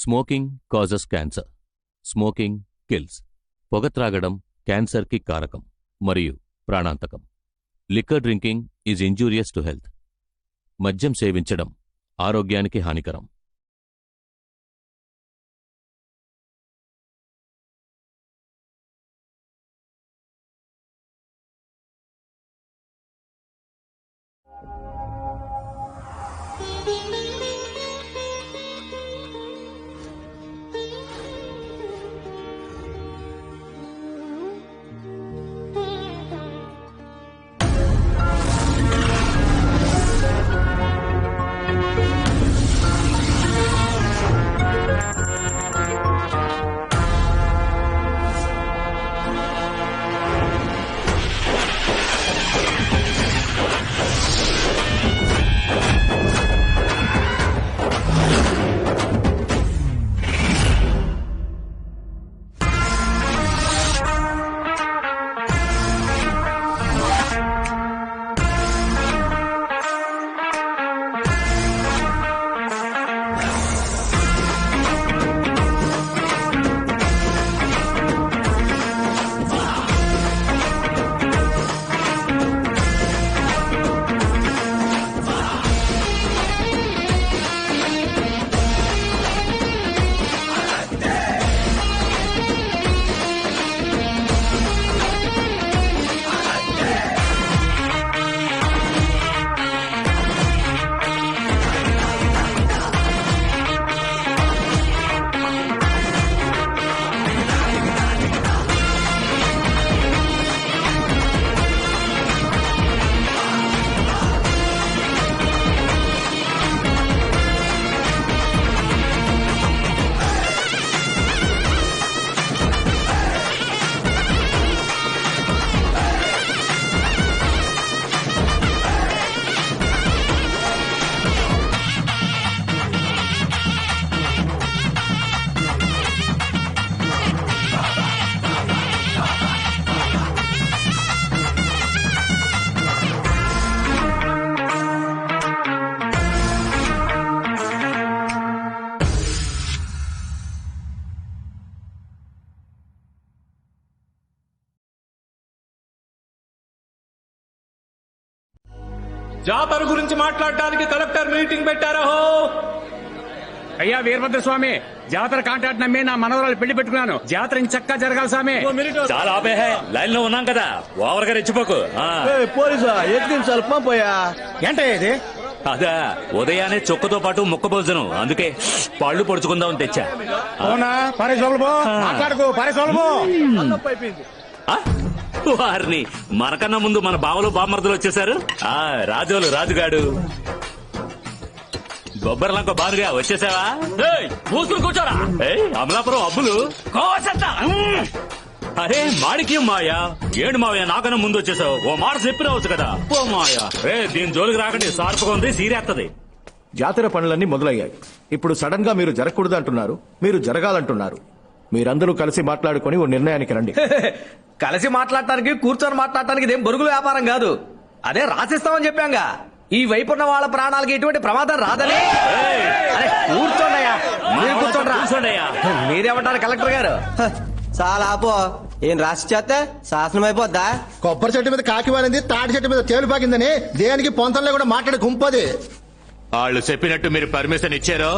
Smoking causes cancer. Smoking kills. పొగ త్రాగడం క్యాన్సర్కి కారకం మరియు ప్రాణాంతకం. Liquor drinking is injurious to health. మద్యం సేవించడం ఆరోగ్యానికి హానికరం. జాతర గురించి మాట్లాడడానికి కలెక్టర్ మీటింగ్ పెట్టారో. అయ్యా వీరభద్ర స్వామి, జాతర కాంట్రాక్ట్ నమ్మి నా మనవరాలు పెళ్లి పెట్టుకున్నాను. జాతర చక్కగా జరగాలి స్వామి. చాలా ఆపే లైన్ లో ఉన్నాం కదా, ఓవర్ గా రెచ్చిపోకు. పోలీసా ఎత్తించాలి పంపోయా. ఏంటే ఇది? అదా ఉదయాన్నే చొక్కతో పాటు ముక్క భోజనం, అందుకే పళ్ళు పొడుచుకుందామని తెచ్చా. అవునా? పారేసోలబో మాట్లాడుకో, పారేసోలబో. వారిని మనకన్నా ముందు మన బావలు బామ్మర్దులు వచ్చేసారు. రాజోలు రాజుగాడు బొబ్బర్లంక బారుగా వచ్చేసావా? కూసులు కూర్చోరా. అమలాపురం అబ్బులు అరే మాడిక్యం మాయా, ఏడు మావయ్య నాకన్నా ముందు వచ్చేసావు. ఓ మాట చెప్పి రావచ్చు కదా. ఓ మాయా దీని జోలికి రాకండి, సార్పుగా ఉంది, సీరేత్తది. జాతర పనులన్నీ మొదలయ్యాయి. ఇప్పుడు సడన్ గా మీరు జరగకూడదు అంటున్నారు, మీరు జరగాలంటున్నారు. మీరందరూ కలిసి మాట్లాడుకుని ఓ నిర్ణయానికి రండి. కలిసి మాట్లాడటానికి కూర్చొని మాట్లాడటానికి ఇదేం బొరుగుల వ్యాపారం కాదు. అదే రాసిస్తామని చెప్పాంగా. ఈ వైపు ఉన్న వాళ్ళ ప్రాణాలకి ఎటువంటి ప్రమాదం రాదని. అరే కూర్చోండియా, మీరు కూర్చోండియా. మీరేమంటారు కలెక్టర్ గారు? చాలా ఆపో. ఏం రాసి చేస్తే శాసనం అయిపోద్దా? కొబ్బరి చెట్టు మీద కాకి వారింది, తాటి చెట్టు మీద తేలు పాకిందని దేనికి పొంతంలో కూడా మాట్లాడి గుంపది. వాళ్ళు చెప్పినట్టు మీరు పర్మిషన్ ఇచ్చారో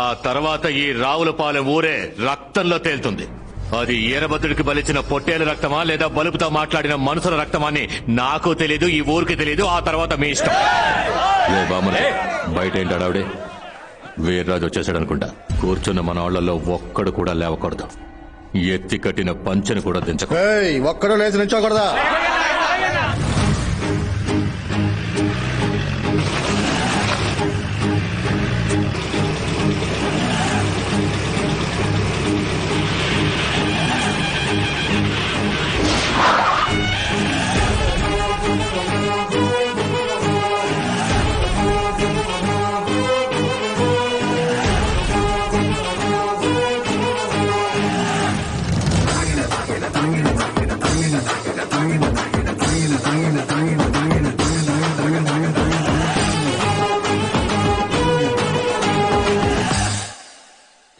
ఆ తర్వాత ఈ రావులపాలెం ఊరే రక్తంలో తేలుతుంది. అది ఈరభద్రుడికి బలిచిన పొట్టేల రక్తమా లేదా బలుపుతో మాట్లాడిన మనుషుల రక్తమా అని నాకు తెలీదు, ఈ ఊరికి తెలీదు. ఆ తర్వాత మీ ఇష్టం. బయట ఏంటి అడావిడే? వీర్రాజు వచ్చేసాడు అనుకుంటా. కూర్చున్న మన వాళ్లలో ఒక్కడు కూడా లేవకూడదు. ఎత్తి కట్టిన పంచెను కూడా దించకూడదు. ఒక్కడో లేచి నుంచోకూడదా?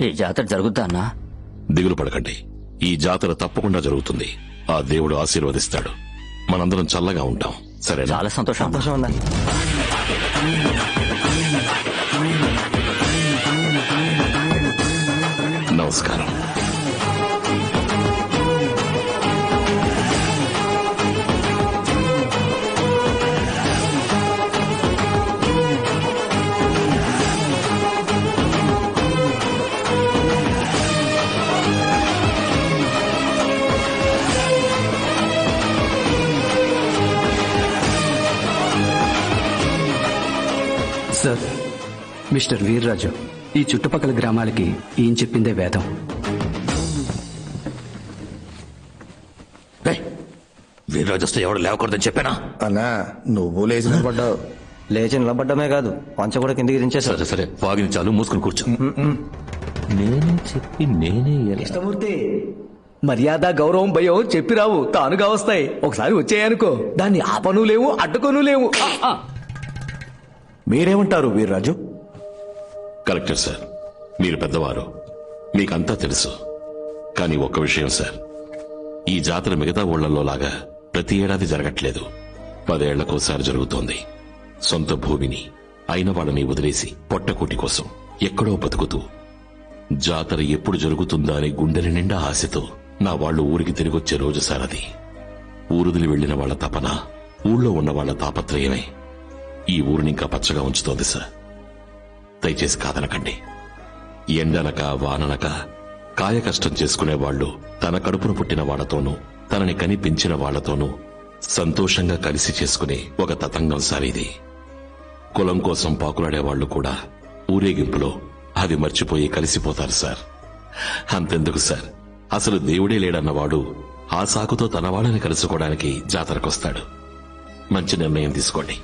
ఈ జాతర జరుగుద్దా అన్నా? దిగులు పడకండి, ఈ జాతర తప్పకుండా జరుగుతుంది. ఆ దేవుడు ఆశీర్వదిస్తాడు. మనందరం చల్లగా ఉంటాం. సరే, చాలా సంతోషం. సంతోషం ఉందా? నమస్కారం. సార్, మిస్టర్ వీర్రాజు, ఈ చుట్టుపక్కల గ్రామాలకి ఈయన చెప్పిందే వేదం. వీర్రాజు వస్తే ఎవడు లేవకూడదని చెప్పానా? అన్నా నువ్వు లేచి నిలబడ్డావు. లేచి నిలబడ్డమే కాదు, పంచ కూడా కిందికి దించేశారు. సరే సరే, వాగిన చాలు, మూసుకుని కూర్చో. నేనే చెప్పి నేనే ఎలా? కృష్ణమూర్తి, మర్యాద గౌరవం భయం చెప్పిరావు తానుగా వస్తాయి. ఒకసారి వచ్చాయనుకో దాన్ని ఆపను లేవు అడ్డుకోను లేవు. మీరేమంటారు వీర్రాజు? కలెక్టర్ సార్, మీరు పెద్దవారు, మీకంతా తెలుసు. కానీ ఒక్క విషయం సార్, ఈ జాతర మిగతా ఊళ్లలో లాగా ప్రతి ఏడాది జరగట్లేదు. 10 ఏళ్లకోసారి జరుగుతోంది. సొంత భూమిని, అయిన వాళ్ళని వదిలేసి పొట్టకూటి కోసం ఎక్కడో బతుకుతూ జాతర ఎప్పుడు జరుగుతుందా అని గుండెల నిండా ఆశతో నా వాళ్లు ఊరికి తిరిగొచ్చే రోజు సార్ అది. ఊరుదిలి వెళ్లిన వాళ్ల తపన, ఊళ్ళో ఉన్న వాళ్ల తాపత్రయమే ఈ ఊరినింకా పచ్చగా ఉంచుతోంది సార్. దయచేసి కాదనకండి. ఎండనక వాననక కాయ కష్టం చేసుకునేవాళ్లు తన కడుపును పుట్టిన వాళ్లతోనూ తనని కని పెంచిన వాళ్లతోనూ సంతోషంగా కలిసి చేసుకునే ఒక తతంగం సార్ ఇది. కులం కోసం పాకులాడేవాళ్లు కూడా ఊరేగింపులో అది మర్చిపోయి కలిసిపోతారు సార్. అంతెందుకు సార్, అసలు దేవుడే లేడన్నవాడు ఆ సాకుతో తన వాళ్ళని కలుసుకోవడానికి జాతరకొస్తాడు. మంచి నిర్ణయం తీసుకోండి,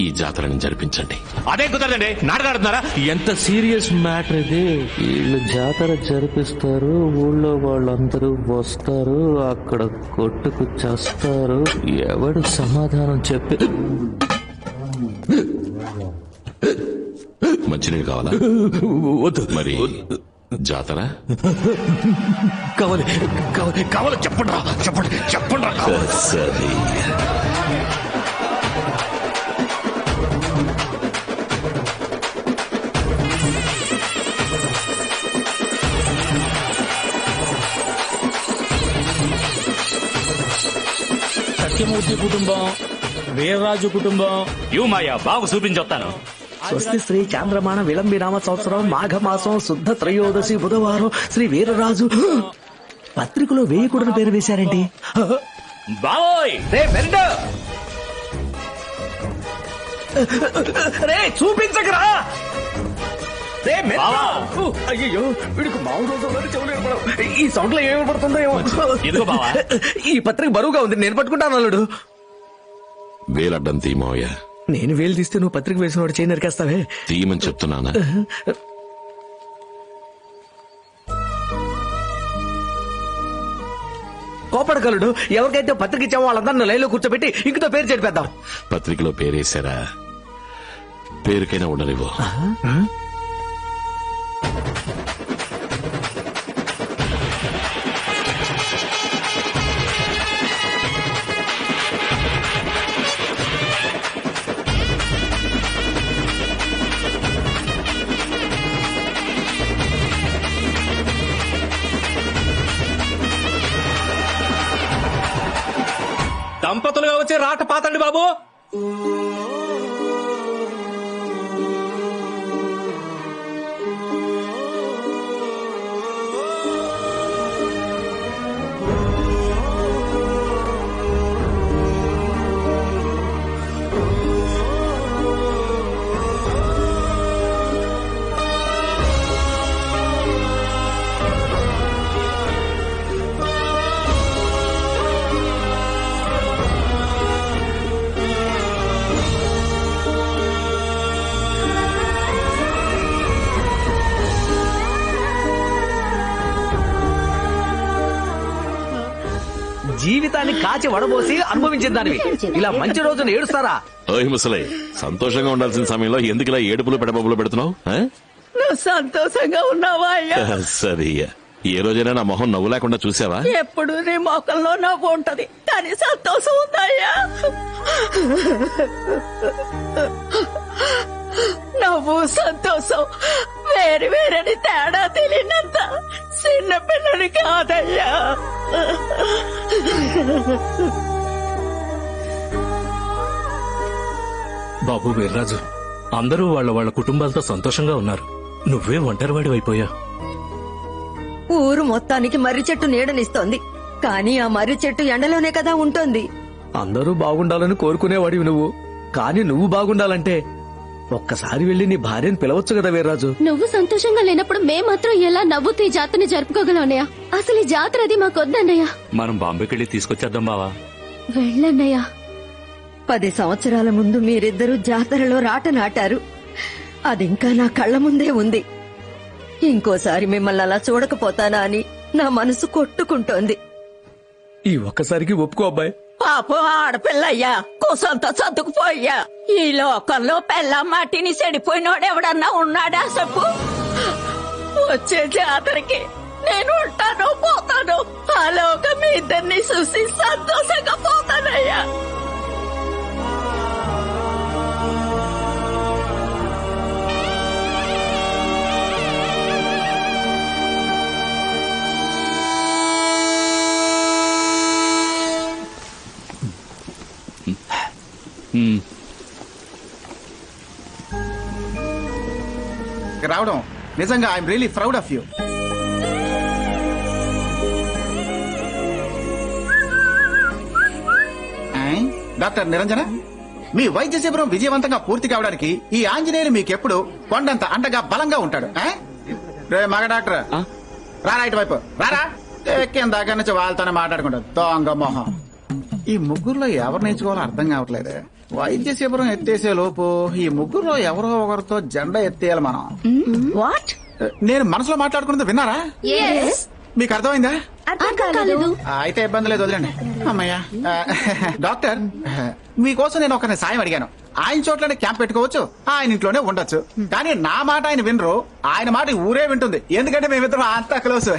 ఈ జాతరని జరిపించండి. అదే కుదరదండి, నాటకాడుతున్నారా? ఎంత సీరియస్ మ్యాటర్ ఇది. వీళ్ళు జాతర జరిపిస్తారు, ఊళ్ళో వాళ్ళందరూ వస్తారు, అక్కడ కొట్టుకు చేస్తారు. ఎవడు సమాధానం చెప్పి మంచినీళ్ళు కావాలా? మరి జాతర కావాలి కావాలి కావాలి, చెప్పండి రా, చెప్పండి చెప్పండి రా. సరే. సత్యమూర్తి కుటుంబం, వీర్రాజు కుటుంబం. యూ మాయా, బాగు చూపించొస్తాను. స్వస్తి శ్రీ చాంద్రమాన విలంబినామ సంవత్సరం మాఘమాసం శుద్ధ త్రయోదశి బుధవారం శ్రీ వీరరాజు. పత్రికలో వేయకూడని పేరు వేశారేంటి? బావోయ్, రే బెండు! రే చూపించకరా! రే మెల్ల! అయ్యో, వీడికి మామూలు రోజుల్లో చెవులు వినపడవు. ఈ సౌండ్ లో ఏమి పడుతుందో ఏమో. ఇదిగో బావా. ఈ పత్రిక బరువుగా ఉంది, నేను పట్టుకుంటాను అల్లుడు. వేలడ్డం తీమోయ. నేను వేలు తీస్తే నువ్వు పత్రిక వేసిన వాడు చేయి నరికేస్తావే. తీయమని చెప్తున్నానా? కోపడగలడు. ఎవరికైతే పత్రిక ఇచ్చామో వాళ్ళందరినీ లైన్లో కూర్చోబెట్టి ఇంకతో పేరు చెడిపేద్దాం. పత్రికలో పేరేశారా? పేరుకైనా ఉండనివ్వు. దంపతులుగా వచ్చి రాట పాతండి బాబు. జీవితాన్ని కాచి వడబోసి అనుభవించిన దానివి ఇలా మంచి రోజున ఏడుస్తారా? ఓయ్ ముసలై, సంతోషంగా ఉండాల్సిన సమయంలో ఎందుకు ఇలా ఏడుపులు పెడబొబ్బులు పెడుతున్నావు? నువ్వు సంతోషంగా ఉన్నావా అయ్యా? సరే ఏ రోజైనా నా మొహం నవ్వు లేకుండా చూసావా? ఎప్పుడు నీ మొక్కల్లో నవ్వు ఉంటది, కానీ సంతోషం ఉందయ్యా. నవ్వు సంతోషం వేరు వేరని తేడా తెలియనంత చిన్న పిల్లని కాదయ్యా. బాబు వీర్రాజు, అందరూ వాళ్ళ కుటుంబాలతో సంతోషంగా ఉన్నారు. నువ్వే ఒంటరివాడి అయిపోయా. ఊరు మొత్తానికి మర్రి చెట్టు నీడనిస్తోంది, కానీ ఆ మర్రి చెట్టు ఎండలోనే కదా ఉంటుంది. అందరూ బాగుండాలని కోరుకునేవాడివి నువ్వు, కానీ నువ్వు బాగుండాలంటే ఒక్కసారి వెళ్లి నీ భార్యను పిలవచ్చు కదా వీర్రాజు. నువ్వు సంతోషంగా లేనప్పుడు మేం మాత్రం ఎలా నవ్వుతూ ఈ జాతరని జరుపుకోగలం అన్నయ్య? అసలు ఈ జాతర అది మాకొద్దన్నయ్య. మనం బాంబేకెళ్ళి తీసుకొచ్చేద్దాం బావా. వెళ్ళన్నయ్య. 10 సంవత్సరాల ముందు మీరిద్దరూ జాతరలో రాట నాటారు, అదింకా నా కళ్ల ముందే ఉంది. ఇంకోసారి మిమ్మల్ని అలా చూడకపోతానా అని నా మనసు కొట్టుకుంటోంది. ఈ ఒక్కసారికి ఒప్పుకో అబ్బాయి. పాపం ఆడపిల్లయ్యా, కుసంత చదువుకుపోయ్యా. ఈ లోకంలో పెళ్ళ మాటిని చెడిపోయినోడెవడన్నా ఉన్నాడా చెప్పు? వచ్చే జాతరకి నేను ఉంటాను పోతాను, ఆ లోకం మీ ఇద్దరిని చూసి సంతోషంగా పోతానయ్యా. రావడం నిజంగా I'm really proud of you. Doctor Niranjana, మీ వైద్య శిబిరం విజయవంతంగా పూర్తి కావడానికి ఈ ఆంజనేయులు మీకెప్పుడు కొండంత అండగా బలంగా ఉంటాడు. రే మగ డాక్టర్, రారా ఇటువైపు రారా. ఎక్కిన దగ్గర నుంచి వాళ్ళతోనే మాట్లాడుకుంటారు దొంగ మొహం. ఈ ముగ్గురులో ఎవరు నేర్చుకోవాలో అర్థం కావట్లేదు. వైద్య శిబిరం ఎత్తేసే లోపు ఈ ముగ్గురులో ఎవరో ఒకరితో జెండా ఎత్తేయాలి మనం. వాట్? నేను మనసులో మాట్లాడుకున్నది విన్నారా? మీకు అర్థమైందా? అయితే ఇబ్బంది లేదు, వదిలేండి. అమ్మయ్యా. డాక్టర్, మీకోసం నేను ఒకరిని సాయం అడిగాను. ఆయన చోట్లనే క్యాంప్ పెట్టుకోవచ్చు, ఆయన ఇంట్లోనే ఉండొచ్చు. కానీ నా మాట ఆయన వినరు, ఆయన మాట ఊరే వింటుంది. ఎందుకంటే మేమిద్దరం అంతా క్లోజ్.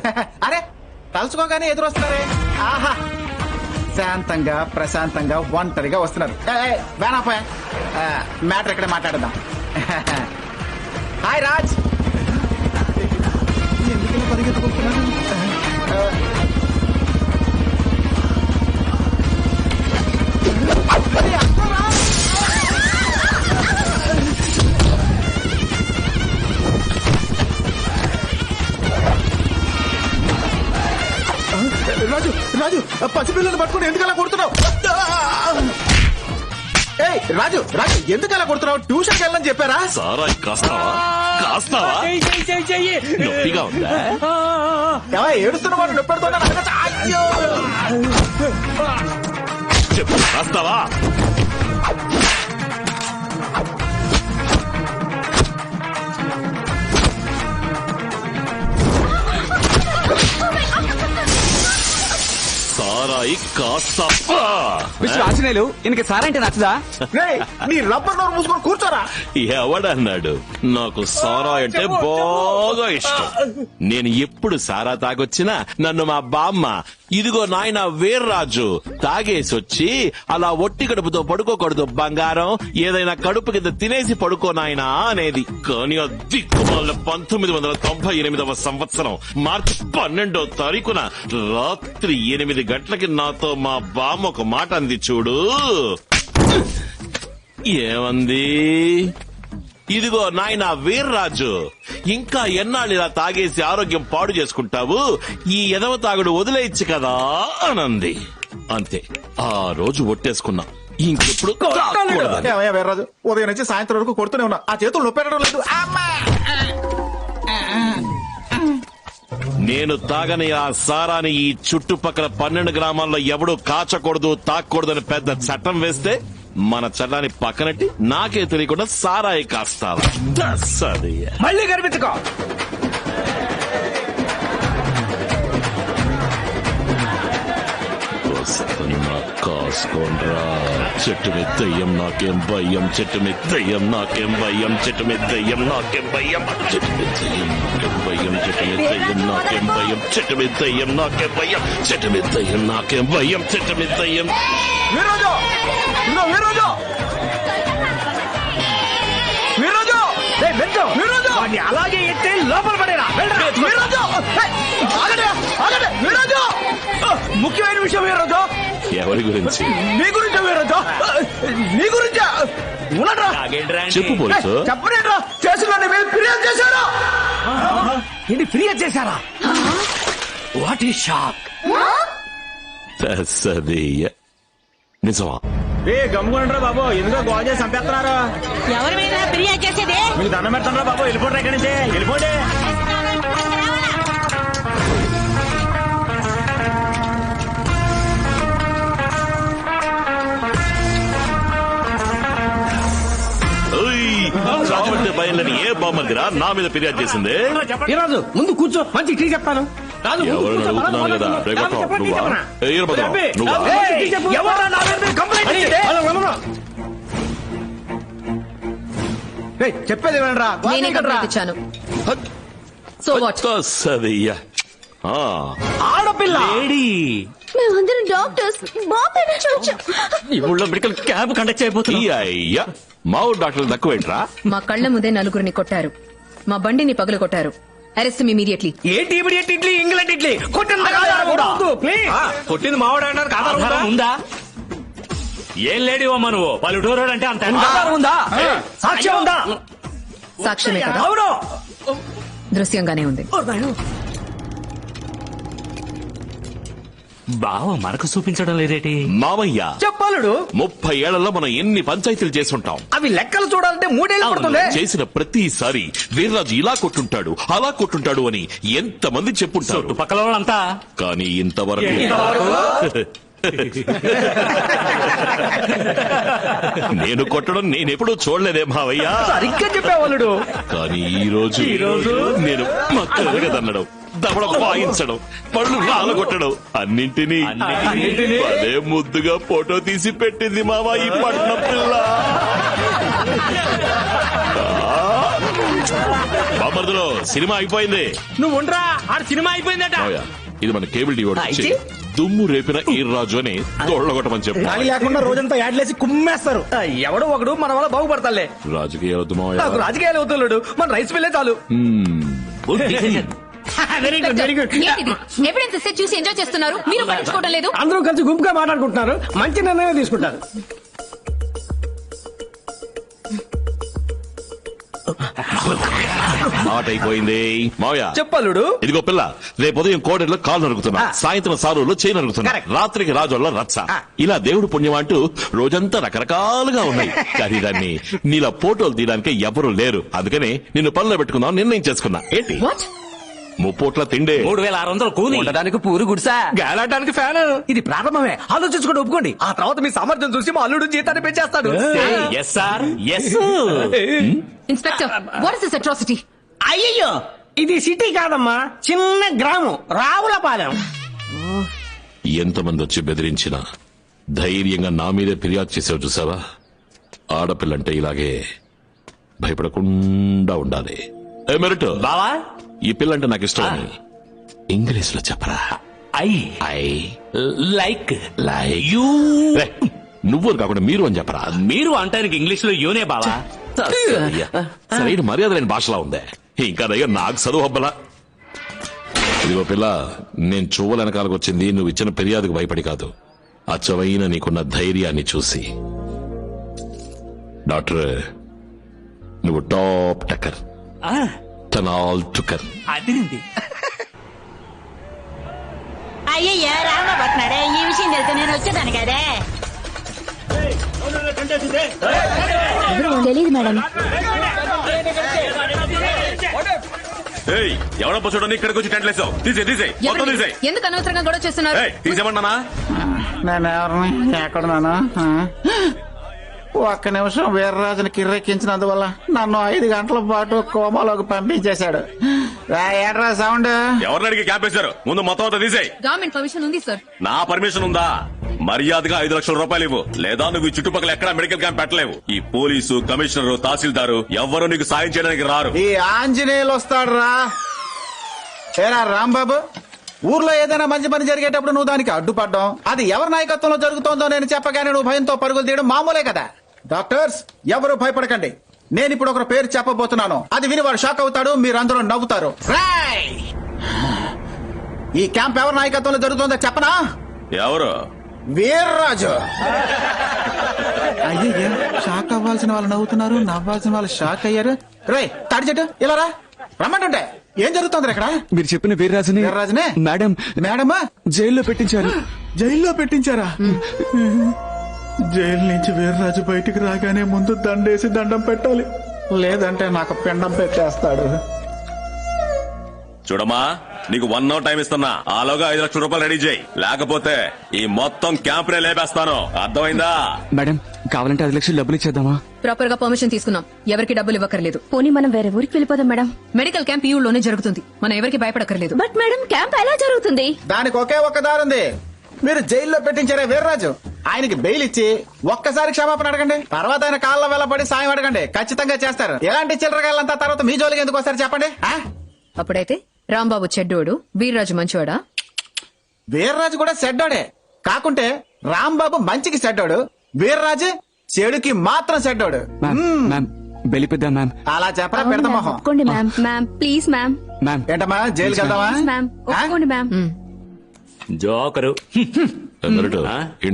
అరే తలుచుకోగానే ఎదురొస్తున్నారే. ఆహా, శాంతంగా ప్రశాంతంగా ఒంటరిగా వస్తున్నారు. వేనాపా, మ్యాటర్ ఇక్కడే మాట్లాడదాం. హాయ్ రాజ్. ఎందుకు పరిగెత్తుకుంటున్నాను? రాజు రాజు, పసిపిల్లలు పట్టుకుని ఎందుకు అలా కొడుతున్నావు? రాజు రాజు, ఎందుకు అలా కొడుతున్నావు? ట్యూషన్కి వెళ్ళని చెప్పారా? సారా కాస్తావా? నొప్పిగా ఉందా? ఏడుస్తున్న వాళ్ళు నొప్పి పెడుతున్నా. చెప్పు, కాస్తావా? సారాయి కాస్తా. ఆంజనేయులు, ఇనకి సారంటే నచ్చదా? నీ రబ్బర్ నోరు మూసుకొని కూర్చోరా. ఎవడన్నాడు? నాకు సారా అంటే బాగా ఇష్టం. నేను ఎప్పుడు సారా తాగొచ్చినా నన్ను మా బామ్మ, ఇదిగో నాయన వీర్రాజు, తాగేసొచ్చి అలా ఒట్టి కడుపుతో పడుకోకూడదు బంగారం, ఏదైనా కడుపు కింద తినేసి పడుకో నాయనా అనేది. కానీ ఆ దిక్కుమాల 1998వ సంవత్సరం మార్చి 12వ తారీఖున రాత్రి 8 గంటలకి నాతో మా బామ్మ ఒక మాట అంది చూడు. ఏమంది? ఇదిగో నాయనా వీర్రాజు, ఇంకా ఎన్నాళ్ళు ఇలా తాగేసి ఆరోగ్యం పాడు చేసుకుంటావు, ఈ ఎదవ తాగుడు వదిలేయచ్చు కదా అనంది. అంతే, ఆ రోజు ఒట్టేసుకున్నా. ఇంకెప్పుడు వీర్రాజు, ఉదయం నుంచి సాయంత్రం వరకు కొడుతూనే ఉన్నా, ఆ చేతులు నొప్పెట్టడం లేదు. నేను తాగని ఆ సారాని ఈ చుట్టుపక్కల 12 గ్రామాల్లో ఎవడూ కాచకూడదు, తాక్కూడదని పెద్ద చట్టం వేస్తే మన చట్టాన్ని పక్కనట్టి నాకే తెలియకుండా సారాయి కాస్తావా? మళ్ళీ కనిపించుకో. కాసుకోండ్రా చెట్టు మీద దయ్యం నాకేం భయం, చెట్టు మీద దయ్యం నాకేం భయం, చెట్టు మీద దయ్యం నాకేం భయం, చెట్టు మీద దయ్యం నాకేం భయం, చెట్టు మీద దయ్యం నాకేం భయం, చెట్టు మీద దయ్యం నాకేం భయం, చెట్టు మీద దయ్యం నాకేం భయం, చెట్టు మీద దయ్యం. వీర్రాజు ఇదిగో వీర్రాజు వీర్రాజు వీర్రాజు వాడిని అలాగే ఎత్తే లోపల పడేరా వీర్రాజు ఆగండి ఆగండి వీర్రాజు ముఖ్యమైన విషయం వీర్రాజు. ఎవరి గురించి? నీ గురించా వీర్రాజు? నీ గురించా? ఉన్నట్రా చెప్పు పోలీసు. చెప్పలేట్రా స్టేషన్లో నీ మీద ఫిర్యాదు చేశారా? ఏంటి ఫిర్యాదు చేశారా? వాట్ ఈ షాక్. నిజమా? ఏ గమ్ముకుంటారా బాబు, ఎందుకో గోల్ చేసి చంపేస్తున్నారు. ఎవరి మీద ఫిర్యాదు చేసేది? మీకు దండం పెడతారా బాబు, వెళ్ళిపోండి ఇక్కడి నుంచి వెళ్ళిపోండి. చావంటే భయంలోని ఏ బామ్మదిరా నా మీద ఫిర్యాదు చేసింది? ఈరోజు ముందు కూర్చో, మంచి టీ చెప్తాను. ఎవరు అడుగుతున్నావు కదా, నువ్వా? చెప్పేది ఏమనరా? నేనే కంప్లైంట్ ఇచ్చాను. So what? ఆడపిల్ల మేమందరం డాక్టర్స్ బాంబే నుంచి వచ్చాం. ఈ ఊళ్ళో మెడికల్ క్యాంప్ కండక్ట్ చేయబోతున్నా. మా ఊరు డాక్టర్లు తక్కువేంట్రా? మా కళ్ల ముందే నలుగురిని కొట్టారు, మా బండిని పగలు కొట్టారు. Arrest immediately. ఏంటి ఇమీడియట్ ఇడ్లీ, ఇంగ్లాండ్ ఇడ్లీ కొట్టింది మావాడు అన్నారు. కాదా ఉందా? ఏం లేడీ అమ్మా నువ్వు, పల్లెటూరు అంటే అంత ఉందా? సాక్ష్యం ఉందా? సాక్ష్యమే కదా, అవును దృశ్యంగానే ఉంది. బావ మనకు చూపించడం లేదేటి? మావయ్య చెప్పాలడు 30 ఏళ్లలో మనం ఎన్ని పంచాయతీలు చేసుంటాం. అవి లెక్కలు చూడాలంటే 3 ఏళ్ళు పడుతుంది. చేసిన ప్రతిసారి వీర్రాజు ఇలా కొట్టుంటాడు అలా కొట్టుంటాడు అని ఎంతమంది చెప్పుంటారు చుట్టుపక్కల వాళ్ళంతా. కానీ ఇంతవరకు నేను కొట్టడం నేనెప్పుడూ చూడలేదే మావయ్య. సరిగ్గా చెప్పేవాళ్ళు. కానీ ఈ రోజు నేను మక్కదన్నడం, దవడ వాయించడం, పళ్ళు రాలగొట్టడం అన్నింటినీ అదే ముద్దుగా ఫోటో తీసి పెట్టింది మావా ఈ పట్నం పిల్ల. బామర్దులో సినిమా అయిపోయింది. నువ్వు ఉండరా, ఆడ సినిమా అయిపోయిందట. ఇది మన కేబుల్ టీవీ వచ్చి దుమ్ము రేపిన ఈర్రాజు అని దొళ్ళగొట్టమని చెప్పు. లేకుండా రోజంతా యాడ్లేసి కుమ్మేస్తారు. ఎవడో ఒకడు మన వల్ల బాగుపడతాలే. రాజకీయాలు వద్దు మావయ్య. నాకు రాజకీయాలు అవుతున్నాడు, మన రైస్ మిల్లే చాలు. Very good very good. Evidence set చూసి ఎంజాయ్ చేస్తున్నారు, మీరు పట్టించుకోవడం లేదు. అందరూ కలిసి గుంపుగా మాట్లాడుకుంటున్నారు, మంచి నిర్ణయం తీసుకుంటారు. మాట అయిపోయింది మావయ్య. చెప్పల్లుడు. ఇదిగో పిల్ల, రేపు ఉదయం కోడెట్లో కాలు నరుగుతున్నా, సాయంత్రం సారులో చేయి నరుగుతున్నా, రాత్రికి రాజుల్లో రచ్చ. ఇలా దేవుడు పుణ్యం అంటూ రోజంతా రకరకాలుగా ఉన్నాయి. కానీ దాన్ని నీలా ఫోటోలు తీయడానికి ఎవరు లేరు. అందుకని నిన్ను పనిలో పెట్టుకుందాం నిర్ణయం చేసుకున్నా. ఏంటి ముప్పోట్ల తిండే 3600 కూలి, ఉండడానికి పూరు గుడిసా, గాలాడడానికి ఫ్యాన్. ఇది ప్రారంభమే, ఆలోచించుకుంటూ ఒప్పుకోండి. ఆ తర్వాత మీ సామర్థ్యం చూసి మా అల్లుడు జీతాన్ని పెంచేస్తాడు. Inspector, what is this atrocity? అయ్యో, ఇది సిటీ కాదమ్మా, చిన్న గ్రామం రావులపాలెం. ఎంతమంది వచ్చి బెదిరించినా ధైర్యంగా నా మీదే ఫిర్యాదు చేసావు చూసావా. ఆడపిల్లంటే ఇలాగే భయపడకుండా ఉండాలి. మెరిట్ బావా, ఈ పిల్లంటే నాకు ఇష్టం అని ఇంగ్లీష్ లో చెప్పరా. I like you. నువ్వు కాకుండా మీరు అని చెప్పరా. మీరు అంటానికి ఇంగ్లీష్ లో యూనే బావా. సరైన మర్యాద లేని భాషలా ఉందే. ఇంకా దగ్గర నాకు చదువు హబ్బలా. ఇదిగో పిల్ల, నేను చువ్వల వెనకాలకు వచ్చింది నువ్వు ఇచ్చిన ఫిర్యాదుకు భయపడి కాదు, అచ్చవైన నీకున్న ధైర్యాన్ని చూసి. డాక్టర్, నువ్వు టాప్ టక్కర్, టనాల్ టుక్కర్. అదిరింది. అయ్యయ్యా, రావణ పట్టినాడే, ఈ విషయం తెలుసు నేను వచ్చేదాను కదే. తెలీదు మేడం. ఎవడబ్బ చూడండి ఇక్కడికి వచ్చి టెంట్ లేసావు. తీసేయ్ మొత్తం తీసేయ్. ఎందుకు అనవసరంగా గొడవ చేస్తున్నారు? తీసేమన్నానా? నేను ఎవరిని ఎక్కడున్నాను? ఒక్క నిమిషం వీర్రాజుని కిర్రెక్కించినందువల్ల నన్ను 5 గంటల పాటు కోమాలోకి పంపించేశాడు. ఏట్రా సౌండ్? ఎవరిని అడిగి క్యాంప్ వేశారు? ముందు మొత్తం అంతా తీసేయ్. గవర్నమెంట్ పర్మిషన్ ఉంది సార్. నా పర్మిషన్ ఉందా? మర్యాదగా 5 లక్షల రూపాయలు ఇవ్వు, లేదా నువ్వు ఈ చుట్టుపక్కల ఎక్కడా మెడికల్ క్యాంప్ పెట్టలేవు. ఈ పోలీసు, కమిషనరు, తహసీల్దారు ఎవ్వరూ నీకు సాయం చేయడానికి రారు. ఈ ఆంజనేయులు వస్తాడురా. ఏరా రాంబాబు, ఊర్లో ఏదైనా మంచి పని జరిగేటప్పుడు నువ్వు దానికి అడ్డుపడ్డం, అది ఎవరి నాయకత్వంలో జరుగుతోందో నేను చెప్పగానే నువ్వు భయంతో పరుగులు తీయడం మామూలే కదా. డాక్టర్స్ ఎవరు భయపడకండి. నేను ఇప్పుడు ఒక పేరు చెప్పబోతున్నాను, అది విని వాడు షాక్ అవుతాడు, మీరందరూ నవ్వుతారు. రేయ్! ఈ క్యాంప్ ఎవరి నాయకత్వంలో జరుగుతుందో చెప్పనా? ఎవరు? వీర్రాజు. అయ్యే, షాక్ అవ్వాల్సిన వాళ్ళు నవ్వుతున్నారు, నవ్వాల్సిన వాళ్ళు షాక్ అయ్యారు. రే తాడి చెట్టు ఇలా రా, రమ్మంటుంటే ఏం జరుగుతుంది ఇక్కడ? మీరు చెప్పిన వీర్రాజుని మేడం మేడమా జైల్లో పెట్టించారు. జైల్లో పెట్టించారా? జైలు నుంచి వీర్రాజు బయటికి రాగానే ముందు దండేసి దండం పెట్టాలి, లేదంటే నాకు పిండం పెట్టేస్తాడు. చూడమ్మా, నీకు 1 అవర్ టైం ఇస్తున్నా, ఆలోగా 5 లక్షల రూపాయలు రెడీ చేయి, లేకపోతే ఈ మొత్తం క్యాంప్ నే లేపేస్తాను. అర్థమైందా? మేడం కావాలంటే 5 లక్షలు డబ్బులు ఇచ్చేద్దామా? ప్రాపర్ గా పర్మిషన్ తీసుకున్నాం, ఎవరికి డబ్బులు ఇవ్వకర్లేదు. పోనీ మనం వేరే ఊరికి వెళ్ళిపోదాం మేడం. మెడికల్ క్యాంప్ ఈ ఊళ్ళోనే జరుగుతుంది, మనం ఎవరికి భయపడకర్లేదు. బట్ మేడం క్యాంప్ ఎలా జరుగుతుంది? దానికి ఒకే ఒక్క దారుంది. మీరు జైల్లో పెట్టించారే వీర్రాజు, ఆయనకి బెయిల్ ఇచ్చి ఒక్కసారి క్షమాపణ అడగండి, తర్వాత ఆయన కాళ్ళ వెళ్ళబడి సాయం అడగండి, ఖచ్చితంగా చేస్తారు. ఎలాంటి చిల్లరగాళ్ళంతా తర్వాత మీ జోలికి ఎందుకు వస్తారు చెప్పండి? అప్పుడైతే రాంబాబు చెడ్డోడు, వీర్రాజు మంచివాడా? వీర్రాజు కూడా చెడ్డోడే, కాకుంటే రాంబాబు మంచికి చెడ్డోడు, వీర్రాజు చెడుకి మాత్రం చెడ్డోడు. బెలిపిద్దాం మ్యామ్. అలా చెప్పరా పెడతా మొహం. ఒప్పుకోండి మ్యామ్. Ma'am please ma'am. ఏంటమ్మా జైలుకి వెళ్దామా? మ్యామ్ ఒప్పుకోండి మ్యామ్. జోకరు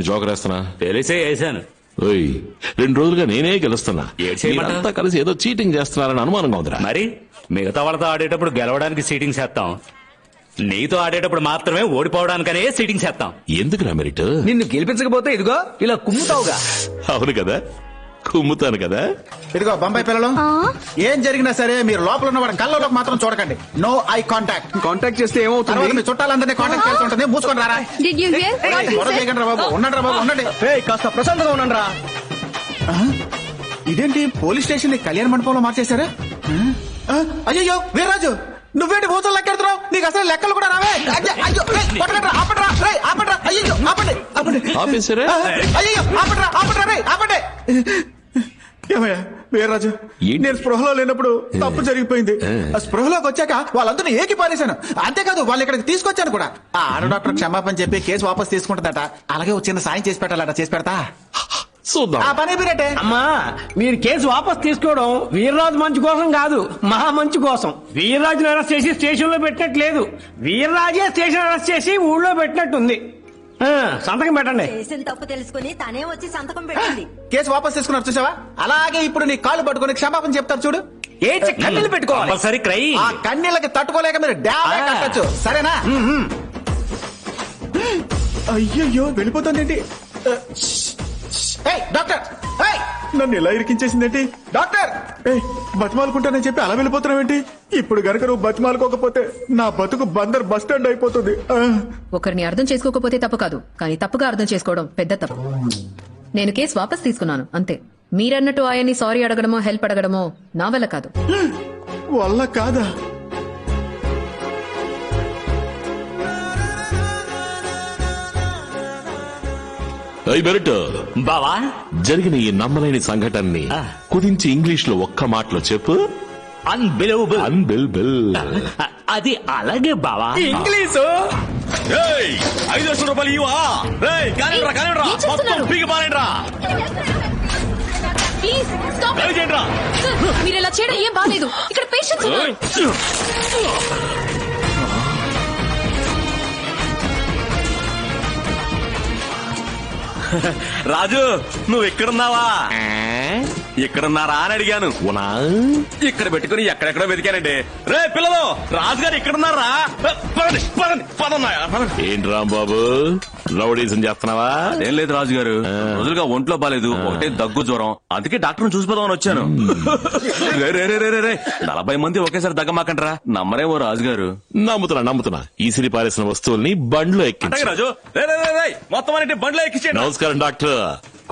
జోకర్ వేస్తున్నా తెలిసే వేసాను. 2 రోజులుగా నేనే గెలుస్తున్నా, చేయమంటావా? మీరంతా కలిసి ఏదో చీటింగ్ చేస్తున్నారని అనుమానంగా ఉందిరా. మరి మిగతా వాళ్ళతో ఆడేటప్పుడు గెలవడానికి సీటింగ్ చేస్తాం, నీతో ఆడేటప్పుడు మాత్రమే ఓడిపోవడానికనే సీటింగ్ చేస్తాం. ఎందుకురా మెరిట్? నిన్ను గెలిపించకపోతే ఇదిగో ఇలా కుమ్ముతావుగా. అవును కదా, కుమ్ముతాను కదా. ఇదిగో బొంబాయి పిల్లలు, ఏం జరిగినా సరే మీరు లోపల ఉన్న వాడి కళ్ళలోకి మాత్రం చూడకండి. No eye contact. కాంటాక్ట్ చేస్తే ఏమవుతుంది? మీ చుట్టాలందరినీ కాంటాక్ట్ చేస్తూ ఉంటుంది. మూసుకొని రారా. Did you hear? గొడవ చేయకండి రా బాబు. ఉండండి రా బాబు, ఉండండి. కాస్త ప్రశాంతంగా ఉండండి రా. ఇదేంటి పోలీస్ స్టేషన్ ని కళ్యాణ మండపంలో మార్చేశారా? అయ్యో వీర్రాజు, నువ్వేంటి భూతులు లెక్కెడుతున్నావు? నీకు అసలు లెక్కలు కూడా రావే. అయ్యో పట్టకండి, ఆపండిరా, రేయ్ ఆపండిరా. అయ్యో ఆపండి, ఆపండి. ఆపేశారా? అయ్యో ఆపండిరా, ఆపండిరా, రేయ్ ఆపండి. ఏమయ్యా వీర్రాజు, నేను స్పృహలో లేనప్పుడు తప్పు జరిగిపోయింది. స్పృహలోకి వచ్చాక వాళ్ళందరూ ఏకి పారేశాను. అంతేకాదు వాళ్ళు ఇక్కడికి తీసుకొచ్చాను కూడా. ఆ ఆడ డాక్టర్ క్షమాపణ చెప్పి కేసు వాపస్ తీసుకుంటుందట. అలాగే ఒక చిన్న సాయం చేసి పెట్టాలట, చేసి పెడతా. ఆ పని అయిపోయినట్టే. అమ్మా, మీరు కేసు వాపస్ తీసుకోవడం వీర్రాజు మంచి కోసం కాదు, మహా మంచి కోసం. వీర్రాజుని అరెస్ట్ చేసి స్టేషన్ లో పెట్టినట్లేదు, వీర్రాజే స్టేషన్ అరెస్ట్ చేసి ఊళ్ళో పెట్టినట్టుంది. సంతకం పెట్టండి. చేసిన తప్పు తెలుసుకుని తనే వచ్చి సంతకం పెట్టింది. కేసు వాపస్ తీసుకున్నారు చూసావా? అలాగే ఇప్పుడు నీ కాళ్ళు పట్టుకుని క్షమాపణ చెప్తారు చూడు. కన్నీళ్ళు పెట్టుకోవాలి. సరే క్రై. ఆ కన్నీళ్ళకి తట్టుకోలేక మీరు డ్యామే కట్టచ్చు, సరేనా? అయ్యయ్యో వెళ్ళిపోతుందేంటి? డాక్టర్, నన్ను ఇలా ఇరికించేసిందేంటి? డాక్టర్, బతిమాలుకుంటానని చెప్పి అలా వెళ్ళిపోతున్నావేంటి? ఇప్పుడు గనక నువ్వు బతిమాలుకోకపోతే నా బతుకు బందర్ బస్ స్టాండ్ అయిపోతుంది. ఒకరిని అర్థం చేసుకోకపోతే తప్పు కాదు, కానీ తప్పుగా అర్థం చేసుకోవడం పెద్ద తప్పు. నేను కేసు వాపస్ తీసుకున్నాను అంతే. మీరన్నట్టు ఆయన్ని సారీ అడగడమో హెల్ప్ అడగడమో నా వల్ల కాదు. వల్ల కాదా? మెరిట్ బావా, జరిగిన ఈ నమ్మలేని సంఘటనని కుదించి ఇంగ్లీష్ లో ఒక్క మాటలో చెప్పు. అన్బిలీవబుల్. అన్బిలీవబుల్. అది అలాగే బావా. ఇంగ్లీషు. 5 లక్షల రూపాయలు ఇవా? మొత్తం పీకి పారేండ్రా. Please stop. మీరు ఇలా చేయడం ఏం బాలేదు, ఇక్కడ పేషెంట్స్ ఉన్నారు. రాజు, నువ్వు ఎక్కడున్నావా? ఇక్కడున్నారా అని అడిగాను. ఇక్కడ పెట్టుకుని ఎక్కడెక్కడో వెతికానండి. రే పిల్లలు, రాజుగారు ఇక్కడున్నారా? ఏంటి రాంబాబు, రౌడీజం చేస్తున్నావా? అదేం లేదు రాజుగారు, రోజులుగా ఒంట్లో బాలేదు, ఒకటే దగ్గు జ్వరం, అందుకే డాక్టర్ చూసిపోదామని వచ్చాను. 40 మంది ఒకేసారి దగ్గమాకంటారా? నమ్మరేమో రాజుగారు. నమ్ముతున్నా. ఈసిరి పారేసిన వస్తువుల్ని బండ్లో ఎక్కించు. రాజు, మొత్తం అన్నిటి బండ్లో ఎక్కించండి. నమస్కారం డాక్టర్,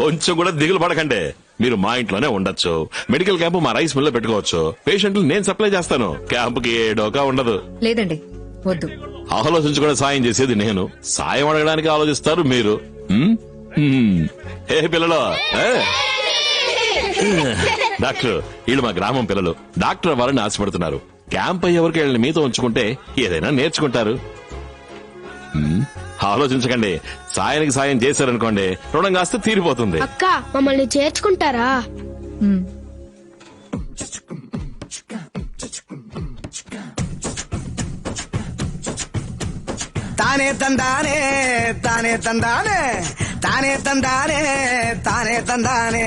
కొంచెం కూడా దిగులు పడకండి. మీరు మా ఇంట్లోనే ఉండొచ్చు, మెడికల్ క్యాంప్ మా రైస్ మిల్ లో పెట్టుకోవచ్చు, పేషెంట్లు నేను సప్లై చేస్తాను, క్యాంపుకి ఏ డోకా ఉండదు. లేదండి వద్దు. ఆలోచించుకునే సాయం చేసేది నేను, సాయం అడగడానికి ఆలోచిస్తారు మీరు. ఏ పిల్లలు ఏ? డాక్టర్ వీళ్ళు మా గ్రామం పిల్లలు డాక్టర్ అవ్వాలని ఆశపడుతున్నారు. క్యాంప్ అయ్యేవరకు వీళ్ళని మీతో ఉంచుకుంటే ఏదైనా నేర్చుకుంటారు. ఆలోచించకండి, సాయానికి సాయం చేశారనుకోండి రుణం కాస్త తీరిపోతుంది. అక్క మమ్మల్ని చేర్చుకుంటారా? తానే తందానే తానే తందానే తానే తందానే తానే తందానే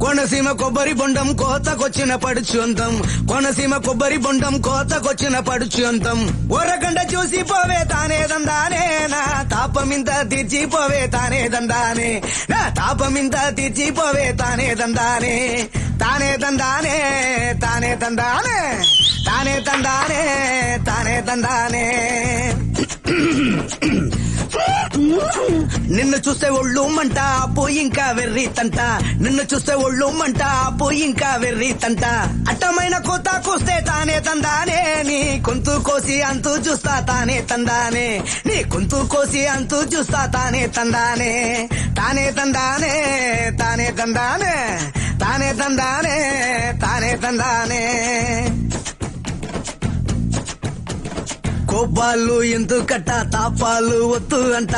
కోనసీమ కొబ్బరి బొండం కోతకొచ్చిన పడుచుంతం, కోనసీమ కొబ్బరి బొండం కోతకొచ్చిన పడుచుంతం. ఓరగండ చూసి పోవే తానే దందానే, నా తాపమింత తీర్చిపోవే తానే దందానే, నా తాపమింత తీర్చిపోవే తానే దందానే. తానే దందానే తానే తందానే తానే తందానే తానే తందానే. నిన్ను చూస్తే ఒళ్ళు మంట పోయి ఇంకా వెర్రి తంట, నిన్ను చూస్తే ఒళ్ళు మంట పోయి ఇంకా వెర్రి తంట. అట్టమైన కోత కోస్తే తానే తందానే, నీ కొంతు కోసి అంతు చూస్తా తానే తందానే, నీ కొంతు కోసి అంతు చూస్తా తానే తందానే. తానే తందానే తానే తందానే తానే తందానే తానే తందానే. కోపాలు ఎందుకట్ట తాపాలు వద్దు అంట,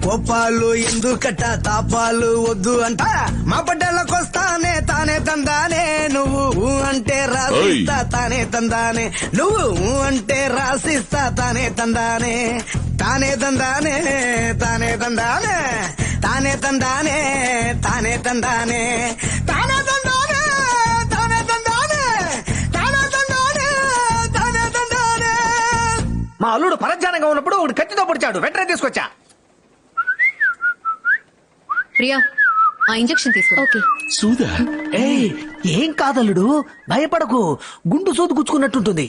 కోపాలు ఎందుకట్ట తాపాలు వద్దు అంట. మా పడ్డలకొస్తానే తానే తందానే, నువ్వు అంటే రాసిస్తా తానే తందానే, నువ్వు అంటే రాసిస్తా తానే తందానే. తానే తందానే తానే తందానే తానే తందానే తానే తందానే తానే తందానే తానే తందానే తానే తందానే తానే తందానే. మా అల్లుడు పరధ్యానంగా ఉన్నప్పుడు ఒకడు కత్తితో పొడిచాడు, వెంటనే తీసుకొచ్చా. ప్రియా ఆ ఇంజెక్షన్ తీసుకో. ఓకే. సూదా ఏం కాదల్లుడు, భయపడకు, గుండు సూదు గుచ్చుకున్నట్టుంటుంది.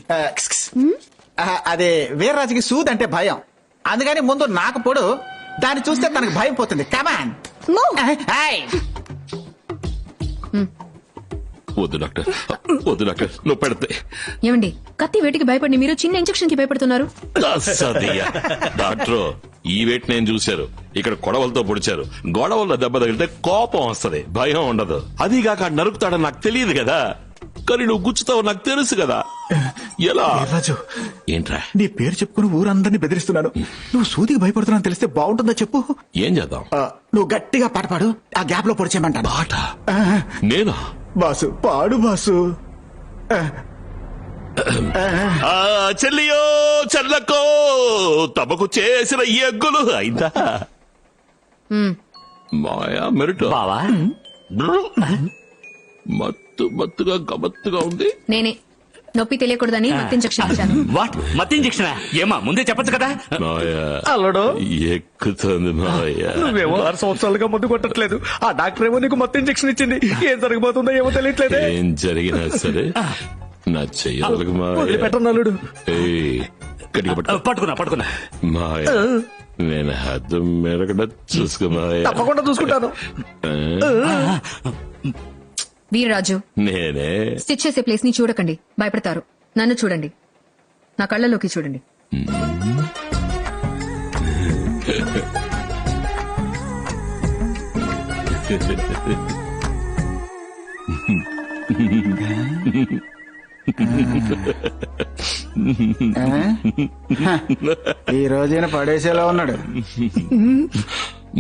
అదే వీర్రాజుకి సూద్ అంటే భయం, అందుకని ముందు నాకు పొడు, దాన్ని చూస్తే తనకు భయం పోతుంది. కమాన్. వద్దు డాక్టర్, వద్దు డాక్టర్, నువ్వు పెడితే. ఏమండి కత్తి వేటికి భయపడి మీరు చిన్న ఇంజెక్షన్ కి భయపడుతున్నారు? డాక్టర్ ఈ వేట్ నేను చూశారు, ఇక్కడ కొడవలతో పొడిచారు, గొడవల్లో దెబ్బ తగిలితే కోపం వస్తది, భయం ఉండదు. అదిగాక నరుకుతాడని నాకు తెలియదు కదా, కానీ నువ్వు గుచ్చుతావు నాకు తెలుసు కదా. ఎలా రాజు ఏంట్రా నీ పేరు చెప్పుకుని ఊరందరినీ బెదిరిస్తున్నాను, నువ్వు సూదికి భయపడుతున్నావు తెలిస్తే బాగుంటుందా చెప్పు. ఏం చేద్దాం? నువ్వు గట్టిగా పాట పాడు, ఆ గ్యాప్ లో పొడిచేయమంటాను. పాట? నేనా? బాసు పాడు బాసు. చెల్లియో చెల్లకో తమకు చేసిన ఎగ్గులు అయిందా మాయా మెరుట బావా? మత్తు మత్తుగా గమత్తుగా ఉంది. నేనే నొప్పి తెలియకూడదని మత్తు ఇంజెక్షన్ ఇచ్చాను. వాట్ మత్తు ఇంజెక్షన్? ఏమా ముందే చెప్పొచ్చు కదా. మాయా అల్లుడు ఎక్కుతుంది మాయా. నువ్వేమో 6 సంవత్సరాలుగా ముందు కొట్టట్లేదు, ఆ డాక్టర్ ఏమో నీకు మొత్తం ఇంజెక్షన్ ఇచ్చింది. ఏం జరగబోతుందో ఏమో తెలియట్లేదు. ఏం జరిగినా సరే నా చెయ్యాలకు పెట్టనల్లుడు. పట్టుకున్నా మాయా నేను హద్దు మెరగడ చూసుకో మాయా. తప్పకుండా చూసుకుంటాను. వీర్రాజు నేనే స్టిచ్ చేసే ప్లేస్ ని చూడకండి, భయపడతారు. నన్ను చూడండి, నా కళ్ళలోకి చూడండి. ఈ రోజైనా పడేసేలా ఉన్నాడు.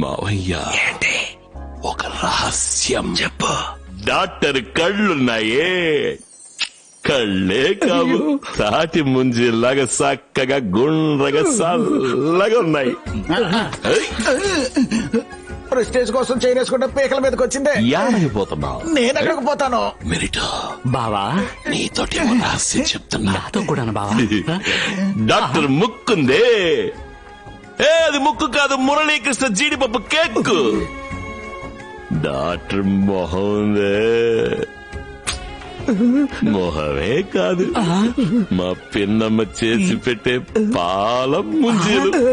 మావయ్య ఒక రహస్యం చెప్పు. డాక్టర్ కళ్ళున్నాయే, కళ్ళే కావు, తాటి ముంజిలాగా చక్కగా గుండ్రగా చల్లగా ఉన్నాయి. ప్రెస్టేజ్ కోసం చేయనేసుకుంటే పీకల మీదకి వచ్చిందే. యాడైపోతున్నావు? నేను ఎక్కడికి పోతాను? మెరిటో బావా నీతోటి రహస్యం చెప్తున్నా. నాతో కూడా బావా. డాక్టర్ ముక్కుందే, అది ముక్కు కాదు, మురళీకృష్ణ జీడిపప్పు కేక్. డాక్టర్ మొహందే, మొహమే కాదు, మా పిన్నమ్మ చేసి పెట్టే పాల ముంజీలు.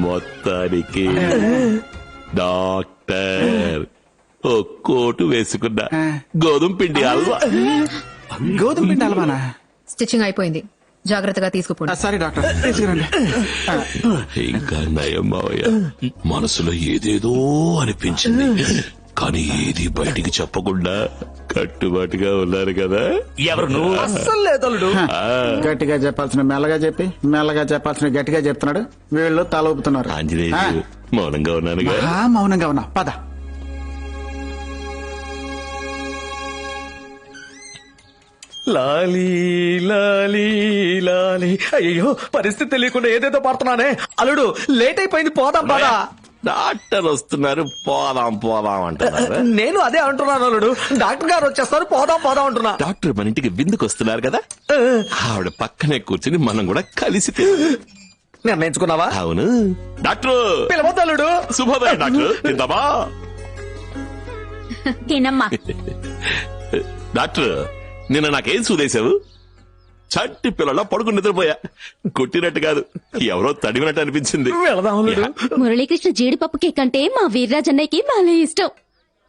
మొత్తానికి డాక్టర్ ఓ కోటు వేసుకున్నా, గోధుమ పిండి హల్వా. గోధుమ పిండి హల్వానా? స్టిచ్చింగ్ అయిపోయింది, జాగ్రత్తగా తీసుకుపోండి. సారీ డాక్టర్, తీసుకురండి. ఇంకా నయం మావయ్య, మనసులో ఏదేదో అనిపించింది, కానీ ఏది బయటికి చెప్పకుండా కట్టుబాటుగా ఉన్నారు కదా. ఎవరు నువ్వు? అస్సలు లేదలుడు. గట్టిగా చెప్పాల్సిన మెల్లగా చెప్పి, మెల్లగా చెప్పాల్సిన గట్టిగా చెప్తున్నాడు. వీళ్ళు తల ఊపుతున్నారు. ఆంజనేయులు మౌనంగా ఉన్నానుగా. మౌనంగా ఉన్నా, పద. లాలీ లాలీ లాలీ. అయ్యో, పరిస్థితి తెలియకుండా ఏదేదో పాడుతున్నానే. అల్లుడు లేట్ అయిపోయింది, పోదాం పదా. డాక్టర్ వస్తున్నారు, పోదాం పోదాం అంటున్నారు. నేను అదే అంటున్నాను అల్లుడు. డాక్టర్ గారు వచ్చేస్తారు, పోదాం పోదాం అంటున్నా. డాక్టర్ మన ఇంటికి విందుకు వస్తున్నారు కదా, ఆవిడ పక్కనే కూర్చుని మనం కూడా కలిసి నిర్ణయించుకున్నావా? అవును డాక్టర్. పిలవద్దు అల్లుడు. శుభోదయం డాక్టర్, తిందామా? తినమ్మా. డాక్టర్, నిన్న నాకేం సూదేశావు? చట్టి పిల్లల పడుకుని నిద్రపోయా. కొట్టినట్టు కాదు, ఎవరో తడివినట్టు అనిపించింది. మురళీకృష్ణ జీడిపప్పు కేక్ అంటే మా వీర్రాజన్నయ్యకి బాగా ఇష్టం.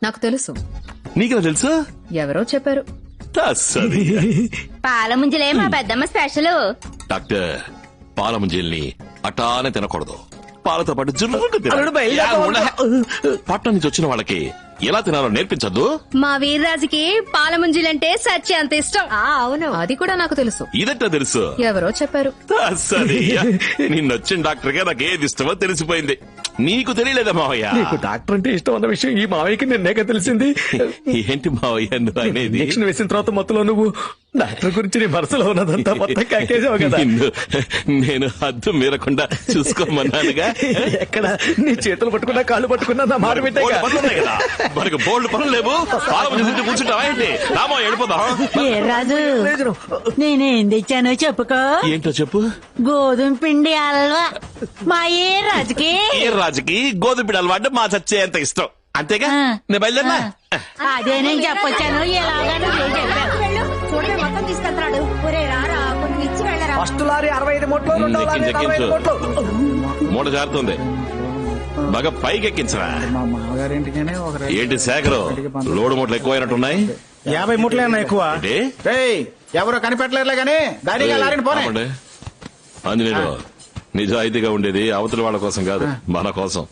నాకు తెలుసు. నీకు తెలుసు? ఎవరో చెప్పారు. పాల ముంజలే మా పెద్దమ్మ స్పెషల్. డాక్టర్, పాల ముంజల్ని అటానే తినకూడదు, పాలతో పాటు పట్టణం నుంచి వచ్చిన వాళ్ళకి ఎలా తినాలో నేర్పించద్దు. మా వీర్రాజుకి పాల ముంజలంటే సత్య అంత ఇష్టం. అవును, అది కూడా నాకు తెలుసు. ఇదట్టా తెలుసు? ఎవరో చెప్పారు. నిన్నొచ్చిన డాక్టర్ గా నాకు ఏది ఇష్టమో తెలిసిపోయింది. నీకు తెలియలేదా మావయ్య? నీకు డాక్టర్ అంటే ఇష్టం అన్న విషయం ఈ మావయ్యకి నిన్నేక తెలిసింది. ఏంటి మావయ్య నువ్వు అనేది? ఇంజక్షన్ వేసిన తర్వాత మొత్తంలో నువ్వు డాక్టర్ గురించి నీ మనసులో ఉన్నదంతా మొత్తం కాకేసావు కదా. నేను హద్దు మీరకుండా చూసుకోమన్నానుగా. ఎక్కడ నీ చేతులు పట్టుకున్నా కాళ్ళు పట్టుకున్నా నా మాట పెట్టే కదా. మనకు బోల్డ్ పనులు లేవు, కూర్చుంటావా ఏంటి? రామో వెళ్ళిపోదాం. రాజు, నేనేం తెచ్చానో చెప్పుకో. ఏంటో చెప్పు. గోధుమ పిండి హల్వా. మా ఏ రాజుకి గోధుమ పిండి హల్వా అంటే మా చచ్చే ఎంత ఇష్టం, అంతేగా. నేను బయలుదేరినా? అదే నేను చెప్పొచ్చాను. ఫస్ట్ లారీ 65 మూట్లు, రెండో లారీ 45 మూట్లు. మూట జారుతుంది, బాగా పైకి ఎక్కించరా. మా మామగారింటికనే ఏంటి శేఖరు, లోడు మూటలు ఎక్కువైనట్టున్నాయి. 50 మూట్లే అన్నా ఎక్కువ. ఎవరో కనిపెట్టలేరులే గానీ గాడిగా లారీని పోనీ. ఆంజనేయులు, నిజాయితీగా ఉండేది అవతల వాళ్ళ కోసం కాదు, మన కోసం.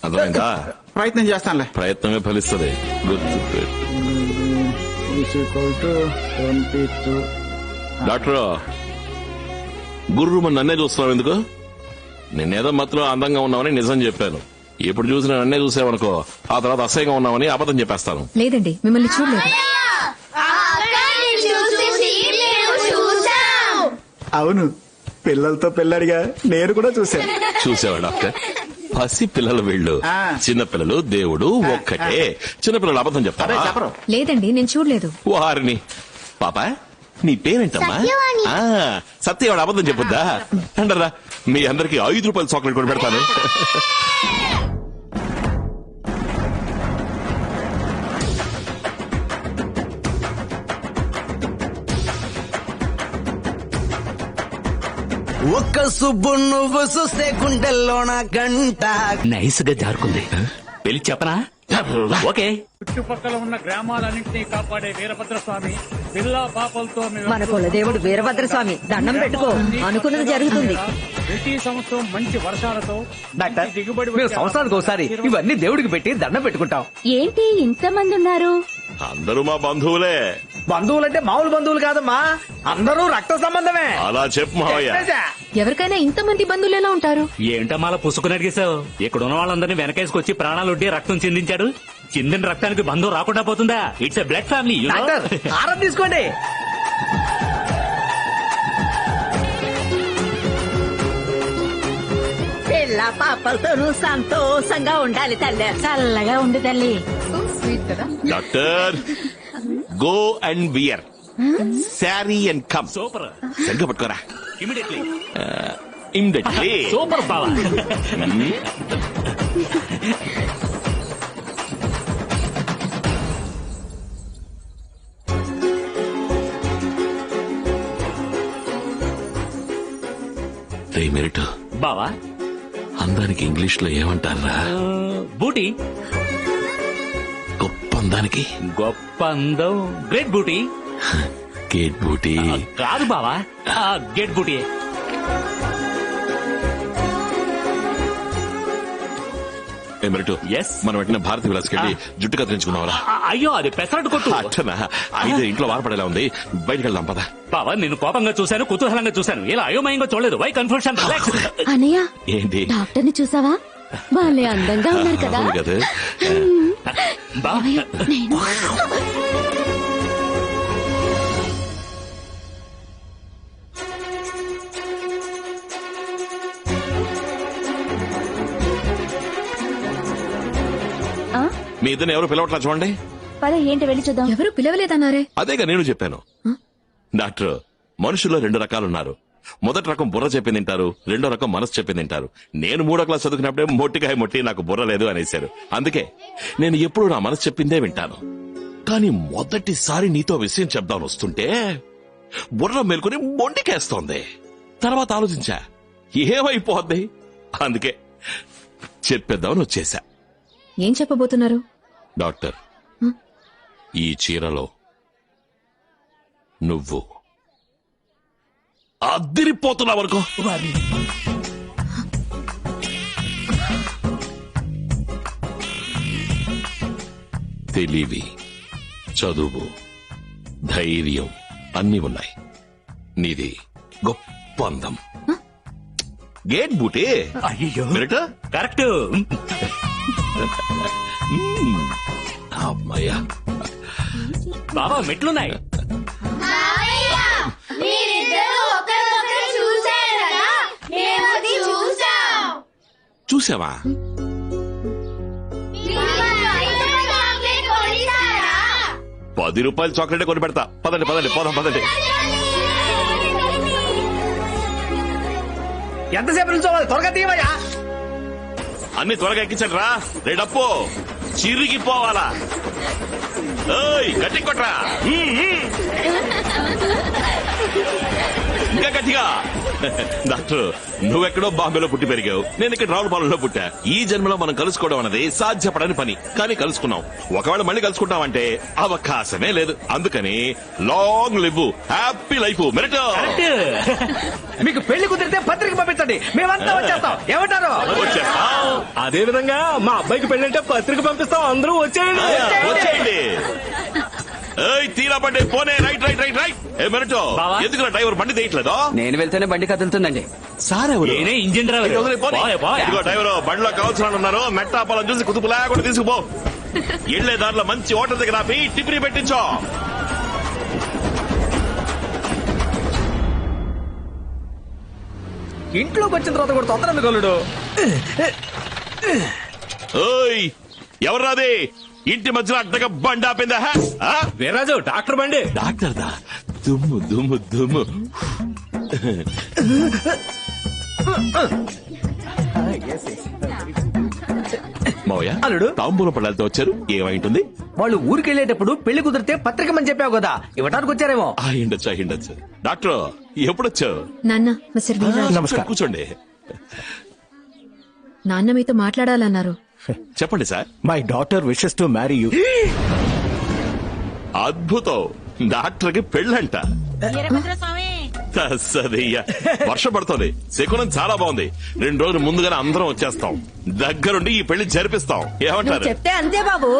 అర్థమైందా? ప్రయత్నం చేస్తానులే. ప్రయత్నమే ఫలిస్తుంది. డాక్టర్, గుర్రు నన్నే చూస్తున్నావు ఎందుకు? నిన్నేదో మాత్రం అందంగా ఉన్నావని నిజం చెప్పాను. ఎప్పుడు చూసినా నన్నే చూసావనుకో, ఆ తర్వాత అసహ్యంగా ఉన్నావని అబద్ధం చెప్పేస్తాను. లేదండి, మిమ్మల్ని చూడలేదు. అవును, పిల్లలతో పిల్లడిగా నేను కూడా చూశాను. చూసావా డాక్టర్? పసి పిల్లలు వీళ్ళు. చిన్నపిల్లలు దేవుడు ఒక్కటే. చిన్నపిల్లలు అబద్ధం చెప్తారా? లేదండి, నేను చూడలేదు. వారిని పాప, నీ పేరేంటమ్మా? సత్యవాడు అబద్ధం చెప్పుద్దా? అంటారా? మీ అందరికి 5 రూపాయల చాక్లెట్ కూడా పెడతాను. ఒక్క సుబ్బు నువ్వు చూస్తే గుండెల్లోన గంట. నైస్ గా జారుకుంది. పెళ్లి చెప్పనా? ఓకే. చుట్టుపక్కల ఉన్న గ్రామాలన్నింటినీ కాపాడే వీరభద్రస్వామి పిల్లా పాపలతో మన కులదేవుడు వీరభద్రస్వామి, దండం పెట్టుకో, అనుకున్నది జరుగుతుంది. ప్రతి సంవత్సరం మంచి వర్షాలతో డాక్టర్, మేము సంవత్సరానికి ఒకసారి ఇవన్నీ దేవుడికి పెట్టి దండం పెట్టుకుంటాం. ఏంటి ఇంతమంది ఉన్నారు? అందరూ మా బంధువులే. బంధువులంటే మామూలు బంధువులు కాదమ్మా, అందరూ రక్త సంబంధమే. అలా చెప్పు మావయ్య. ఎవరికైనా ఇంతమంది బంధువులు ఎలా ఉంటారు? ఏంటమ్మా అలా పుసుకుని అడిగేశావు? ఇక్కడున్న వాళ్ళందరినీ వెనకేసుకొచ్చి ప్రాణాలొడ్డి రక్తం చిందించాడు. చిందిన రక్తానికి బంధం రాకుండా పోతుందా? It's a blood family. ఆరం తీసుకోండి. పిల్ల పాపలతోనూ సంతోషంగా ఉండాలి తల్లి. చల్లగా ఉండు తల్లి. Doctor, go and wear sari and come. Super. సరిగ్గా పట్టుకోరా. ఇమిడియట్లీ. సూపర్ బావా. మెరిట్ బావా, అందానికి ఇంగ్లీష్ లో ఏమంటారా? బూటీ. గొప్ప అందానికి గొప్ప అందం గ్రేట్ బూటీ. గేట్ బూటీ కాదు బావా గేట్ బూటీ. ఏమిటో మనం వెంటనే భారతి విలాస్కి వెళ్ళి జుట్టు కత్తిరించుకున్నావరా? అయ్యో అది పెసరట్టు కొట్టు. అట్టనా? అయితే ఇంట్లో వారపడేలా ఉంది, బయటికి వెళ్దాం పద. బావా నేను కోపంగా చూశాను, కుతూహలంగా చూశాను, ఇలా అయోమయంగా చూడలేదు. Why confusion? అనయ్య ఏంటి డాక్టర్ ని చూసావా? వాళ్ళే అందంగా ఉన్నారు కదా. అవును కదా. నేను మీ ఇద్దరు ఎవరు పిలవట్లా చూడండి. పద ఏంటి వెళ్ళి చూద్దాం. ఎవరు పిలవలేదన్నారే? అదేగా నేను చెప్పాను. డాక్టర్, మనుషుల్లో 2 రకాలున్నారు. మొదటి రకం బుర్ర చెప్పింది తింటారు, రెండో రకం మనసు చెప్పింది తింటారు. నేను 3వ క్లాస్ చదువుకున్నప్పుడే మొట్టికాయ మొట్టి నాకు బుర్ర లేదు అనేశారు. అందుకే నేను ఎప్పుడు నా మనసు చెప్పిందే వింటాను. కానీ మొదటిసారి నీతో విషయం చెప్దామని వస్తుంటే బుర్ర మేల్కొని మొండికేస్తోంది. తర్వాత ఆలోచించా ఏమైపోద్ది, అందుకే చెప్పేద్దామని వచ్చేసా. ఏం చెప్పబోతున్నారు? డాక్టర్, ఈ చీరలో నువ్వు అద్దిరిపోతున్నావు అనుకో. తెలివి, చదువు, ధైర్యం అన్నీ ఉన్నాయి. నీది గొప్ప అందం. గేట్ బూటే. అయ్యో కరెక్ట్. అమ్మయ్యా. బాబా మెట్లున్నాయి. చూసావా? ₹10 చాక్లెట్ కొని పెడతా. పదండి పదండి పోదాం పదండి. ఎంతసేపు నిల్చోవాలి? త్వరగా తీయవయ్యా. అన్ని త్వరగా ఎక్కించండి రా. రేడప్పు చిరిగి పోవాలా? గట్టి కొట్రా. ఇంకా గట్టిగా. డాక్టర్, నువ్వెక్కడో బాంబేలో పుట్టి పెరిగావు, నేను ఇక్కడ రావులపాలెంలో పుట్టా. ఈ జన్మలో మనం కలుసుకోవడం అనేది సాధ్యపడని పని, కానీ కలుసుకున్నాం. ఒకవేళ మళ్ళీ కలుసుకుంటామంటే అవకాశమే లేదు. అందుకని long live, happy life. Merit. మీకు పెళ్లి కుదిరితే పత్రిక పంపించండి, మేమంతా వచ్చేస్తాం. ఏమంటారు? అదే విధంగా మా అబ్బాయికి పెళ్ళంటే పత్రిక పంపిస్తాం. అందరూ వచ్చేయండి. వచ్చేయండి. తీరా బండి పోనే. Right right right right. Merit, ఎందుకు డ్రైవర్ బండి తీయట్లేదో? నేను వెళ్తేనే బండి కదులుతుందండి. సార్ ఎవరు? Engine driver. ఇదిగో డ్రైవర్, బండిలో కావాల్సిన వాళ్ళు ఉన్నారు. మెట్టాపాలను చూసి కుతుపు లేకుండా తీసుకుపో. ఇళ్లే దారిలో మంచి హోటల్ దగ్గర ఆపి టిఫిన్ పెట్టించో. ఇంట్లోకి వచ్చిన తర్వాత కూడా తొందర గలుడు. ఎవర్రాది ఇంటి మధ్యలో అడ్డగా బండి ఆపిందా? వీర్రాజు, డాక్టర్ బండి. డాక్టర్ దా? దుమ్ము దుమ్ము దుమ్ము. మావయ్య, అల్లుడు తాంబూల పళ్ళాలతో వచ్చారు. ఏమైంటుంది? వాళ్ళు ఊరికెళ్లేటప్పుడు పెళ్లి కుదిరితే పత్రికమని చెప్పావు కదా, ఇవ్వడానికి వచ్చారేమో. అయ్యుండొచ్చు. డాక్టర్, ఎప్పుడొచ్చావు? నాన్న, మిస్టర్ వీర్రాజు. నమస్కారం. కూర్చోండి. నాన్న మీతో మాట్లాడాలన్నారు. చెప్పండి sir. My daughter wishes to marry you. అద్భుతం. డాక్టర్ కి పెళ్ళంట. వర్షం పడుతుంది. శకునం చాలా బాగుంది. 2 రోజులు ముందుగానే అందరం వచ్చేస్తాం. దగ్గరుండి ఈ పెళ్లి జరిపిస్తాం. ఏమంటారు? చెప్తే అంతే బాబు.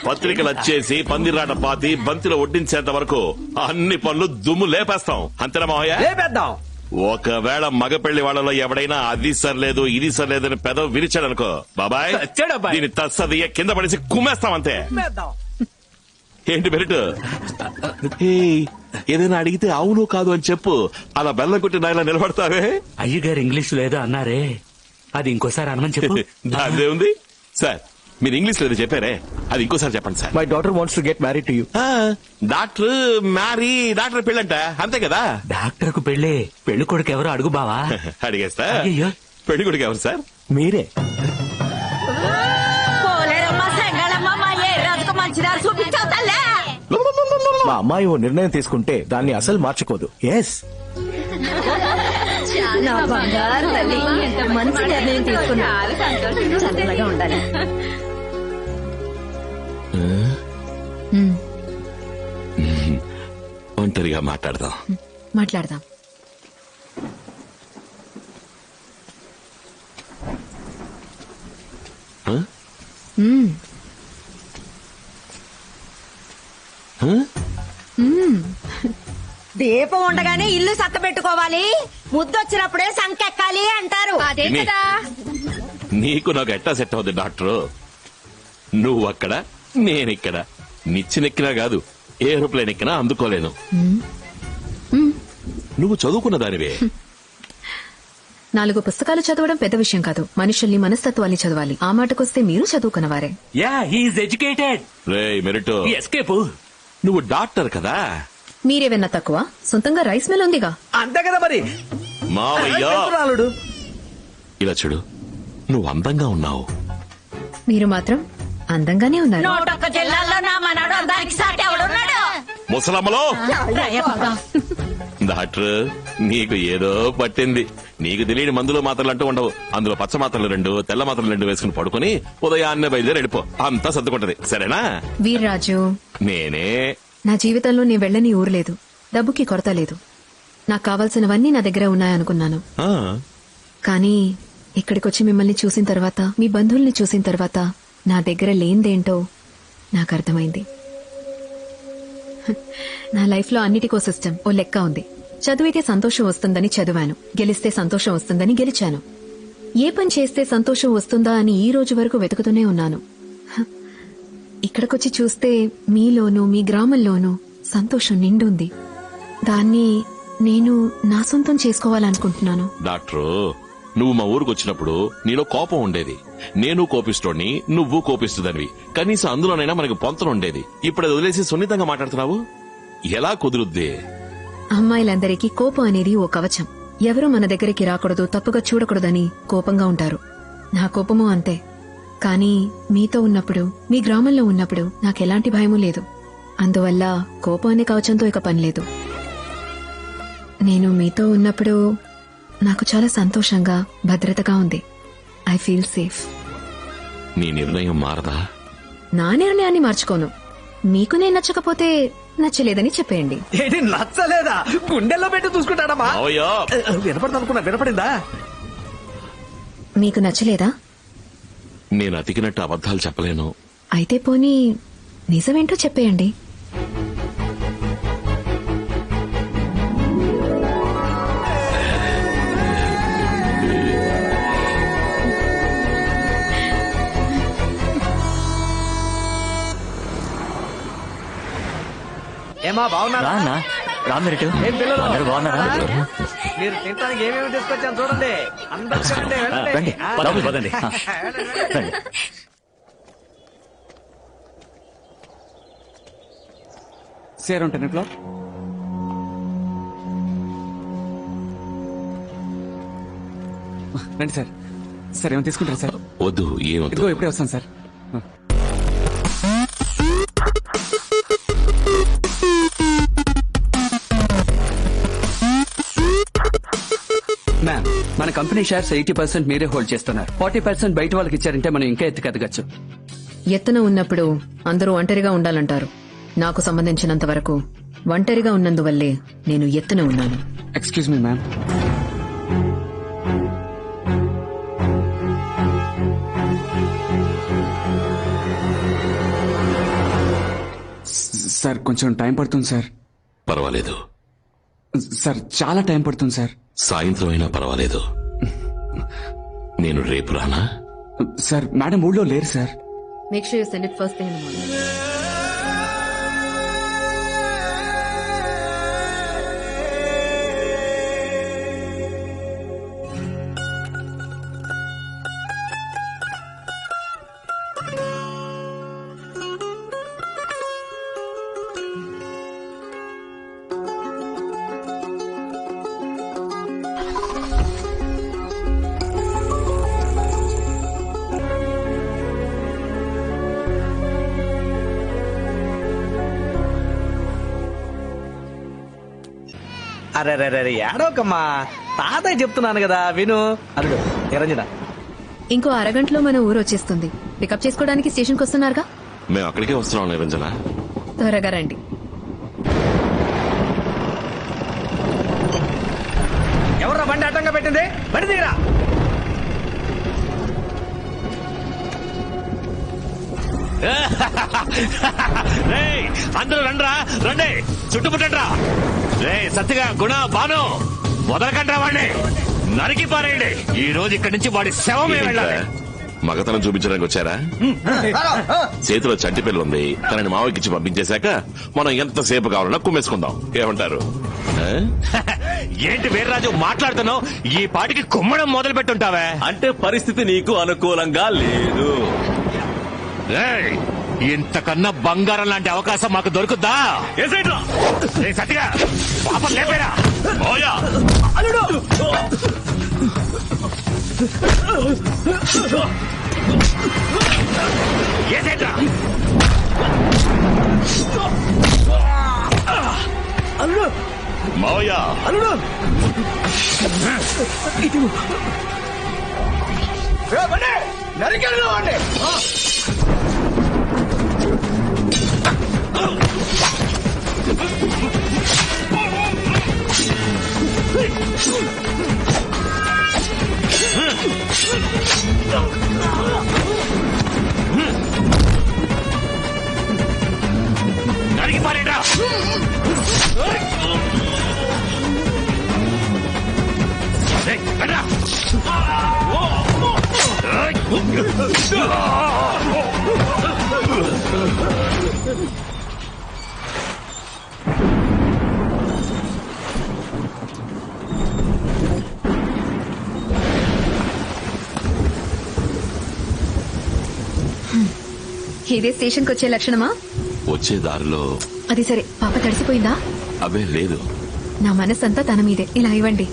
పత్రికలు వచ్చేసి పందిరాట పాతి బంతిలో వడ్డించేంత వరకు అన్ని పనులు దుమ్ము లేపేస్తాం. అంతేనా మావయ్య? లేపేద్దాం. ఒకవేళ మగ పెళ్లి వాళ్ళలో ఎవడైనా అది సర్లేదు ఇది సర్లేదు అని పెదవి విరిచాడనుకో, బాబాయ్ దీని తస్సది కింద పడేసి కుమ్మేస్తాం అంతే. ఏంటి బెరిట్? ఏదైనా అడిగితే అవును కాదు అని చెప్పు. అలా బెల్లం కొట్టి నాయలా నిలబడతావే. అయ్యగారు ఇంగ్లీష్ లేదో అన్నారే, అది ఇంకోసారి అనమని చెప్పు. దానిదే ఉంది సార్. మీరు ఇంగ్లీష్ లేదో చెప్పారే, అది ఇంకోసారి చెప్పండి sir. My daughter wants to get married to you. Doctor marry, doctor పెళ్ళంట. అంతే కదా? డాక్టర్ కు పెళ్ళే. పెళ్లి కొడుకు ఎవరు అడుగు బావా. అడిగేస్తా. పెళ్లి కొడుకు ఎవరు సార్? మీరే. మా అమ్మాయి ఓ నిర్ణయం తీసుకుంటే దాన్ని అసలు మార్చుకోదు. ఎస్. నా బంగారు తల్లి ఎంత మంచి నిర్ణయం తీసుకున్నా. చల్లగా ఉండాలి. ఒంటరిగా మాట్లాడదాం. మాట్లాడదాం. ఆ? మ్మ్. ఆ? మ్మ్. దీపం ఉండగానే ఇల్లు చక్క పెట్టుకోవాలి, ముద్దొచ్చినప్పుడే సంకెక్కాలి అంటారు. అదే విని. కదా. నీకు నాకు ఎట్టా సెట్ అవుద్ది డాక్టరు? నువ్వు అక్కడ, నేనిక్కడ. నిచ్చినెక్కినా కాదు, ఏరోప్లేన్ ఎక్కినా అందుకోలేను. నువ్వు చదువుకున్న దానివే. 4 పుస్తకాలు చదవడం పెద్ద విషయం కాదు, మనుషుల్ని మనస్తత్వాల్ని చదవాలి. ఆ మాటకొస్తే మీరు చదువుకున్నవారే. Yeah he is educated. రే మెరిటో, ఎస్కేప్. నువ్వు డాక్టర్ కదా? మీరేవన్నా తక్కువ? సొంతంగా రైస్ మిల్ ఉందిగా. అంతే కదా మరి. మావయ్య, అల్లుడు ఇలా చూడు, నువ్వు అందంగా ఉన్నావు. మీరు మాత్రం అందంగానే ఉన్నారు. 101 జిల్లాల్లో నా మనడు అందానికి సాటి ఎవడున్నాడు? ముసలమ్మలో డాక్టర్, నీకు ఏదో పట్టింది. నీకు తెలియని మందులు మాత్రలు అంటూ ఉండవు. అందులో పచ్చ మాత్రలు 2, తెల్ల మాత్రలు 2 వేసుకుని పడుకుని ఉదయాన్నే బయలుదేరి వెళ్ళిపో. అంతా సర్దుకుంటది, సరేనా? వీర్రాజు, నేనే. నా జీవితంలో నేను వెళ్ళని ఊరు లేదు, డబ్బుకి కొరత లేదు. నాకు కావాల్సినవన్నీ నా దగ్గర ఉన్నాయనుకున్నాను. ఆ, కానీ ఇక్కడికొచ్చి మిమ్మల్ని చూసిన తర్వాత, మీ బంధువుల్ని చూసిన తర్వాత నా దగ్గర లేనిదేంటో నాకు అర్థమైంది. నా లైఫ్ లో అన్నిటికో సిస్టమ్, ఓ లెక్క ఉంది. చదివితే సంతోషం వస్తుందని చదివాను, గెలిస్తే సంతోషం వస్తుందని గెలిచాను. ఏ పని చేస్తే సంతోషం వస్తుందా అని ఈ రోజు వరకు వెతుకుతూనే ఉన్నాను. ఇక్కడికొచ్చి చూస్తే మీలోనూ మీ గ్రామంలోనూ సంతోషం నిండుంది. దాన్ని నేను నా సొంతం చేసుకోవాలనుకుంటున్నాను. డాక్టరు, నువ్వు మా ఊరికి వచ్చినప్పుడు నీలో కోపం ఉండేది. నేను కోపిస్తోడిని, నువ్వు కోపిస్తుదనివి. కనీసం అందులోనైనా మనకి పొంతన ఉండేది. ఇప్పుడు అది వదిలేసి సున్నితంగా మాట్లాడుతున్నావు, ఎలా కుదురుద్ది? అమ్మాయిలందరికీ కోపం అనేది ఓ కవచం. ఎవరూ మన దగ్గరికి రాకూడదు, తప్పుగా చూడకూడదని కోపంగా ఉంటారు. నా కోపము అంతే. కానీ మీతో ఉన్నప్పుడు, మీ గ్రామంలో ఉన్నప్పుడు నాకెలాంటి భయమూ లేదు. అందువల్ల కోపం అనే కవచంతో ఇక పనిలేదు. నేను మీతో ఉన్నప్పుడు నాకు చాలా సంతోషంగా, భద్రతగా ఉంది. I feel safe. నీ నిర్ణయం మారదా? నా నిర్ణయాన్ని మార్చుకోను. మీకు నేను నచ్చకపోతే నచ్చలేదని చెప్పేయండి. ఏంటి నచ్చలేదా? గుండెల్లో పెట్టి చూసుకుంటాడమ్మా. వినపడదు అనుకున్నా, వినపడిందా? మీకు నచ్చలేదా? నేను అతికినట్టు అబద్ధాలు చెప్పలేను. అయితే పోనీ నిజమేంటో చెప్పేయండి. ఏమా బాగున్నారా? ఏం పిల్లలు? అందరూ బాగున్నారా? మీరు తినడానికి ఏమేమి తీసుకొచ్చాను చూడండి. అందరూ తినండి, వెళ్ళండి. రండి, లోపలికి పదండి. రండి. Sir 10 o'clock. రండి సార్. సార్ ఏమైనా తీసుకుంటారా సార్? వద్దు, ఏమొద్దు. ఇదిగో ఇప్పుడే వస్తాను సార్. మ్యామ్, మన కంపెనీ షేర్స్ 80% మీరే హోల్డ్ చేస్తున్నారు. 40% బయట వాళ్ళకి ఇచ్చారంటే మనం ఇంకా ఎత్తుకెదగచ్చు. ఎత్తున ఉన్నప్పుడు అందరూ ఒంటరిగా ఉండాలంటారు. నాకు సంబంధించినంత వరకు ఒంటరిగా ఉన్నందువల్లే నేను ఎత్తున ఉన్నాను. Excuse me ma'am. సార్ కొంచెం టైం పడుతుంది సార్. పర్వాలేదు సార్, చాలా టైం పడుతుంది సార్. సాయంత్రం అయినా పర్వాలేదు. నేను రేపు రానా? సార్ మేడం ఊళ్ళో లేరు sir. Make sure you send it first thing in the morning. అరే ఏడోకమ్మా, తాతయ్య చెప్తున్నాను కదా విను. అల్లుడు నిరంజన, ఇంకో అరగంటలో మన ఊరు వచ్చేస్తుంది. పికప్ చేసుకోవడానికి స్టేషన్కి వస్తున్నారుగా? మేము అక్కడికే వస్తున్నాం నిరంజన. త్వరగా రండి. ఎవర్రా బండి అడ్డంగా పెట్టింది? బండి దిగరా. అందరూ రండ్రా, రండి, చుట్టుముట్టండ్రా. రే సత్తిగా, గుణ, బాను, వదలకండ్రా వాడిని, నరికి పారేయండి. ఈ రోజు ఇక్కడి నుంచి వాడి శవమే వెళ్ళాలి. మగతనం చూపించడానికి వచ్చారా? చేతిలో చంటి పిల్ల ఉంది, తనని మావకిచ్చి పంపించేశాక మనం ఎంతసేపు కావాలన్నా కుమ్మేసుకుందాం. ఏమంటారు? ఏంటి వీర్రాజు మాట్లాడుతున్నావు? ఈ పాటికి కుమ్మడం మొదలు పెట్టుంటావే. అంటే పరిస్థితి నీకు అనుకూలంగా లేదు. ఇంతకన్నా బంగారం లాంటి అవకాశం మాకు దొరుకుద్దా? సత్తిగా పాపం లేపేరా. మావయ్య, నరికెళ్ళు అండి. నరికి పారేరా. ఇదే స్టేషన్కి వచ్చే లక్షణమా? వచ్చే దారిలో. అది సరే, పాప తడిసిపోయిందా? అవే లేదు. నా మనసంతా తన మీదే. ఇలా ఇవ్వండి.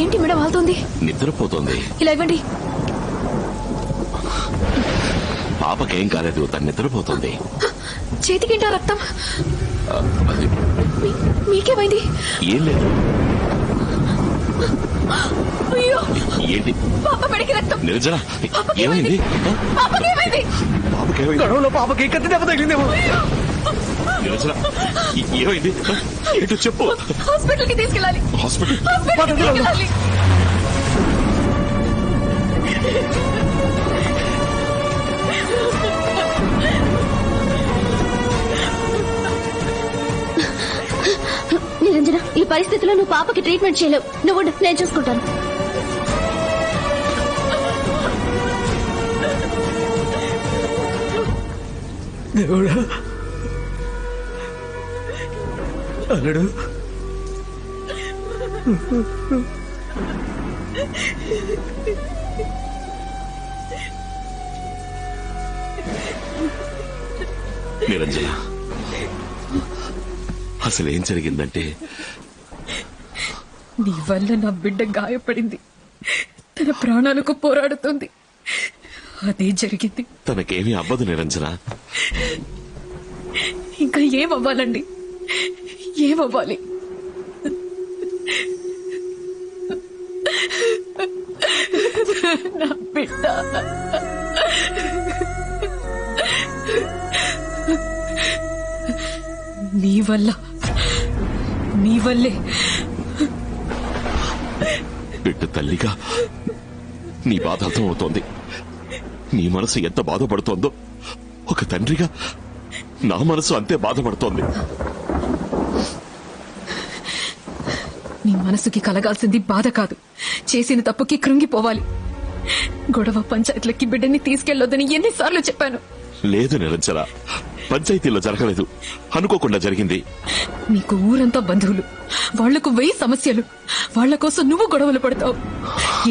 ఏంటి మేడం వాళ్తోంది? నిద్రపోతుంది. ఇలా ఇవ్వండి. పాపకేం కాలేదు, తను నిద్రపోతుంది. చేతికింటా రక్తం. మీకేమైంది? ఏం లేదు. అయ్యో, ఏంటి? పాప మెడికి రక్తం. నిరంజన, ఏమైంది? పాపకేమైంది? గొడవలో పాపకి కత్తి దెబ్బ తగిలిందేమో. నిరంజన, ఏమైంది? ఏంటో చెప్పు. హాస్పిటల్ కి తీసుకెళ్ళాలి. హాస్పిటల్? తీసుకెళ్ళాలి. నిరంజన, ఈ పరిస్థితిలో నువ్వు పాపకి ట్రీట్మెంట్ చేయలేవు. నువ్వు ఉండు, నేను చూసుకుంటాను. దేవుడా, అల్లుడు, నిరంజన, అసలు ఏం జరిగిందంటే, నీ వల్ల నా బిడ్డ గాయపడింది. తన ప్రాణాలకు పోరాడుతుంది. అదే జరిగింది. తనకేమీ అవ్వదు నిరంజన. ఇంకా ఏమవ్వాలండి? ఏమవ్వాలి? నా బిడ్డ నీ వల్లే. బిడ్డ తల్లిగా నీ బాధ అర్థమవుతోంది. నీ మనసు ఎంత బాధపడుతోందో ఒక తండ్రిగా నా మనసు అంతే బాధపడుతోంది. నీ మనసుకి కలగాల్సింది బాధ కాదు, చేసిన తప్పుకి కృంగిపోవాలి. గొడవ పంచాయతీలకి బిడ్డని తీసుకెళ్లొద్దని ఎన్నిసార్లు చెప్పాను. లేదు నిరంజన, పంచాయతీలో జరగలేదు, అనుకోకుండా జరిగింది. నీకు ఊరంతా బంధువులు, వాళ్లకు 1000 సమస్యలు. వాళ్ల కోసం నువ్వు గొడవలు పడతావు.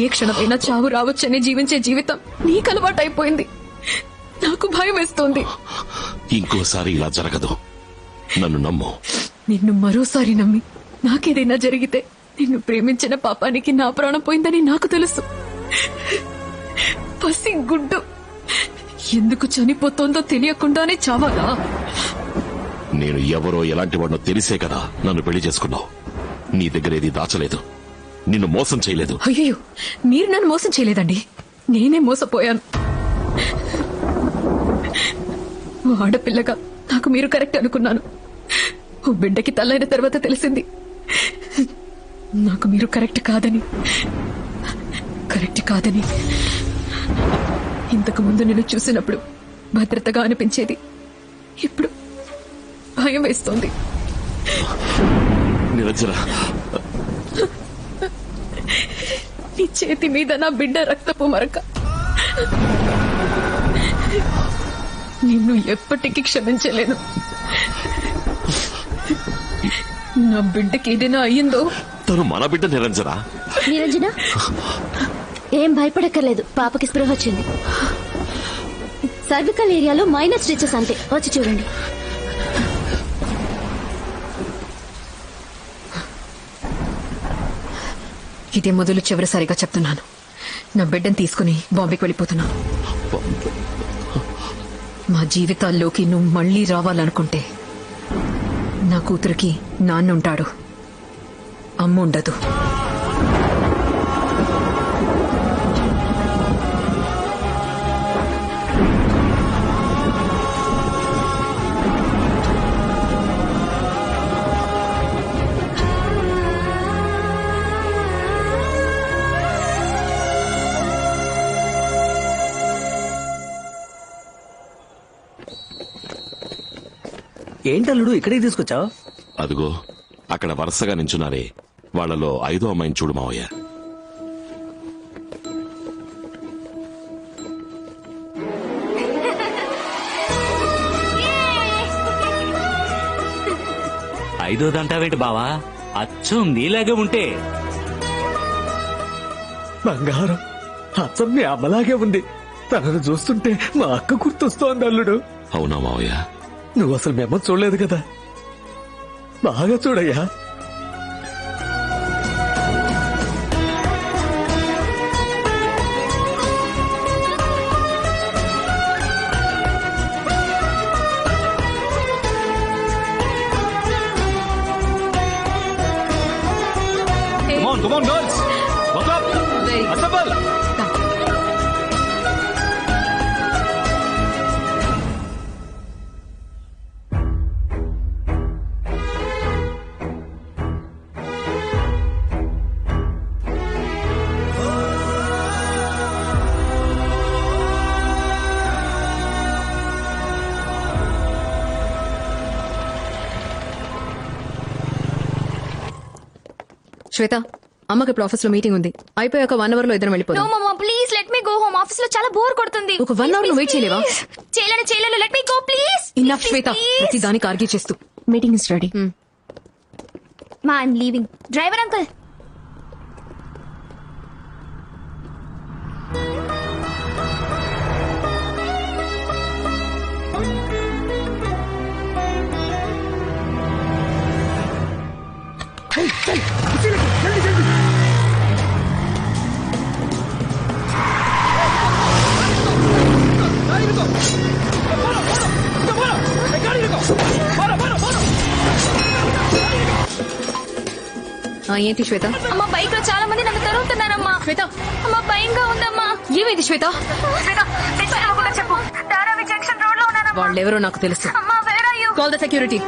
ఏ క్షణమైనా చావు రావచ్చని జీవించే జీవితం నీకు అలవాటైపోయింది. నాకు భయం వేస్తోంది. ఇంకోసారి ఇలా జరగదు, నన్ను నమ్ము. నిన్ను మరోసారి నమ్మి నాకేదైనా జరిగితే నిన్ను ప్రేమించిన పాపానికి నా ప్రాణం పోయిందని నాకు తెలుసు. పసి గుడ్డు ఎందుకు చనిపోతోందో తెలియకుండానే చావాలా? నేను ఎవరో ఎలాంటి వాడినో తెలిసే కదా నన్ను పెళ్లి చేసుకున్నావు. నీ దగ్గర ఏది దాచలేదు, నిన్ను మోసం చేయలేదు. అయ్యో, మీరు నన్ను మోసం చేయలేదండి, నేనే మోసపోయాను. ఓ ఆడపిల్లగా నాకు మీరు కరెక్ట్ అనుకున్నాను. ఓ బిడ్డకి తల్లైన తర్వాత తెలిసింది నాకు మీరు కరెక్ట్ కాదని ఇంతకు ముందు నేను చూసినప్పుడు భద్రతగా అనిపించేది, ఇప్పుడు భయం వేస్తోంది. నిరంజన, నీ చేతి మీద నా బిడ్డ రక్తపు మరక. నిన్ను ఎప్పటికీ క్షమించలేను. నా బిడ్డకి ఏదైనా అయ్యిందో. తను మన బిడ్డ నిరంజన. నిరంజన, ఏం భయపడక్కర్లేదు. పాపకి స్పృహ వచ్చింది. సర్వికల్ ఏరియాలో మైనర్ స్టిచెస్ అంతే. వచ్చి చూడండి. ఇదే మొదలు చివరిసారిగా చెప్తున్నాను. నా బిడ్డను తీసుకుని బాంబేకి వెళ్ళిపోతున్నాను. మా జీవితాల్లోకి నువ్వు మళ్లీ రావాలనుకుంటే నా కూతురికి నాన్నుంటాడు, అమ్మ ఉండదు. ఏంటల్లుడు ఇక్కడికి తీసుకొచ్చావు? అదిగో అక్కడ వరుసగా నించున్నారే, వాళ్లలో 5వ అమ్మాయిని చూడు మావయ్య. ఐదోదంటావేంటి బావా? అచ్చం నీలాగే ఉంటే. బంగారం అచ్చం మీ అమ్మలాగే ఉంది. తనను చూస్తుంటే మా అక్క గుర్తొస్తోంది అల్లుడు. అవునా మావయ్య? నువ్వు అసలు మీ అమ్మ చూడలేదు కదా, బాగా చూడయ్యా. Come on, girls. What's up? Assemble. శ్వేత, అమ్మకి ఇప్పుడు ఆఫీస్ లో మీటింగ్ ఉంది. అయిపోయాక 1 hour లో ఇద్దరం వెళ్ళిపోదాం. Please let me go home. Office లో చాలా బోర్ కొడుతుంది. ఒక 1 hour నువ్వు వెయిట్ చేయలేవా? చేయలేను. Let me go please. Enough Shweta, ప్రతి దానికి ఆర్గ్యూ చేస్తూ. Meeting is ready. మా ఐఎమ్ లీవింగ్. Driver uncle. ఏంటి శ్వేత? అమ్మ బైక్ లో చాలా మంది నన్ను తరుగుతున్నారమ్మా. శ్వేత, అమ్మ భయంగా ఉందమ్మా. ఏమైంది శ్వేత? చెప్పు. ధారావి జంక్షన్ రోడ్ లో ఉన్నానమ్మా. వాళ్ళెవరో నాకు తెలుసు. అమ్మా where are you? Call the security.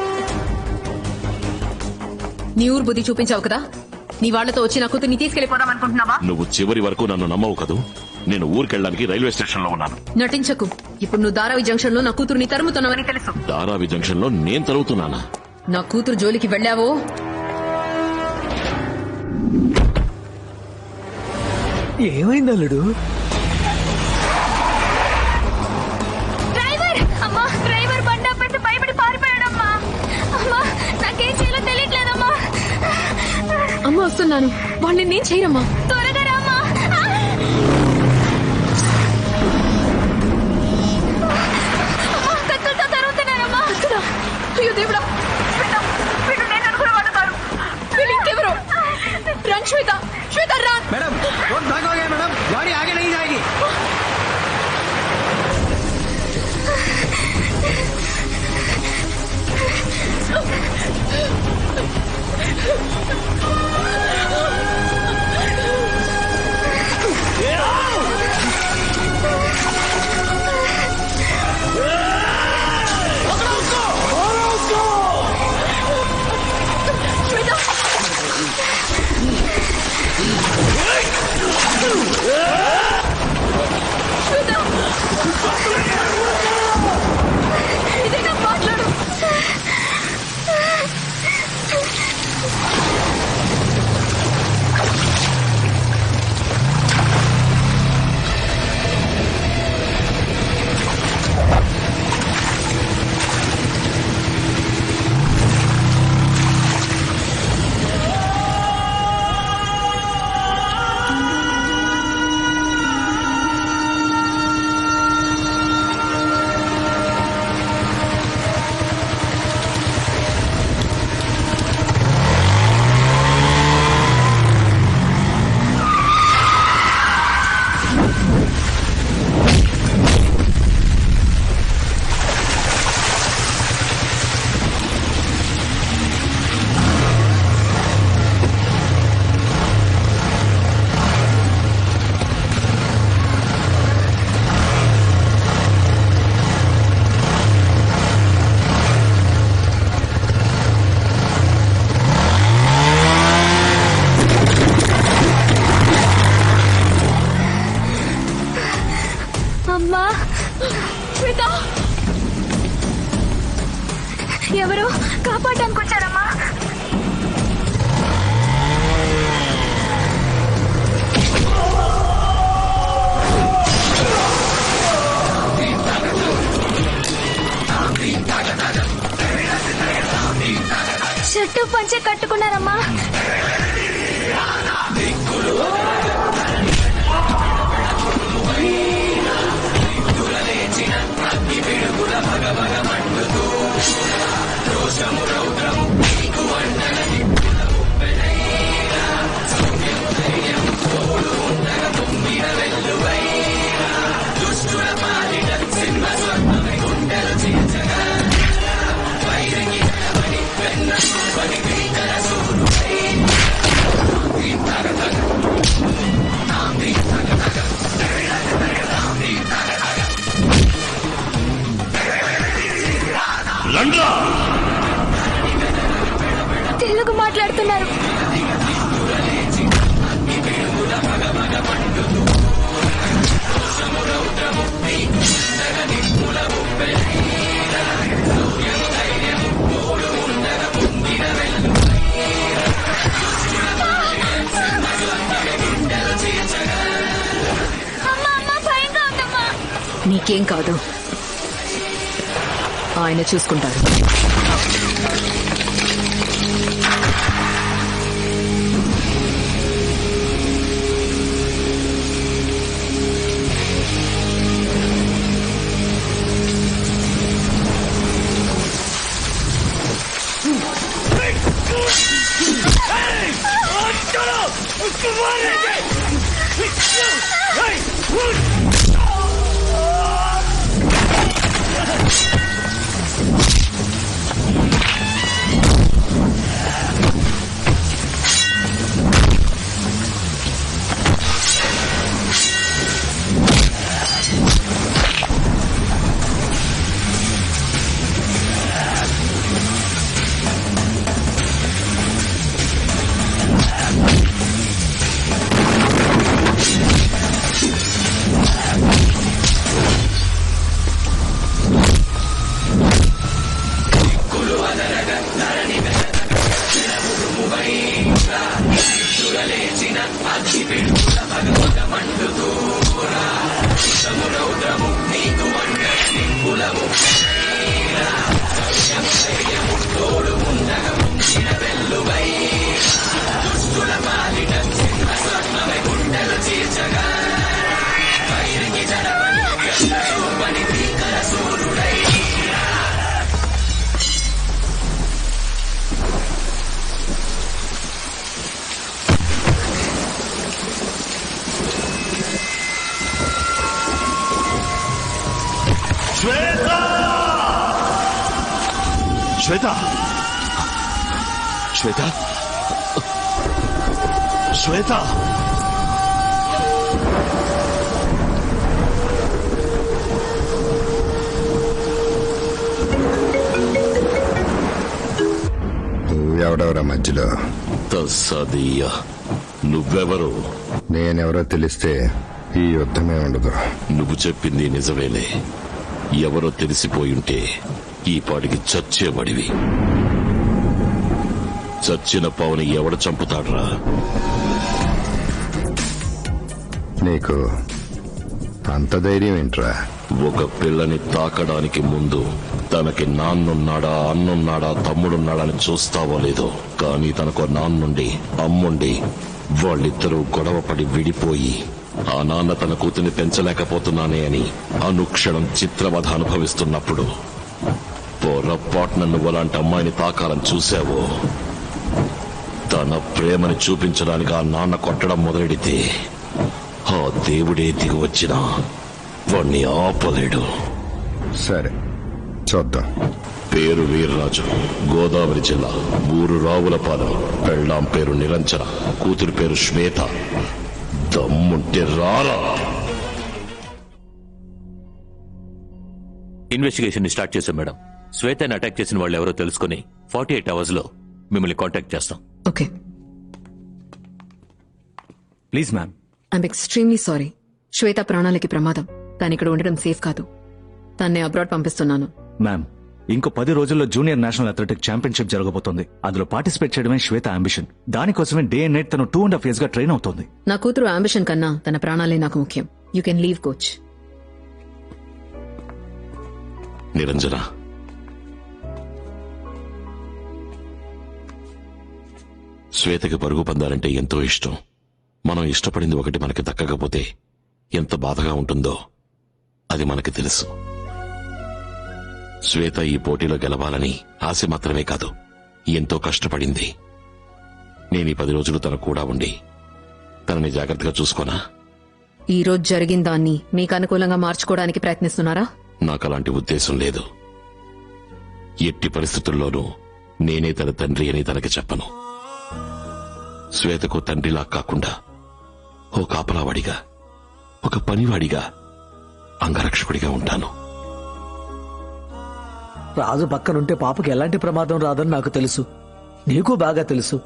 నీ ఊరు బుద్ధి చూపించావు కదా, నీ వాళ్లతో వచ్చి నా కూతుర్ని తీసుకెళ్లిపోదాం అనుకుంటున్నావా? నువ్వు చివరి వరకు నన్ను నమ్మవు కదూ. నేను ఊరికెళ్ళడానికి రైల్వే స్టేషన్ లో ఉన్నాను. నటించకు. ఇప్పుడు నువ్వు ధారావి జంక్షన్ లో నా కూతురుని తరుముతున్నావని తెలుసు. ధారావి జంక్షన్ లో నేను తరుగుతున్నానా? నా కూతురు జోలికి వెళ్ళావో ఏమైంది అల్లుడు? డ్రైవర్ బండి ఆపేసి భయపడి పారిపోయాడమ్మా. అమ్మా నాకేం చేయాలో తెలియట్లేదమ్మా. అమ్మ వస్తున్నాను. వాళ్ళు నేనేం చేయరమ్మా. త్వరగా రామ్మా. కత్తులతో తరుగుతున్నారమ్మా. అయ్యో దేవుడా, నేను అనుకున్న వాళ్ళు కాదు. వీళ్ళు ఇంకెవరో. రన్ శ్వేత, శ్వేత రన్. मैडम रोड ब्लॉक हो गया मैडम, गाड़ी आगे नहीं जाएगी. శ్వేత ఎవరు కాపాడడానికి వచ్చారమ్మా? షర్టు పంచె కట్టుకున్నారమ్మా. తెలుగు మాట్లాడుతున్నారు. నీకేం కాదు, ఆయన చూసుకుంటారు. శ్వేత, శ్వేత, శ్వేత, ఎవడెవరా మధ్యలో? తస్సదియ్యా, నువ్వెవరు? నేనెవరో తెలిస్తే ఈ యుద్ధమే ఉండదు. నువ్వు చెప్పింది నిజమేలే. ఎవరో తెలిసిపోయుంటే ఈ పాటికి చచ్చేబడివి. చచ్చిన పావుని ఎవడ చంపుతాడ్రా? నీకు అంత ధైర్యం ఏంట్రా? ఒక పిల్లని తాకడానికి ముందు తనకి నాన్నున్నాడా, అన్నున్నాడా, తమ్ముడున్నాడా అని చూస్తావో లేదో, కానీ తనకు నాన్నుండి అమ్ముండి వాళ్ళిద్దరూ గొడవపడి విడిపోయి ఆ నాన్న తన కూతుర్ని పెంచలేకపోతున్నానే అని అనుక్షణం చిత్రవధ అనుభవిస్తున్నప్పుడు పొరపాటున నువ్వు అలాంటి అమ్మాయిని తాకాలని చూశావో, తన ప్రేమని చూపించడానికి ఆ నాన్న కొట్టడం మొదలెడితే ఆ దేవుడే దిగి వచ్చినా వాణ్ణి ఆపలేడు. సరే చూద్దాం. పేరు వీర్రాజు, గోదావరి జిల్లా, ఊరు రావులపాలెం. పెళ్ళాం పేరు నిరంజన, కూతురు పేరు శ్వేత. దమ్ముంటే రారా. ఇన్వెస్టిగేషన్ స్టార్ట్ చేశాం మేడం. శ్వేతని అటాక్ చేసిన వాళ్ళు ఎవరో తెలుసుకుని 48 hours లో మిమ్మల్ని కాంటాక్ట్ చేస్తాం. Okay. Please ma'am. I'm extremely sorry. Shweta ప్రాణాలకి ప్రమాదం. తాను ఇక్కడ ఉండడం సేఫ్ కాదు. తన్ని అబ్రాడ్ పంపిస్తున్నాను. మ్యామ్, ఇంకో 10 రోజుల్లో జూనియర్ నేషనల్ అథ్లెటిక్ ఛాంపియన్షిప్ జరగబోతోంది. అందులో పార్టిసిపేట్ చేయడమే శ్వేత అంబిషన్. దానికోసమే డే అండ్ నైట్ తను 2.5 years గా ట్రైన్ అవుతోంది. నా కూతురు అంబిషన్ కన్నా తన ప్రాణాలే నాకు ముఖ్యం. You can leave coach. Niranjana, శ్వేతకి పరుగు పందాలంటే ఎంతో ఇష్టం. మనం ఇష్టపడింది ఒకటి మనకి దక్కకపోతే ఎంత బాధగా ఉంటుందో అది మనకి తెలుసు. శ్వేత ఈ పోటీలో గెలవాలని ఆశ మాత్రమే కాదు, ఎంతో కష్టపడింది. నేను ఈ 10 రోజులు తన కూడా ఉండి తనని జాగ్రత్తగా చూసుకోనా? ఈ రోజు జరిగిన దాన్ని మీకు అనుకూలంగా మార్చుకోవడానికి ప్రయత్నిస్తున్నారా? నాకు అలాంటి ఉద్దేశం లేదు. ఎట్టి పరిస్థితుల్లోనూ నేనే తన తండ్రి అని తనకి చెప్పను. శ్వేతకు తండ్రిలా కాకుండా ఓ కాపలావాడిగా, ఒక పనివాడిగా, అంగరక్షకుడిగా ఉంటాను. రాజు పక్కనుంటే పాపకి ఎలాంటి ప్రమాదం రాదని నాకు తెలుసు, నీకు బాగా తెలుసు.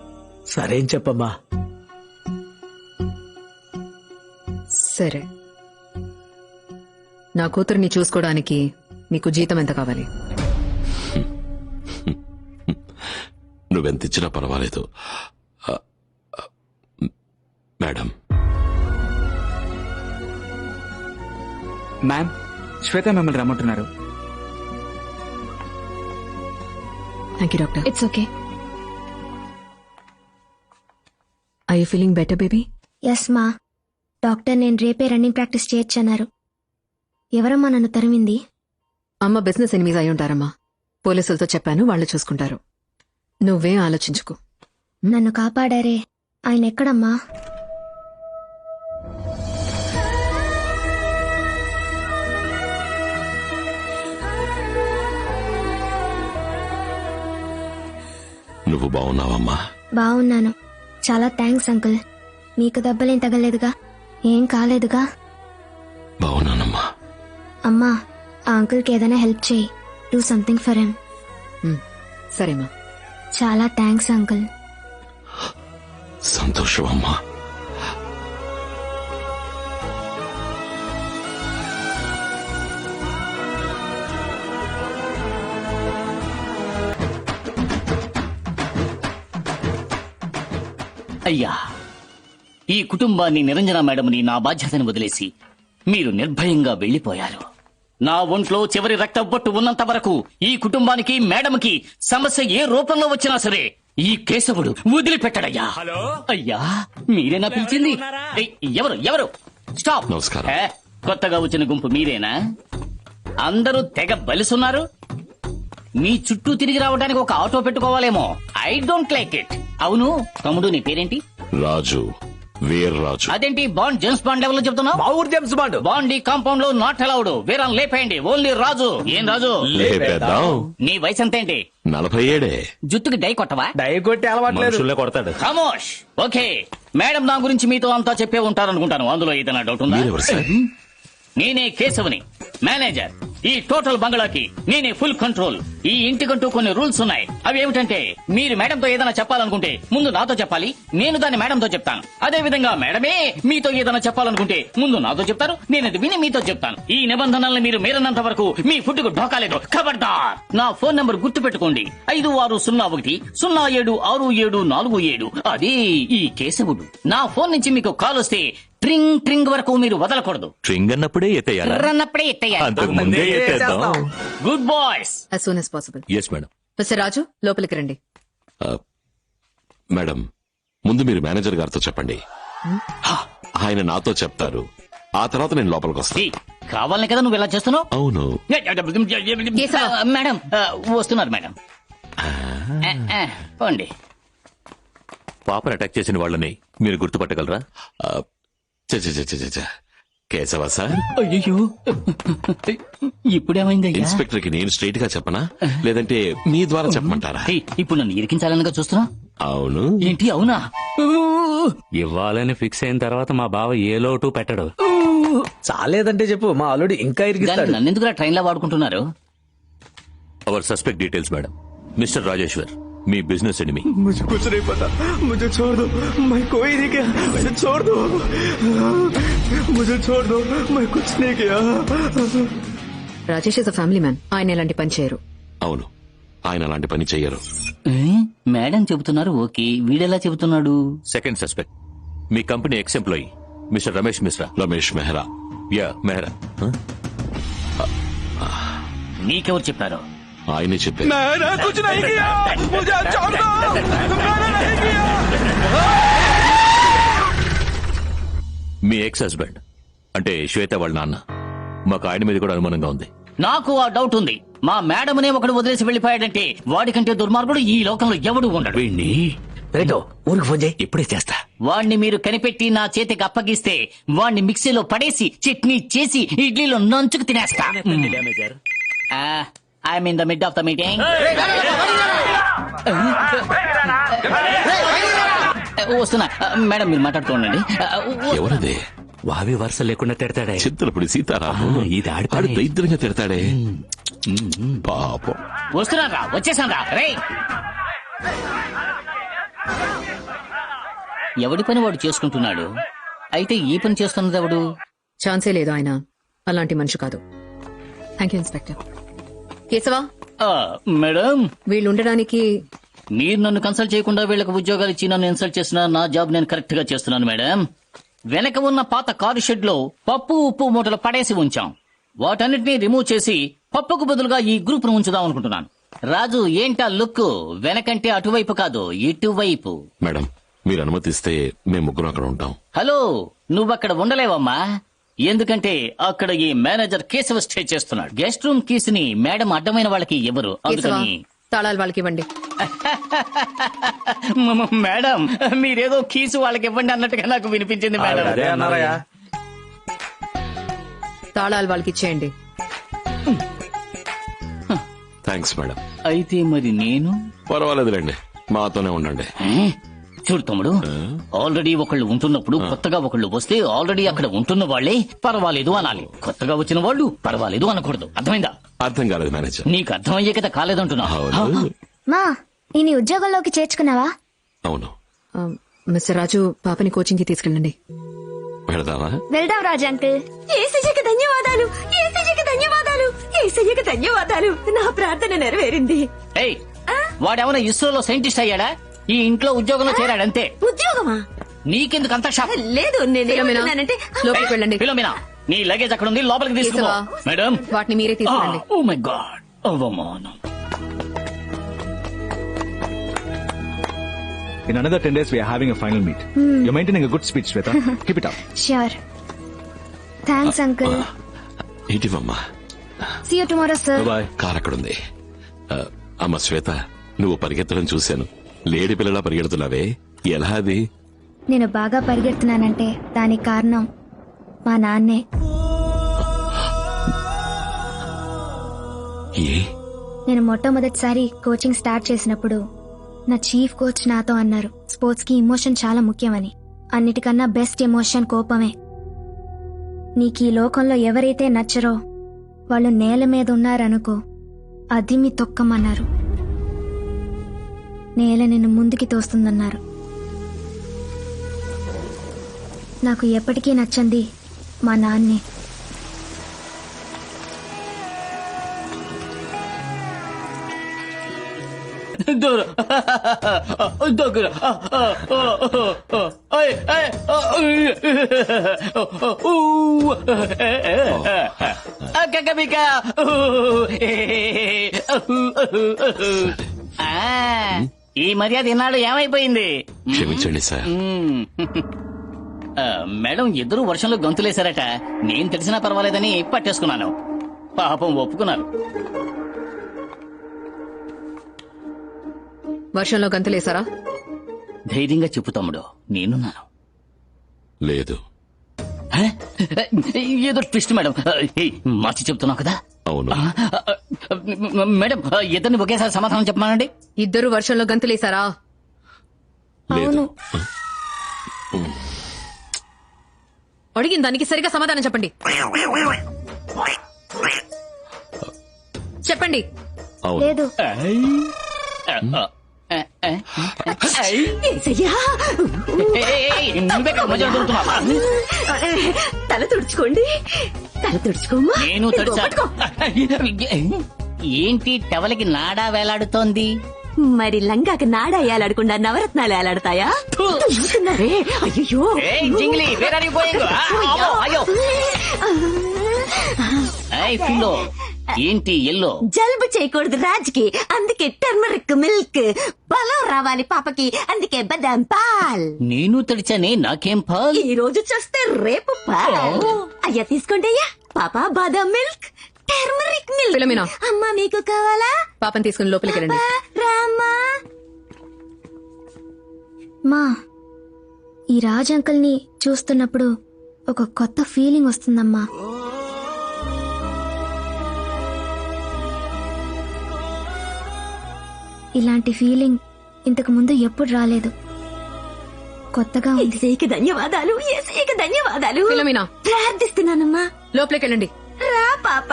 సరేం చెప్పమ్మా. సరే, నా కూతురిని చూసుకోవడానికి మీకు జీతం ఎంత కావాలి? నువ్వెంతిచ్చినా పర్వాలేదు మేడం. మ్యామ్, శ్వేత మిమ్మల్ని రమ్మంటున్నారు. Thank you doctor. It's okay. I you feeling better baby? Yes మా. డాక్టర్ నేను రేపే రన్నింగ్ ప్రాక్టీస్ చేయొచ్చన్నారు. ఎవరమ్మా నన్ను తరిమింది? అమ్మ బిజినెస్ ఎనిమీస్ అయి ఉంటారమ్మా. పోలీసులతో చెప్పాను, వాళ్ళు చూసుకుంటారు. నువ్వే ఆలోచించుకో. నన్ను కాపాడారే, ఆయన ఎక్కడమ్మా? నువ్వు బాగున్నావమ్మా? బాగున్నాను. చాలా థ్యాంక్స్ అంకుల్. మీకు దెబ్బలేం తగలేదుగా? ఏం కాలేదుగా? బాగున్నానమ్మా. అమ్మా, ఆ అంకుల్కి ఏదైనా హెల్ప్ చేయి. Do something for him. సరేమా. చాలా థ్యాంక్స్ అంకుల్. సంతోషం అమ్మా. అయ్యా, ఈ కుటుంబాన్ని, నిరంజన మేడంని నా బాధ్యతని వదిలేసి మీరు నిర్భయంగా వెళ్లిపోయారు. నా ఒంట్లో చివరి రక్త బొట్టు ఉన్నంత వరకు ఈ కుటుంబానికి, మేడంకి సమస్య ఏ రూపంలో వచ్చినా సరే ఈ కేశవుడు వదిలిపెట్టడయ్యా. అయ్యా, మీరేనా పిలిచింది? ఏయ్, ఎవరు ఎవరు? స్టాప్. నమస్కారం. కొత్తగా వచ్చిన గుంపు మీరేనా? అందరూ తెగ బలిసున్నారు. మీ చుట్టూ తిరిగి రావడానికి ఒక ఆటో పెట్టుకోవాలేమో. I don't like it. అవును తమ్ముడు, నీ పేరేంటి? రాజు, వీర్రాజు. అదేంటి బాండ్ జేమ్స్ బాండ్ లెవెల్ లో చెప్తున్నావు? మా ఊరు జేమ్స్ బాండ్. బాండ్ ఈ కాంపౌండ్ లో నాట్ అలౌడ్. వీరాన్ని లేపేయండి. ఓన్లీ రాజు. ఏం రాజు? లేపేద్దాం. నీ వయసు ఎంతేంటి? 47. జుత్తుకి డై కొట్టవా? డై కొట్టి అలవాట్లేదు. కొడతాడు. ఖమోష్. ఓకే, మేడం నా గురించి మీతో అంతా చెప్పే ఉంటారనుకుంటాను. అందులో ఏదైనా డౌట్ ఉందా? నేనే కేశవుని, మేనేజర్. ఈ టోటల్ బంగ్లాకి నేనే ఫుల్ కంట్రోల్. ఈ ఇంటికంటూ కొన్ని రూల్స్ ఉన్నాయి. అవి ఏమిటంటే, మీరు మేడంతో ఏదైనా చెప్పాలనుకుంటే ముందు నాతో చెప్పాలి, నేను దాన్ని మేడంతో చెప్తాను. అదే విధంగా మేడమే మీతో ఏదైనా చెప్పాలనుకుంటే ముందు నాతో చెప్తారు, నేను అది విని మీతో చెప్తాను. ఈ నిబంధనల్ని మీరు మీరన్నంత వరకు మీ ఫుడ్ కు ఢోకాలేదు. ఖబర్దార్. నా ఫోన్ నంబర్ గుర్తు పెట్టుకోండి, 5601-0766747. అదే ఈ కేశవుడు. నా ఫోన్ నుంచి మీకు కాల్ వస్తే ట్రింగ్ ట్రింగ్ వరకు మీరు వదలకూడదు. ట్రింగ్ అన్నప్పుడే ఎత్తేయాలా? అన్నప్పుడే ఎత్తేయాలి. అంతకు ముందే ఎత్తేద్దాం. Good boys. as soon as possible. Yes madam. Mister Raju, లోపలికి రండి. మేడం, ముందు మీరు మేనేజర్ గారితో చెప్పండి. ఆయన నాతో చెప్తారు. ఆ తర్వాత నేను లోపలికి వస్తాను. కావాలనే కదా నువ్వు ఇలా చేస్తున్నావు? అవును మేడం. వస్తున్నారు మేడం. పోండి. పాపను అటాక్ చేసిన వాళ్ళని మీరు గుర్తుపట్టగలరా? కేశవ సార్. అయ్యో, ఇప్పుడేమైంది? ఇన్స్పెక్టర్ కి నేను స్ట్రైట్ గా చెప్పనా, లేదంటే మీ ద్వారా చెప్పమంటారా? ఇప్పుడు నన్ను ఇరికించాలనగా చూస్తున్నా? అవును. ఏంటి అవునా? ఇవ్వాలని ఫిక్స్ అయిన తర్వాత మా బావ ఏ లోటు పెట్టడు. చాలేదంటే చెప్పు, మా అల్లుడు ఇంకా ఇరికిస్తాడు. నన్ను ఎందుకు ట్రైన్ లో వాడుకుంటున్నారు? Our suspect details madam. Mister Rajeshwar, మీ బిజినెస్ ఎనిమి. मुझे कुछ नहीं पता, मुझे छोड़ दो, मैं कोई नहीं किया, मुझे छोड़ दो, मुझे छोड़ दो, मैं कुछ नहीं किया. Rajesh is a family man. ఆయన ఇలాంటి పని చేయరు. అవును, ఆయన అలాంటి పని చెయ్యరు. మేడం చెబుతున్నారు ఓకే, వీడెలా చెబుతున్నాడు? సెకండ్ సస్పెక్ట్ మీ company ex employee mister Ramesh Mishra. Ramesh Mehra. Yeah Mehra. నీకెవరు చెప్పారు? ఆయనే చెప్పారు. మీ ఎక్స్ హస్బెండ్ అంటే శ్వేత వాళ్ళ నాన్న. మాకు ఆయన మీద కూడా అనుమానంగా ఉంది. నాకు ఆ డౌట్ ఉంది. మా మేడమనే ఒకడు వదిలేసి వెళ్లిపోయాడంటే వాడికంటే దుర్మార్గుడు ఈ లోకంలో ఎవడు ఉండడు. ఊరికి ఫోన్ చేయి, ఇప్పుడే చేస్తా. వాణ్ణి మీరు కనిపెట్టి నా చేతికి అప్పగిస్తే వాణ్ణి మిక్సీలో పడేసి చట్నీ చేసి ఇడ్లీలో నంచుకు తినేస్తా. I'm in the mid of the meeting. వస్తున్నా మేడం, మీరు మాట్లాడుతూ ఉండండి. ఎవరదే? వావి వరుస లేకుండా తిడతాడే. చింతలపూడి సీతారాము. ఇది ఆడు దరిద్రంగా తిడతాడే. పాపం. వస్తున్నా, వచ్చేసాను రా. రే, ఎవడి పని వాడు చేసుకుంటున్నాడు. అయితే ఈ పని చేస్తున్నది ఎవడు? ఛాన్సే లేదు, ఆయన అలాంటి మనిషి కాదు. Thank you inspector. Keshava. Madam, వీళ్ళు ఉండడానికి మీరు నన్ను కన్సల్ట్ చేయకుండా వీళ్ళకి ఉద్యోగాలు ఇచ్చి నన్ను ఇన్సల్ట్ చేసిన నా జాబ్ నేను కరెక్ట్ గా చేస్తున్నాను మేడం. వెనక ఉన్న పాత కారు షెడ్ లో పప్పు ఉప్పు మూటలు పడేసి ఉంచాం. వాటన్నిటినీ రిమూవ్ చేసి పప్పుకు బదులుగా ఈ గ్రూప్ ను ఉంచుదాం అనుకుంటున్నాను. రాజు, ఏంటా లుక్? వెనకంటే అటువైపు కాదు, ఇటువైపు. మేడం, మీరు అనుమతిస్తే మేము ముగ్గురు అక్కడ ఉంటాం. హలో, నువ్వక్కడ ఉండలేవమ్మా. ఎందుకంటే అక్కడ ఈ మేనేజర్ కేశవ స్టే చేస్తున్నాడు. గెస్ట్ రూమ్ కీస్ ని మేడం అడ్డమైన వాళ్ళకి ఎవరు, అందుకని తాళాలు వాళ్ళకి ఇవ్వండి. మేడం, మీరేదో కీసు వాళ్ళకి ఇవ్వండి అన్నట్టుగా నాకు వినిపించింది మేడం. తాళాలు వాళ్ళకి ఇచ్చేయండి. Thanks madam. అయితే మరి నేను? పర్వాలేదులేండి, మాతోనే ఉండండి. చూడు తమ్ముడు, ఆల్రెడీ ఒకళ్ళు ఉంటున్నప్పుడు కొత్తగా ఒకళ్ళు వస్తే ఆల్రెడీ అక్కడ ఉంటున్న వాళ్లే పర్వాలేదు అనాలి. కొత్తగా వచ్చిన వాళ్ళు పర్వాలేదు అనకూడదు. అర్థమైందా? అర్థం కాలేదు మేనేజర్. నీకు అర్థమయ్యే కదా కాలేదంటున్నా. మా నేను ఉద్యోగంలోకి చేర్చుకున్నావా? అవును. మిస్టర్ రాజు, పాపని కోచింగ్ కి తీసుకెళ్ళండి. వెళదామా? వెళ్దాం రాజు అంకుల్. ఏసయ్యకి ధన్యవాదాలు, ఏసయ్యకి ధన్యవాదాలు, ఏసయ్యకి ధన్యవాదాలు. నా ప్రార్థన నెరవేరింది. ఏయ్, వాడేమన్నా ఇస్రోలో సైంటిస్ట్ అయ్యాడా? ఈ ఇంట్లో ఉద్యోగంలో చేరాడంతే. ఉద్యోగమా? నీకెందుకు అంత షాక్? లేదు, నేనేమంటున్నానంటే లోపలికి వెళ్ళండి. ఫిలోమినా, నీ లగేజ్ అక్కడ ఉంది, లోపలికి తీసుకో. మేడం, వాటిని మీరే తీసుకెళ్ళండి. ఓ మై గాడ్, అవమానం. In another 10 days, we are having a final meet. You're maintaining a good speech, Shweta. Keep it up. Sure. Thanks, uncle. ఇటీవమ్మా. See you tomorrow, sir. Car అక్కడుంది. అమ్మ శ్వేత, నువ్వు పరిగెత్తడం చూశాను. లేడి పిల్లలా పరిగెడుతున్నావే, ఎలా అది? నేను బాగా పరిగెడుతున్నానంటే దానికి కారణం మా నాన్నే. నేను మొట్టమొదటిసారి కోచింగ్ స్టార్ట్ చేసినప్పుడు నా చీఫ్ కోచ్ నాతో అన్నారు, స్పోర్ట్స్ కి ఎమోషన్ చాలా ముఖ్యమని. అన్నిటికన్నా బెస్ట్ ఎమోషన్ కోపమే. నీకు ఈ లోకంలో ఎవరైతే నచ్చరో వాళ్ళు నేల మీద ఉన్నారనుకో, అది మీ తొక్కమన్నారు. నేల నిన్ను ముందుకి తోస్తుందన్నారు. నాకు ఎప్పటికీ నచ్చంది మా నాన్నే. దగ్గర ఈ మర్యాద ఈనాడు ఏమైపోయింది? క్షమించండి సార్. మేడం, ఇద్దరు వర్షంలో గొంతులేశారట. నేను తెలిసినా పర్వాలేదని పట్టేసుకున్నాను. పాపం ఒప్పుకున్నారు. వర్షంలో గంతులేసారా? ధైర్యంగా చెప్పు తమ్ముడు, నేనున్నాను. లేదు. ఏదో ట్విస్ట్ మేడం. మార్చి చెప్తున్నావు కదా. అవును మేడం, ఇద్దరిని ఒకేసారి సమాధానం చెప్పమానండి. ఇద్దరు వర్షంలో గంతులేసారా? అవును. అడిగిన దానికి సరిగా సమాధానం చెప్పండి. చెప్పండి. లేదు. తల తుడుచుకోండి, తల తుడుచుకోమ్మా. నేను ఇదిగో, పట్టుకో. ఏంటి టవలకి నాడా వేలాడుతోంది? మరి లంగాకి నాడ ఏలాడకుండా నవరత్నాలు ఏలాడతాయా? చూస్తున్నారే, అయ్యో. జింగిలి వేర్ ఆర్ యు గోయింగ్? అయ్యో పిల్లో ఏంటి ఎల్లో? జలుబు చేయకూడదు రాజుకి, అందుకే టర్మరిక్ మిల్క్. బలం రావాలి పాపకి, అందుకే బదాం పాల్. నేను తడిచానే, నాకేం పాల్? ఈ రోజు చూస్తే రేపు పాల్. అయ్యా తీసుకోండి అయ్యా. పాప బాదం మిల్క్, టర్మరిక్ మిల్క్. ఫిలోమినా. అమ్మా మీకు కావాలా? పాపని తీసుకుని లోపలికి రండి. రామ్మా. మా ఈ రాజ్ అంకుల్ ని చూస్తున్నప్పుడు ఒక కొత్త ఫీలింగ్ వస్తుందమ్మా. ఇలాంటి ఫీలింగ్ ఇంతకు ముందు ఎప్పుడు రాలేదు. కొత్తగా ఉంది. ఏసైకి ధన్యవాదాలు, ఏసైకి ధన్యవాదాలు. ఫిలోమినా. ప్రార్థిస్తున్నానమ్మా. లోపలికి వెళ్ళండి. రా పాప.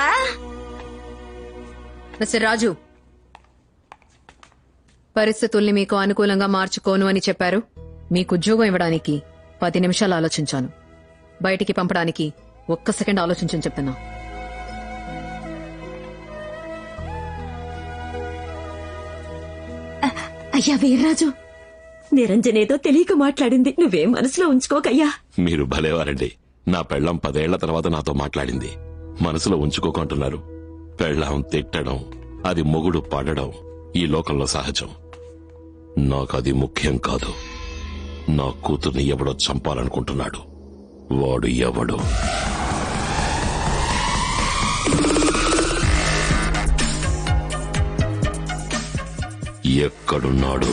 మిస్టర్ రాజు, పరిస్థితుల్ని మీకు అనుకూలంగా మార్చుకోను అని చెప్పారు. మీకు ఉద్యోగం ఇవ్వడానికి 10 నిమిషాలు ఆలోచించాను. బయటికి పంపడానికి 1 సెకండ్ ఆలోచించని చెప్తున్నా. అయ్యా వీర్రాజు, నిరంజనేదో తెలియక మాట్లాడింది, నువ్వేం మనసులో ఉంచుకోకయ్యా. మీరు భలేవారండి. నా పెళ్ళం 10 ఏళ్ల తర్వాత నాతో మాట్లాడింది. మనసులో ఉంచుకోకుంటున్నారు. పెళ్ళం తిట్టడం, అది మొగుడు పడడం ఈ లోకంలో సహజం. నాకది ముఖ్యం కాదు. నా కూతుర్ని ఎవడో చంపాలనుకుంటున్నాడు. వాడు ఎవడు? ఎక్కడున్నాడు?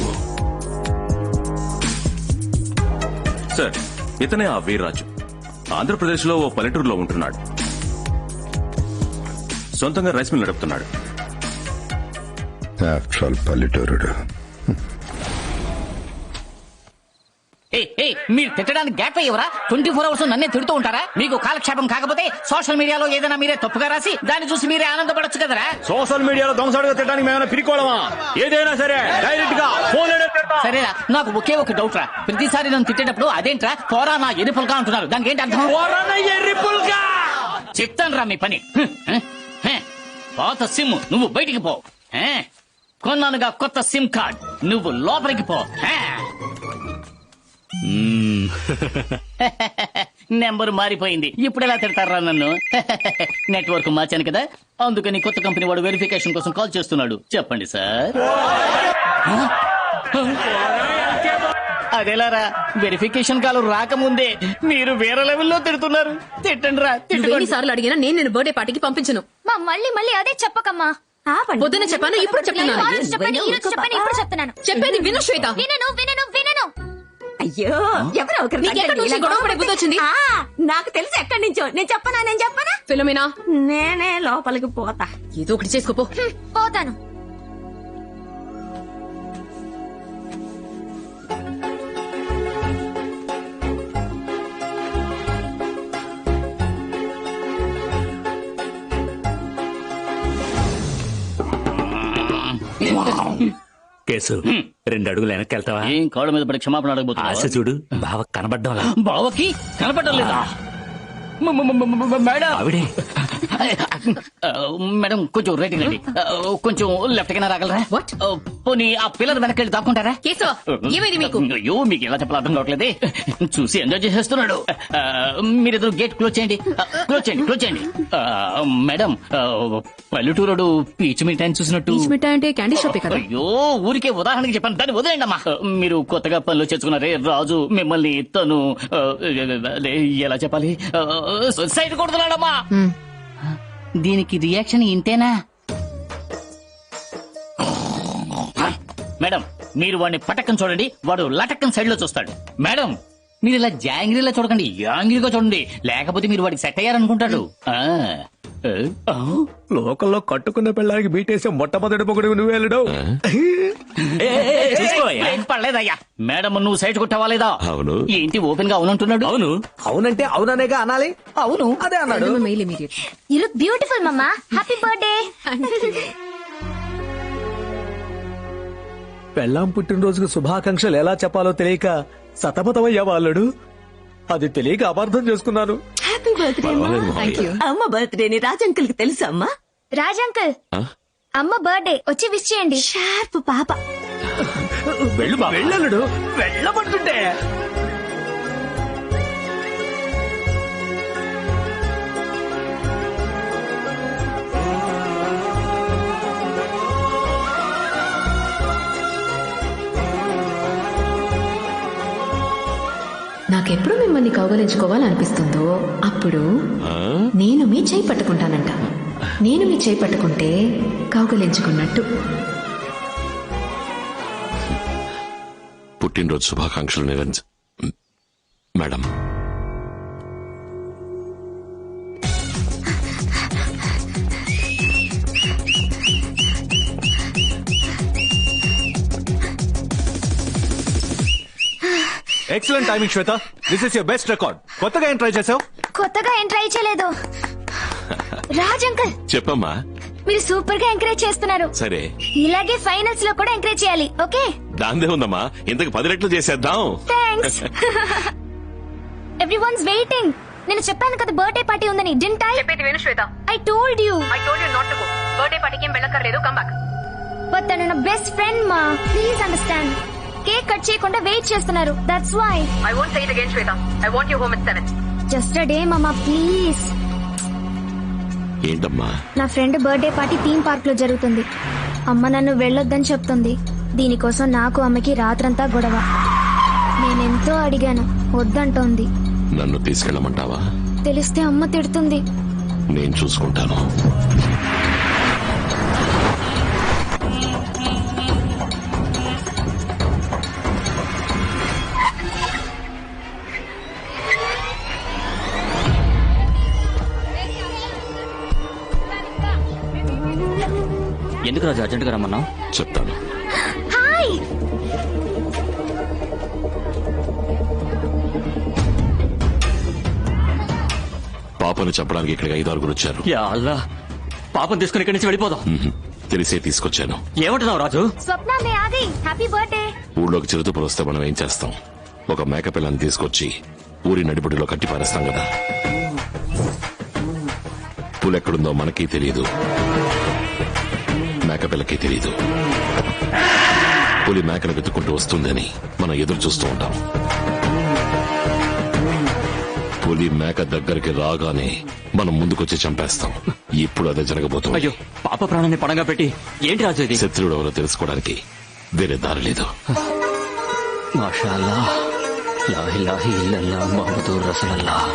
సార్, ఇతనే ఆ వీర్రాజు. ఆంధ్రప్రదేశ్ లో ఓ పల్లెటూరులో ఉంటున్నాడు. సొంతంగా రైస్ మిల్ నడుపుతున్నాడు. ఆఫ్టర్ ఆల్ పల్లెటూరుడు. మీరు తిట్టడానికి గ్యాప్ అయ్యవరా? 24 అవర్స్ నన్నే తిడుతూ ఉంటారా? మీకు కాలక్షేపం కాకపోతే సోషల్ మీడియాలో ఏదైనా మీరే తప్పుగా రాసి దాన్ని చూసి మీరే ఆనందపడొచ్చు కదరా? సోషల్ మీడియాలో దొంగసాడుగా తిట్టడానికి మేమైనా పిరికోవడమా? ఏదైనా సరే డైరెక్ట్ గా ఫోన్ సరేరా, నాకు ఒకే ఒక డౌట్ రా. ప్రతిసారి నన్ను తిట్టేటప్పుడు అదేంట్రా పోరా నా ఎరుపులుగా అంటున్నారు, దానికి ఏంటి అర్థం? చెప్తాను రా మీ పని. పాత సిమ్ నువ్వు బయటికి పో. కొన్నానుగా కొత్త సిమ్ కార్డ్, నువ్వు లోపలికి పో. నెంబర్ మారిపోయింది, ఇప్పుడు ఎలా తిడతారా నన్ను? నెట్వర్క్ మార్చాను కదా, అందుకని కొత్త కంపెనీ వాడు వెరిఫికేషన్ కోసం కాల్ చేస్తున్నాడు. చెప్పండి సార్. అదేలారా, వెరిఫికేషన్ కాల్ రాకముందే మీరు వేరే లెవెల్లో తిడుతున్నారు. తిట్టండి రా. ఎన్నిసార్లు అడిగినా నేను నిన్ను బర్త్డే పార్టీకి పంపించను. మళ్ళీ మళ్ళీ అదే చెప్పకమ్మా. పొద్దున చెప్పాను, ఇప్పుడు చెప్తున్నాను. ఇప్పుడు చెప్తున్నాను. చెప్పేది విను శ్వేత. వినను వినను వినను. అయ్యో, ఎవరో ఒకరు నీకెక్కడి నుంచి గొడవ పడే బుద్ధి వచ్చింది? నాకు తెలుసు ఎక్కడి నుంచో. నేను చెప్పనా? ఫిలోమినా, నేనే లోపలికి పోతా. ఏదో ఒకటి చేసుకోపో. పోతాను. కేసు 2 అడుగులు వెనక్కి వెళ్తావా? ఏం కాళ్ళ మీద పడి క్షమాపణ అడగబోతున్నా? ఆశ చూడు, బావ కనబడ్డం. బావకి కనపడడం లేదా? మేడం, ఆవిడే. మేడం కొంచెం రేటింగ్ అండి. కొంచెం లెఫ్ట్ కైనా రాగలరా? పోనీ ఆ పిల్లలు వెనకెళ్ళి దాక్కుంటారా? ఏమైంది మీకు? అయ్యో, మీకు ఎలా చెప్పాలి అర్థం కావట్లేదే. చూసి ఎంజాయ్ చేసేస్తున్నాడు. మీరిద్దరు గేట్ క్లోజ్ చేయండి. క్లోజ్ చేయండి. మేడం, పల్లెటూరుడు పీచు మిఠాయిని చూసినట్టు. పీచు మిఠాయి అంటే క్యాండీ షాపే కదా? అయ్యో, ఊరికే ఉదాహరణకి చెప్పాను, దాన్ని వదిలేండి అమ్మా. మీరు కొత్తగా పనులు చేసుకున్నారే, రాజు మిమ్మల్ని తను ఎలా చెప్పాలి, సైడ్ కొడుతున్నాడమ్మా. దీనికి రియాక్షన్ ఇంతేనా? మేడం, మీరు వాడిని పటక్కని చూడండి, వాడు లటక్కని సైడ్ లో చూస్తాడు. మేడం, మీరు ఇలా జాంగ్రీలా చూడకండి, యాంగ్రీగా చూడండి, లేకపోతే మీరు వాడికి సెట్ అయ్యారనుకుంటాడు. లోకల్లో కట్టుకున్న పిల్లలకి బీటేసే మొట్టమొదటి పొగడు నువ్వు వెళ్ళడం. ఏం పర్లేదయ్యా. మేడం, నువ్వు సైడ్ కొట్టావా లేదా? అవును. ఏంటి ఓపెన్ గా అవునంటున్నాడు? అవునంటే అవుననేగా అనాలి. అవును, అదే అన్నాడు. యు లుక్ బ్యూటిఫుల్ మమ్మా. Happy birthday. పెళ్ళాం పుట్టినరోజుకు శుభాకాంక్షలు ఎలా చెప్పాలో తెలియక సతమతమయ్యా వాళ్ళడు. అది తెలియక అపార్థం చేసుకున్నాను. హ్యాపీ బర్త్డే అమ్మ బర్త్డేని రాజంకుల్ కి తెలుసా అమ్మా? రాజ్ అంకుల్, అమ్మ బర్త్డే వచ్చి విష్ చేయండి. షార్ప్ పాప. వెళ్ళలుడు వెళ్ళబడుతుంటే నాకెప్పుడు మిమ్మల్ని కౌగలించుకోవాలనిపిస్తుందో అప్పుడు నేను మీ చేయి పట్టుకుంటానంట. నేను మీ చేయి పట్టుకుంటే కౌగలించుకున్నట్టు. పుట్టినరోజు శుభాకాంక్షలు madam. Excellent timing Shweta. This is your best record. కొత్తగా ఏం ట్రై చేసావు? కొత్తగా ఏం ట్రై చేయలేదు. రాజ్ అంకుల్, చెప్పమ్మా. మీరు సూపర్ గా ఎంకరేజ్ చేస్తున్నారు. సరే, ఇలాగే ఫైనల్స్ లో కూడా ఎంకరేజ్ చేయాలి. ఓకే? దాందే ఉందమ్మా, ఇంతకు 10 రెట్లు చేసేద్దాం. థ్యాంక్స్. Everyone's waiting. నేను చెప్పాను కదా బర్త్డే పార్టీ ఉందని. Didn't I? చెప్పేది విను Shweta. I told you not to go. Birthday పార్టీకి ఏం వెళ్ళక్కర్లేదు. Come back. బట్ తను నా బెస్ట్ ఫ్రెండ్ మా. Please understand. కేక్ కట్ చేయకుండా వెయిట్ చేస్తున్నారు. That's why. I won't say it again Shweta. I want you home at 7. Just a day మామా, please. ఏంటమ్మా? నా friend birthday party theme park లో జరుగుతుంది. అమ్మ నన్ను వెళ్ళొద్దని చెప్తుంది. దీనికోసం నాకు అమ్మకి రాత్రంతా గొడవ. నేనెంతో అడిగాను, వద్దంటోంది. నన్ను తీసుకెళ్ళమంటావా? తెలిస్తే అమ్మ తిడుతుంది. నేను చూసుకుంటాను. ఎందుకు రాజు అర్జెంట్ గా రమ్మన్నావు? చెప్తాను. హాయ్. పాపను చెప్పడానికి ఇక్కడికి 5-6 వచ్చారు. యా అల్లా, పాపం తీసుకుని ఇక్కడి నుంచి వెళ్ళిపోదాం. తెలిసే తీసుకొచ్చాను. ఏమంటున్నావు రాజు? స్వప్న మే ఆగి. Happy birthday. ఊళ్ళోకి చిరుతపులు వస్తే మనం ఏం చేస్తాం? ఒక మేక పిల్లని తీసుకొచ్చి ఊరి నడిబడిలో కట్టి పారేస్తాం కదా. పూలెక్కడుందో మనకి తెలియదు, మేకపిల్లకి తెలియదు. పులి మేకను వెతుక్కుంటూ వస్తుందని మనం ఎదురు చూస్తూ ఉంటాం. పులి మేక దగ్గరికి రాగానే మనం ముందుకొచ్చి చంపేస్తాం. ఇప్పుడు అదే జరగబోతుంది. అయ్యో, పాప ప్రాణాన్ని పణంగా పెట్టి ఏంటి రాజు ఇది? శత్రుడు ఎవరో తెలుసుకోవడానికి వేరే దారి లేదు. మాషాల్లా, లా ఇలాహ ఇల్లల్లా ముహమ్మదుర్ రసూలుల్లాహ్.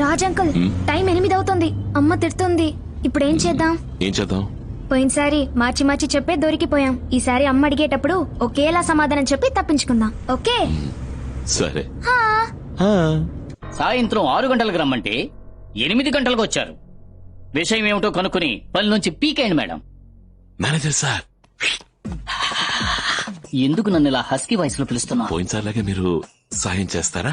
రాజ్ అంకుల్ టైం 8 అవుతుంది. అమ్మ తిడుతుంది. ఇప్పుడు ఏం చేద్దాం? ఏం చేద్దాం? పోయినసారి మార్చి మార్చి చెప్పే దొరికిపోయాం. ఈసారి అమ్మ అడిగేటప్పుడు ఒకేలా సమాధానం చెప్పి తప్పించుకుందాం. ఓకే? సరే. సాయంత్రం 6 గంటలకు రమ్మంటే 8 గంటలకు వచ్చారు. విషయం ఏమిటో కనుక్కుని పని నుంచి పీకేయండి మేడం. మేనేజర్ సార్, ఎందుకు నన్ను ఇలా హస్కీ వాయిస్ లో పిలుస్తున్నా? పోయినసారిలాగే మీరు సాయం చేస్తారా?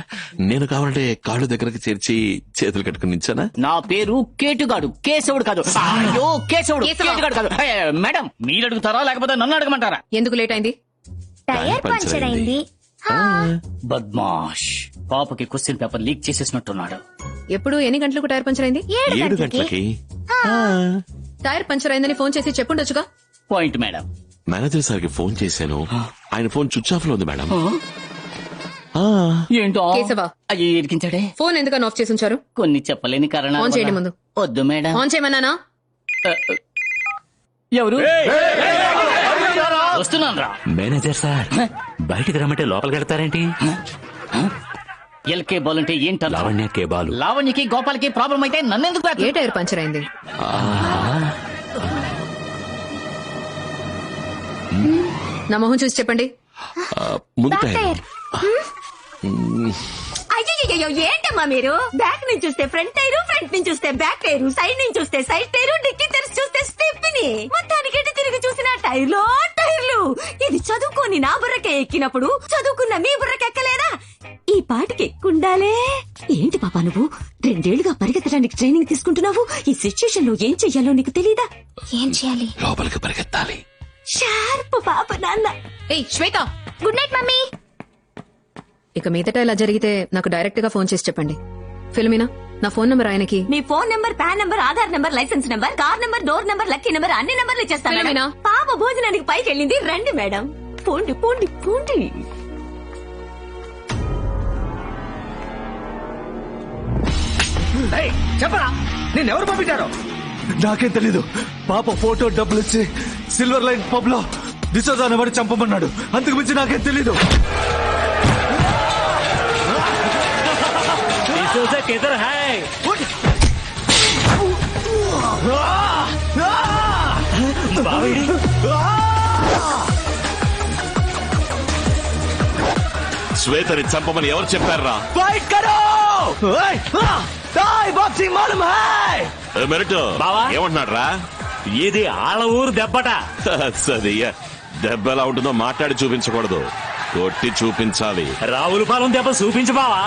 నేను కావాలంటే కాళ్ళు దగ్గరకు చేర్చి చేతులు కట్టుకుని నించానా? నా పేరు కేటుగాడు, కేశవుడు కాదు. అయ్యో కేశవుడు, కేటుగాడు కాదు. మేడం మీరు అడుగుతారా లేకపోతే నన్ను అడగమంటారా? ఎందుకు లేట్ అయింది? టైర్ పంచర్ అయింది. బద్మాష్, పాపకి క్వశ్చన్ పేపర్ లీక్ చేసేసినట్టున్నాడు. ఎప్పుడు ఎన్ని గంటలకు టైర్ పంచర్ అయింది? 7 గంటలకి. టైర్ పంచర్ అయిందని ఫోన్ చేసి చెప్పుండొచ్చుగా. Point madam. మేనేజర్ సార్కి ఫోన్ చేశాను, ఆయన ఫోన్ స్విచ్ ఆఫ్ లో ఉంది మేడం. ఏంటో కేశవా, అయ్యో ఇరికించాడే. ఫోన్ ఎందుకని ఆఫ్ చేసి ఉంచారు? కొన్ని చెప్పలేని కారణాలు. ఆన్ చేయండి ముందు. వద్దు మేడం. ఆన్ చేయమన్నానా? ఎవరు? వస్తున్నాను రా. మేనేజర్ సార్, బయటికి రమ్మంటే లోపలికి వెళ్తారేంటి? ఎల్కే బాల్ అంటే ఏంట? లావణ్యకే బాలు. లావణ్యకి గోపాల్కి ప్రాబ్లం అయితే నన్నెందుకు? ఏ టైర్ పంచర్ అయింది? నా మొహం చూసి చెప్పండి. ముందు టైర్. అయ్యో ఏంటమ్మా మీరు? బ్యాక్ నుంచి చూస్తే ఫ్రంట్ టైరు, ఫ్రంట్ నుంచి చూస్తే బ్యాక్ టైరు, సైడ్ నుంచి చూస్తే సైడ్ టైరు, డిక్కీ తెరిచి చూస్తే స్టెప్ని, మొత్తానికి తిరిగి చూసిన టైర్లో టైర్లు. ఇది చదువుకొని నా బుర్రకే ఎక్కినప్పుడు చదువుకున్న మీ బుర్రకెక్కలేదా? ఈ పాటికి ఎక్కుండాలే. ఏంటి పాపా నువ్వు 2 ఏళ్లుగా పరిగెత్తడానికి ట్రైనింగ్ తీసుకుంటున్నావు? ఈ సిచ్యుయేషన్ లో ఏం చెయ్యాలో నీకు తెలీదా? ఏం చేయాలి? లోపలికి పరిగెత్తాలి. షార్ప్ పాప నాన్న. ఏయ్ శ్వేత, గుడ్ నైట్ మమ్మీ. ఇక మీదట ఇలా జరిగితే నాకు డైరెక్ట్ గా ఫోన్ చేసి చెప్పండి. ఫిల్మినా, నా ఫోన్ నంబర్ ఆయనకి. మీ phone number, PAN number, Aadhaar number, license number, car number, door number, lucky number, అన్ని నంబర్లు ఇచ్చేస్తాను. ఫిల్మినా, పాప భోజనానికి పైకి వెళ్ళింది. రండి మేడం. పోండి పోండి పోండి. చెప్పరా నిన్నెవరు పంపించారో? నాకేం తెలీదు. పాప ఫోటో డబ్బులు ఇచ్చి సిల్వర్ లైన్ పబ్ లో డిసోజా అనేవాడు చంపమన్నాడు. అంతకు మించి నాకేం తెలీదు. శ్వేతని చంపమని ఎవరు చెప్పారా? మెరిట్ ఏమంటున్నాడు రా? ఇది ఆళ్ళ ఊరు దెబ్బట. సరిగా దెబ్బ ఎలా ఉంటుందో మాట్లాడి చూపించకూడదు, కొట్టి చూపించాలి. రావులపాలెం దెబ్బ చూపించు బావా.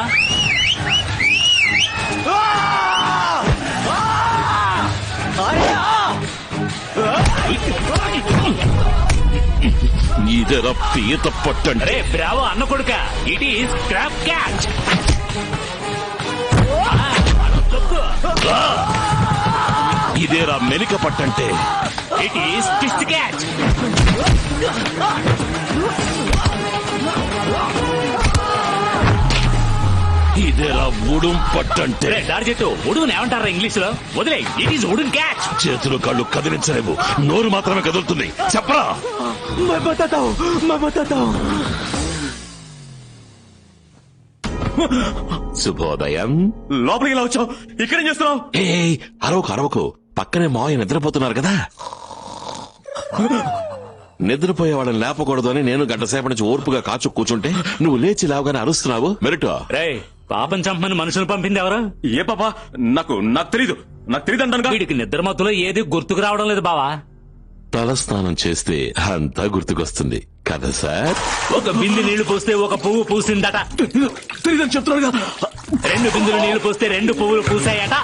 ఇదేరా పీత పట్టండి. బ్రావో అన్న కొడుక, ఇట్ ఈస్ క్రాప్ క్యాచ్. ఇదేరా మెలిక పట్టంటే. It is twist catch. ఇదేరా ఉడుం పట్టంటే. దారి చెట్టు ఉడుగుని ఏమంటారా ఇంగ్లీష్ లో? వదిలే, ఇట్ ఈస్ ఉడున్ క్యాచ్. చేతులు కళ్ళు కదిలించలేవు, నోరు మాత్రమే కదులుతుంది. చెప్పరా? శుభోదయం. లోపలికి ఇలా వచ్చావు, ఇక్కడేం చేస్తున్నావు? అరవకు. పక్కనే మావయ్య నిద్రపోతున్నారు కదా. నిద్రపోయే వాళ్ళని లేపకూడదు అని నేను గంట సేపటి నుంచి ఓర్పుగా కాచు కూర్చుంటే నువ్వు లేచి లేవగానే అరుస్తున్నావు. మెరిట్, పాపం చంపని మనుషులు పంపింది ఎవరు? ఏ పాప? నాకు తెలీదు అంటాను. వీడికి నిద్ర మత్తులో ఏది గుర్తుకు రావడం లేదు బావా. తలస్నానం చేస్తే అంతా గుర్తుకొస్తుంది కదా సార్. ఒక బిందె నీళ్లు పోస్తే ఒక పువ్వు పూసిందట. తెలియదని చెప్తున్నారుగా. 2 బిందులు నీళ్లు పోస్తే 2 పువ్వులు పూసాయట.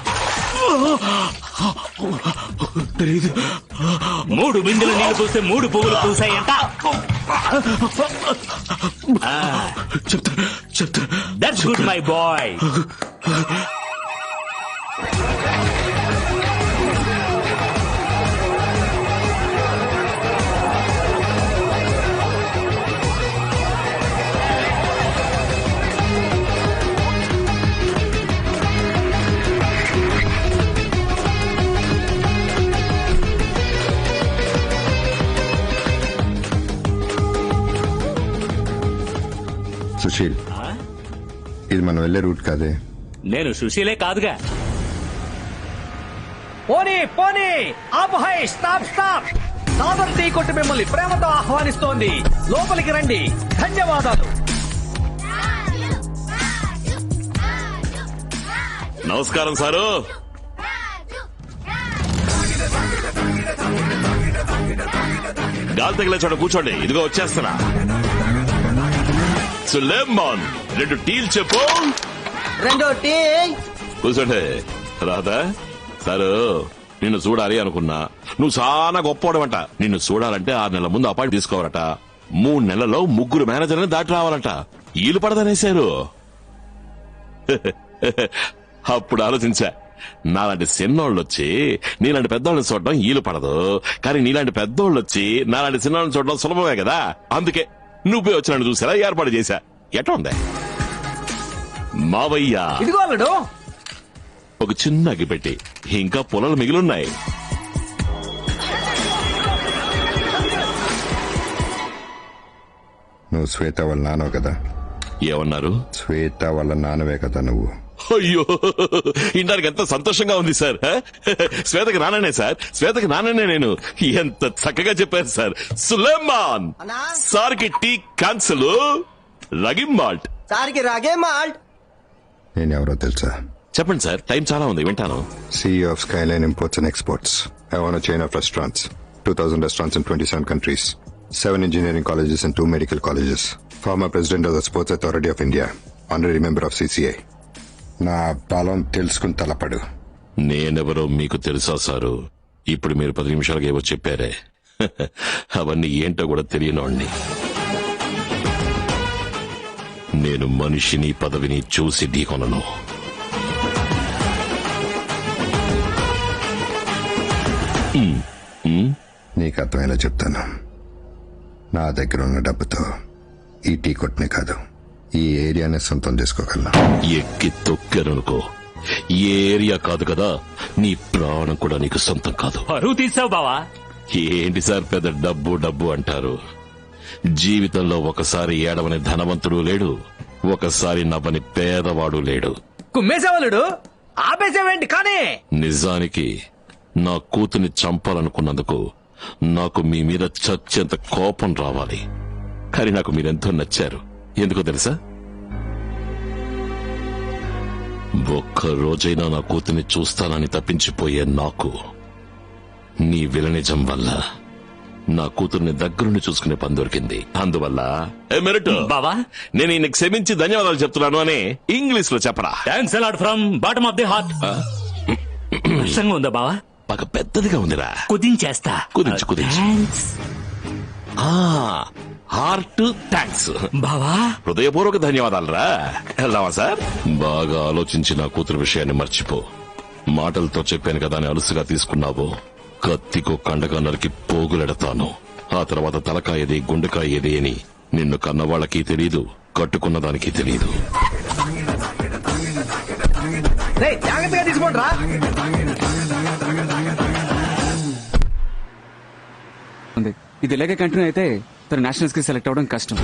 3 బిందులు నీళ్లు పోస్తే 3 పువ్వులు పూసాయట. చెప్తా. That's good my boy. Sushil, ఇది మనం వెళ్లే రూట్ కాదే. నేను సుశీలే కాదుగా. పోనీ పోనీ ఆపు. Hi, stop stop. సాదర్ టీ కొట్టు మిమ్మల్ని ప్రేమతో ఆహ్వానిస్తోంది. లోపలికి రండి. ధన్యవాదాలు. నమస్కారం సారు. గాలి తగిలే చోట కూర్చోండి. ఇదిగో వచ్చేస్తున్నా. సులేమాన్ 2 టీలు చెప్పు. 2 టీ. కూర్చోండి. రాదా సారు, నిన్ను చూడాలి అనుకున్నా. నువ్వు చాలా గొప్పవాడమంట. నిన్ను చూడాలంటే 6 నెలల ముందు అపాయింట్ తీసుకోవాలట. 3 నెలల్లో 3 మేనేజర్ని దాటి రావాలంట. ఈలు పడదనేశారు. అప్పుడు ఆలోచించా, నాలాంటి చిన్నోళ్ళు వచ్చి నీలాంటి పెద్దోళ్ళని చూడడం ఈలు పడదు, కానీ నీలాంటి పెద్దోళ్ళు వచ్చి నాలాంటి చిన్నోళ్ళని చూడడం సులభమే కదా. అందుకే నువ్వే వచ్చినట్టు చూసారా ఏర్పాటు చేశా. ఎట్లా ఉంది మావయ్య? ఇదిగో అల్లుడు. ఒక చిన్న అగ్గిపెట్టి, ఇంకా పొలాలు మిగిలిన్నాయి. నువ్వు శ్వేత వాళ్ళ నాన్నవు కదా? ఏమన్నారు? శ్వేత వాళ్ళ నాన్నవే కదా నువ్వు? అయ్యో, ఇండానికి ఎంత సంతోషంగా ఉంది సార్. శ్వేతకి నాన్ననే సార్, శ్వేతకి నాన్ననే నేను. ఎంత చక్కగా చెప్పారు సార్. సులేమాన్ సార్కి టీ క్యాన్సల్, రగిం మాల్ట్. సార్కి రాగే మాల్ట్. నేనెవరో తెలుసా? చెప్పండి సార్, టైం చాలా ఉంది, వింటాను. CEO of Skyline Imports and Exports. I own a chain of restaurants. 2,000 restaurants in 27 countries. 7 engineering colleges and 2 medical colleges. Former president of the Sports Authority of India. Honorary member of CCA. నా బలం తెలుసుకుని తలపడు. నేనెవరో మీకు తెలుసా sir? ఇప్పుడు మీరు 10 నిమిషాలుగా ఏవో చెప్పారే, అవన్నీ ఏంటో కూడా తెలియనోడిని. నేను మనిషిని పదవిని చూసి ఢీకొనను. నీకు అర్థమయ్యేలా చెప్తాను. నా దగ్గర ఉన్న డబ్బుతో ఈ టీ కొట్టునే కాదు, ఈ ఏరియానే సొంతం చేసుకోగలను. ఎక్కి తొక్కారనుకో, ఈ ఏరియా కాదు కదా, నీ ప్రాణం కూడా నీకు సొంతం కాదు. పరువు తీసావు బావా. ఏంటి సార్ పెద్ద డబ్బు డబ్బు అంటారు? జీవితంలో ఒకసారి ఏడవని ధనవంతుడు లేడు, ఒకసారి నవ్వని పేదవాడు లేడు. కుమ్మేసేవాళ్ళుడు ఆపేసేవేంటి? కానీ నిజానికి నా కూతుర్ని చంపాలనుకున్నందుకు నాకు మీ మీద చచ్చేంత కోపం రావాలి. కానీ నాకు మీరెంతో నచ్చారు. ఎందుకో తెలుసా? ఒక్క రోజైనా నా కూతుర్ని చూస్తానని తప్పించిపోయే నాకు నీ విలనిజం వల్ల నా కూతుర్ని దగ్గరుండి చూసుకునే పని దొరికింది. అందువల్ల మెరిట్ బావా, నేను ఈయన క్షమించి ధన్యవాదాలు చెప్తున్నాను అని ఇంగ్లీష్ లో చెప్పరా. Thanks a lot from bottom of the heart. కష్టంగా ఉందా బావా? బాగా పెద్దదిగా ఉందిరా. కుదించేస్తా. కుదించు. హార్ట్ థ్యాంక్స్ బావా. హృదయపూర్వక ధన్యవాదాలు రా. వెళ్దామా సార్? బాగా ఆలోచించి నా కూతురు విషయాన్ని మర్చిపో. మాటలతో చెప్పాను కదా అని అలుసుగా తీసుకున్నావు, కత్తికో కండగా నరికి పోగులెడతాను. ఆ తర్వాత తలకాయది గుండెకాయది అని నిన్ను కన్నవాళ్ళకి తెలీదు, కట్టుకున్న దానికి తెలీదు. జాగ్రత్తగా తీసుకోండి రా. ఇది ఇలాగే కంటిన్యూ అయితే తను నేషనల్స్ కి సెలెక్ట్ అవ్వడం కష్టం.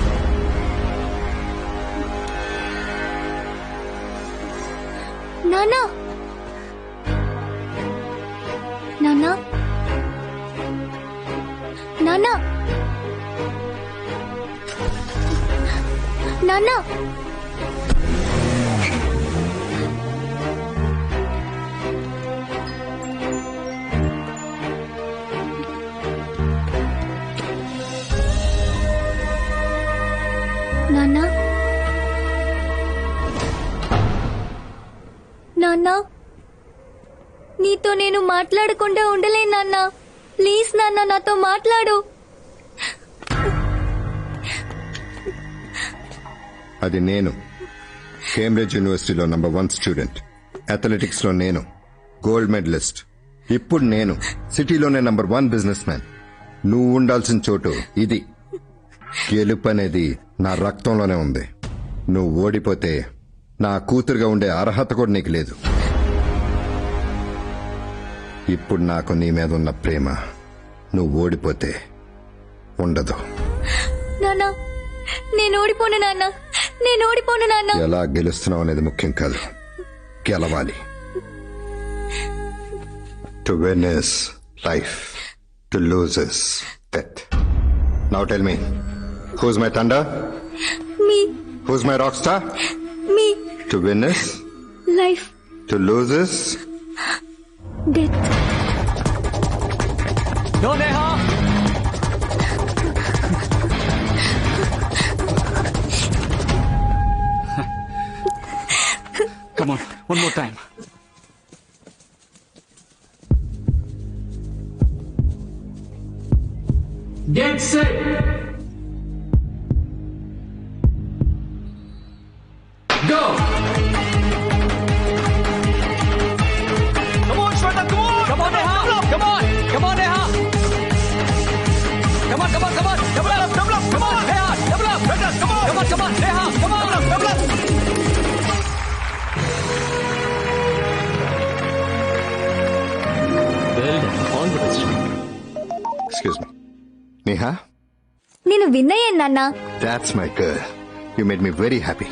నానా నానా నానా నానా నాన్నా నాన్నా నీతో నేను మాట్లాడకుండా ఉండలేను నాన్నా. ప్లీజ్ నాన్నా, నాతో మాట్లాడు. అది నేను కేంబ్రిడ్జ్ యూనివర్సిటీలో నంబర్ 1 స్టూడెంట్, అథ్లెటిక్స్ లో నేను గోల్డ్ మెడలిస్ట్. ఇప్పుడు నేను సిటీలోనే నంబర్ 1 బిజినెస్ మ్యాన్. నువ్వు ఉండాల్సిన చోటు ఇది. గెలుపు అనేది నా రక్తంలోనే ఉంది. నువ్వు ఓడిపోతే నా కూతురుగా ఉండే అర్హత కూడా నీకు లేదు. ఇప్పుడు నాకు నీ మీద ఉన్న ప్రేమ నువ్వు ఓడిపోతే ఉండదు. నాన్నా నేను ఓడిపోను నాన్నా, నేను ఓడిపోను నాన్నా. ఎలా గెలుస్తున్నావు అనేది ముఖ్యం కాదు, గెలవాలి. To win is life, to lose is death. Now tell me, who's my thunder? Me. Who's my rock star? Me. To win is life, to lose is death. No, Neha! Come on, one more time. Get set. Go. Come on, Shweta, come on! Come on, Neha! Come on! Come on, Neha! Come on, come on, come on! Double up, double up! Come on, Neha! Double up! Come on! Come on, come on, Neha! Come on! Double up! Excuse me. Neha, నేను win అయ్యాను నాన్న. That's my girl. You made me very happy.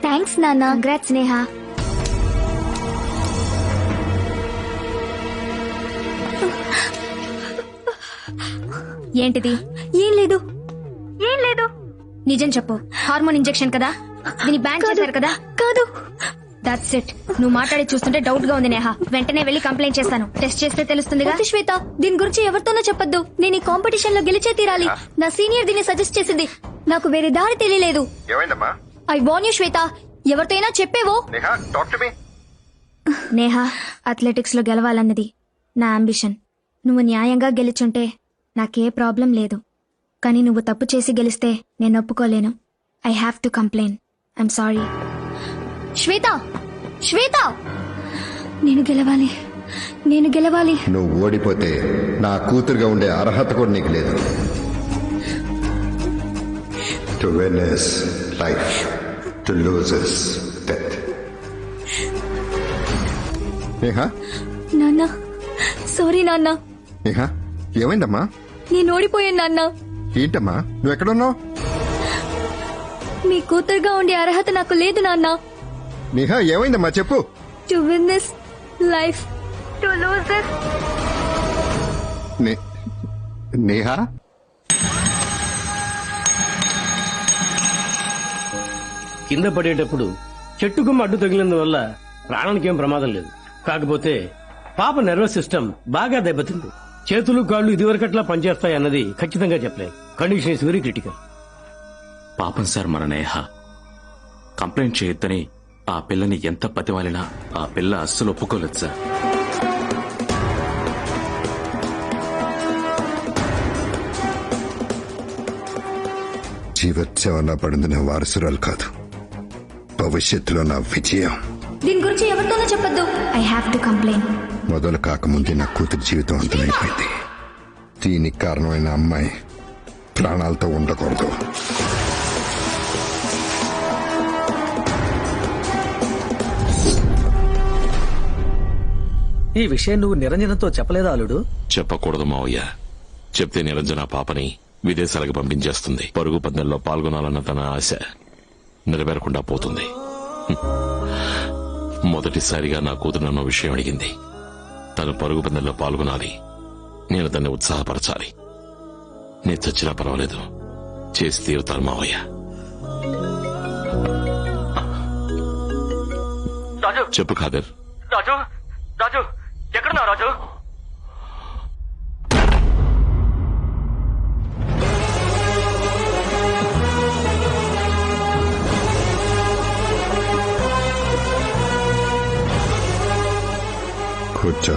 Thanks నాన్న. Congrats Neha. ఏంటిది? ఏం లేదు, ఏం లేదు. నిజం చెప్పు. హార్మోన్ ఇంజెక్షన్ కదా, దీన్ని బ్యాన్ చేశారు కదా? కాదు. That's it. నువ్వు మాట్లాడి చూస్తుంటే డౌట్ గా ఉంది నేహా. వెంటనే వెళ్లి కంప్లైంట్ చేస్తాను. టెస్ట్ చేస్తే తెలుస్తుంది. శ్వేత, దీని గురించి ఎవరితోనో చెప్పొద్దు. నేను ఈ కాంపిటీషన్ లో గెలిచే తీరాలి. నా సీనియర్ దీన్ని సజెస్ట్ చేసింది. నాకు వేరే దారి తెలియలేదు. ఏమైందమ్మా? ఐ వాన్ యూ శ్వేత, ఎవరితోనైనా చెప్పేవో. Neha, talk to me. Neha, athletics లో గెలవాలన్నది నా అంబిషన్. నువ్వు న్యాయంగా గెలిచుంటే నాకే ప్రాబ్లం లేదు. కానీ నువ్వు తప్పు చేసి గెలిస్తే నేను ఒప్పుకోలేను. I have to complain. I'm sorry. Shweta, Shweta, నేను గెలవాలి, నేను గెలవాలి. నువ్వు ఓడిపోతే నా కూతురుగా ఉండే అర్హత కూడా నీకు లేదు. To win is life, to lose is death. Neha, నాన్న, సారీ నాన్న. నేహా, ఏమైందమ్మా? నేను ఓడిపోయాను నాన్న. ఏంటమ్మా, నువ్వు ఎక్కడున్నావు? మీ కూతురుగా ఉండే అర్హత నాకు లేదు నాన్న. నేహా, ఏమైందమ్మా చెప్పు. To win this life, to lose this. Neha, కింద పడేటప్పుడు చెట్టు కొమ్మ అడ్డు తగిలినందువల్ల ప్రాణానికి ఏం ప్రమాదం లేదు. కాకపోతే పాప నర్వస్ సిస్టమ్ బాగా దెబ్బతింది. చేతులు కాళ్ళు ఇదివరకట్లా పనిచేస్తాయి అన్నది ఖచ్చితంగా చెప్పలేదు. Condition is very critical. పాపం సార్, మన నేహ కంప్లైంట్ చేయొద్దని ఆ పిల్లని ఎంత బతిమాలినా ఆ పిల్ల అస్సలు ఒప్పుకోలేదు సార్. జీవోత్సవంలో పడింది నా వారసురాలు కాదు, భవిష్యత్తులో నా విజయం. దీని గురించి ఎవరితోనో చెప్పొద్దు. I have to complain. మొదలు కాకముందే నా కూతురు జీవితం అంతమైపోయింది. దీనికి కారణమైన అమ్మాయి ప్రాణాలతో ఉండకూడదు. ఈ విషయం నువ్వు నిరంజనతో చెప్పలేదా అల్లుడు? చెప్పకూడదు మావయ్య. చెప్తే నిరంజన పాపని విదేశాలకు పంపించేస్తుంది. పరుగు పందెంలో పాల్గొనాలన్న తన ఆశ నెరవేరకుండా పోతుంది. మొదటిసారిగా నా కూతురు నన్ను విషయం అడిగింది. తను పరుగు పందెంలో పాల్గొనాలి, నేను దాన్ని ఉత్సాహపరచాలి. నేను చచ్చినా పర్వాలేదు, చేసి తీరుతాను మావయ్య. చెప్పు ఖాదర్. రాజు, రాజు, ఎక్కడున్నావు రాజు? కూర్చో.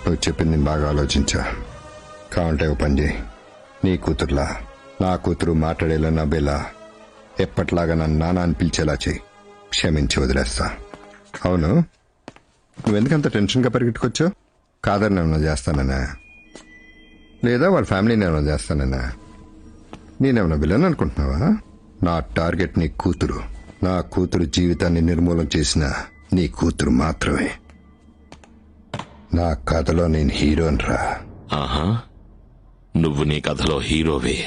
నువ్వు చెప్పింది నేను బాగా ఆలోచించా. కావంటే ఓ పని చేయి. నీ కూతురులా నా కూతురు మాట్లాడేలా నవ్వేలా ఎప్పట్లాగా నన్ను నాన్న అని పిలిచేలా చేయి. క్షమించి వదిలేస్తా. అవును, నువ్వెందుకంత టెన్షన్గా పరిగెట్టుకొచ్చావు? కాదని ఏమన్నా చేస్తానన్నా, లేదా వాళ్ళ ఫ్యామిలీని ఏమన్నా చేస్తానన్నా? నేనేమన్నా విలన్ అనుకుంటున్నావా? నా టార్గెట్ నీ కూతురు. నా కూతురు జీవితాన్ని నిర్మూలన చేసిన నీ కూతురు మాత్రమే. నా కథలో నేను హీరోని రా. ఆహా, నువ్వు నీ కథలో హీరోవే,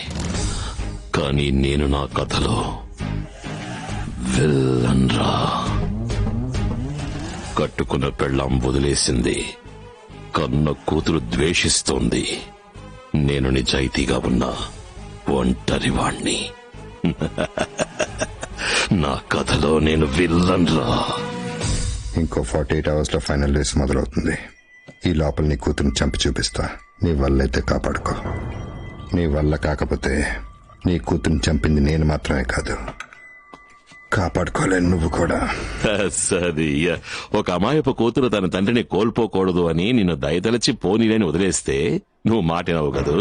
కానీ నేను నా కథలో విల్లన్రా. కట్టుకున్న పెళ్ళాం వదిలేసింది, కన్న కూతురు ద్వేషిస్తోంది. నేను నిజాయితీగా ఉన్నా ఒంటరివాణ్ణి. నా కథలో నేను విల్లన్రా. ఇంకో 48 hours లో ఫైనల్ రేస్ మొదలవుతుంది. ఈ లోపల నీ కూతురుని చంపి చూపిస్తా. నీ వల్ల అయితే కాపాడుకో. నీ వల్ల కాకపోతే నీ కూతురుని చంపింది నేను మాత్రమే కాదు, కాపాడుకోలేను నువ్వు కూడా. సరి, ఒక అమాయపు కూతురు తన తండ్రిని కోల్పోకూడదు అని నిన్ను దయతలచి పోనీలేని వదిలేస్తే నువ్వు మాటినవు కదూ.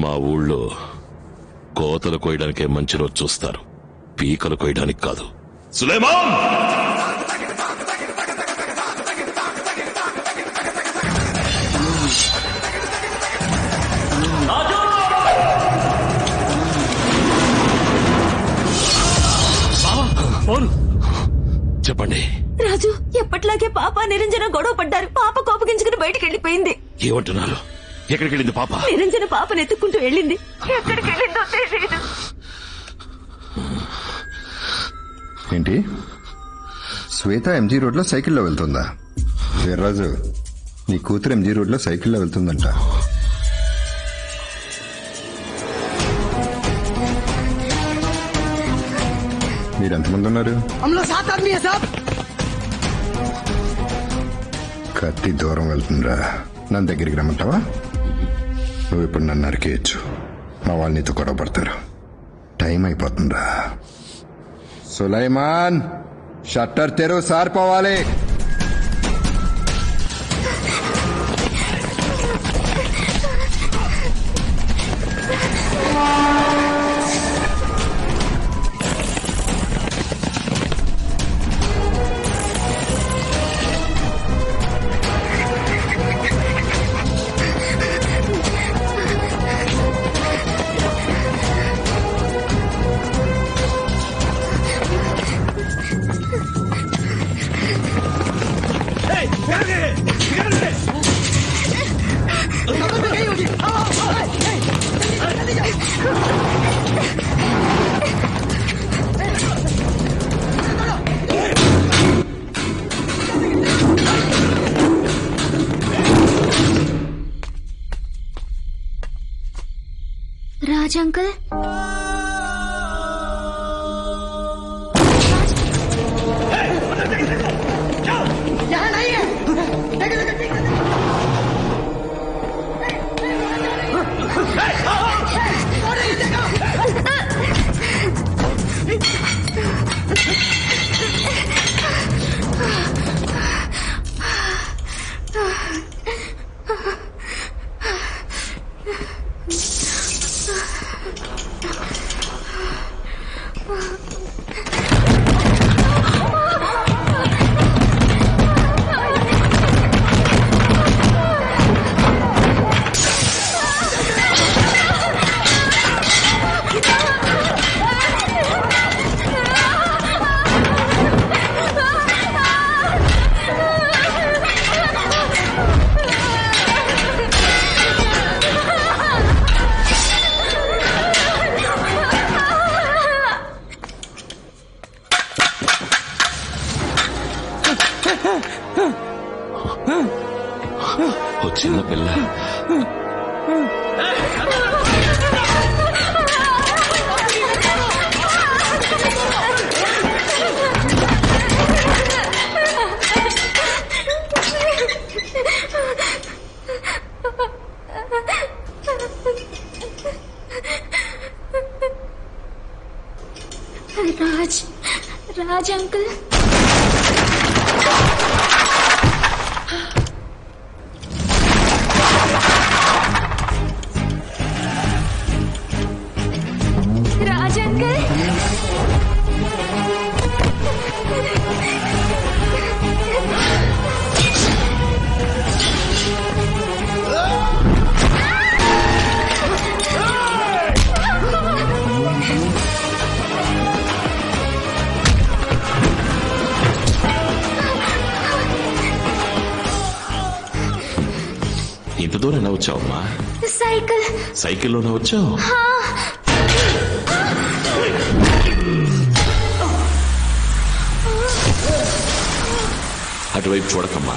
మా ఊళ్ళో కోతలు కోయడానికే మంచి రోజు చూస్తారు, పీకలు కోయడానికి కాదు. సులేమాన్! చెప్పండి. రాజు, ఎప్పట్లాగే పాప నిరంజన గొడవ పడ్డారు. పాప కోపగించుకుని బయటకు వెళ్ళిపోయింది. ఏమంటున్నారు? ఎక్కడికి వెళ్ళింది పాప? నిరంజన పాపను ఎత్తుక్కుంటూ వెళ్ళింది. ఎక్కడికి వెళ్ళిందో తెలియదు. ఏంటి, శ్వేత ఎంజీ రోడ్ లో సైకిల్లో వెళ్తుందా? వీర్రాజు, నీ కూతురు ఎంజీ రోడ్ లో సైకిల్లో వెళ్తుందంట. మీరు ఎంతమంది ఉన్నారు? కత్తి దూరం వెళ్తుందా? నన్ను దగ్గరికి రమ్మంటావా? నువ్వు ఇప్పుడు నన్ను నరికేయచ్చు, మా వాళ్ళు నీతో గొడవ పడతారు. టైం అయిపోతుందా? సులైమాన్, షట్టర్ తెరువు, సారిపోవాలి. రాజ్ అంకుల్, చిన్న పిల్ల. రాజ్ అంకుల్, రాజ్ అంకుల్, ఇంత దూరం ఎలా వచ్చావమ్మా? సైకిల్. సైకిల్లోనే వచ్చావు? हाँ। అటువైపు చూడకమ్మా.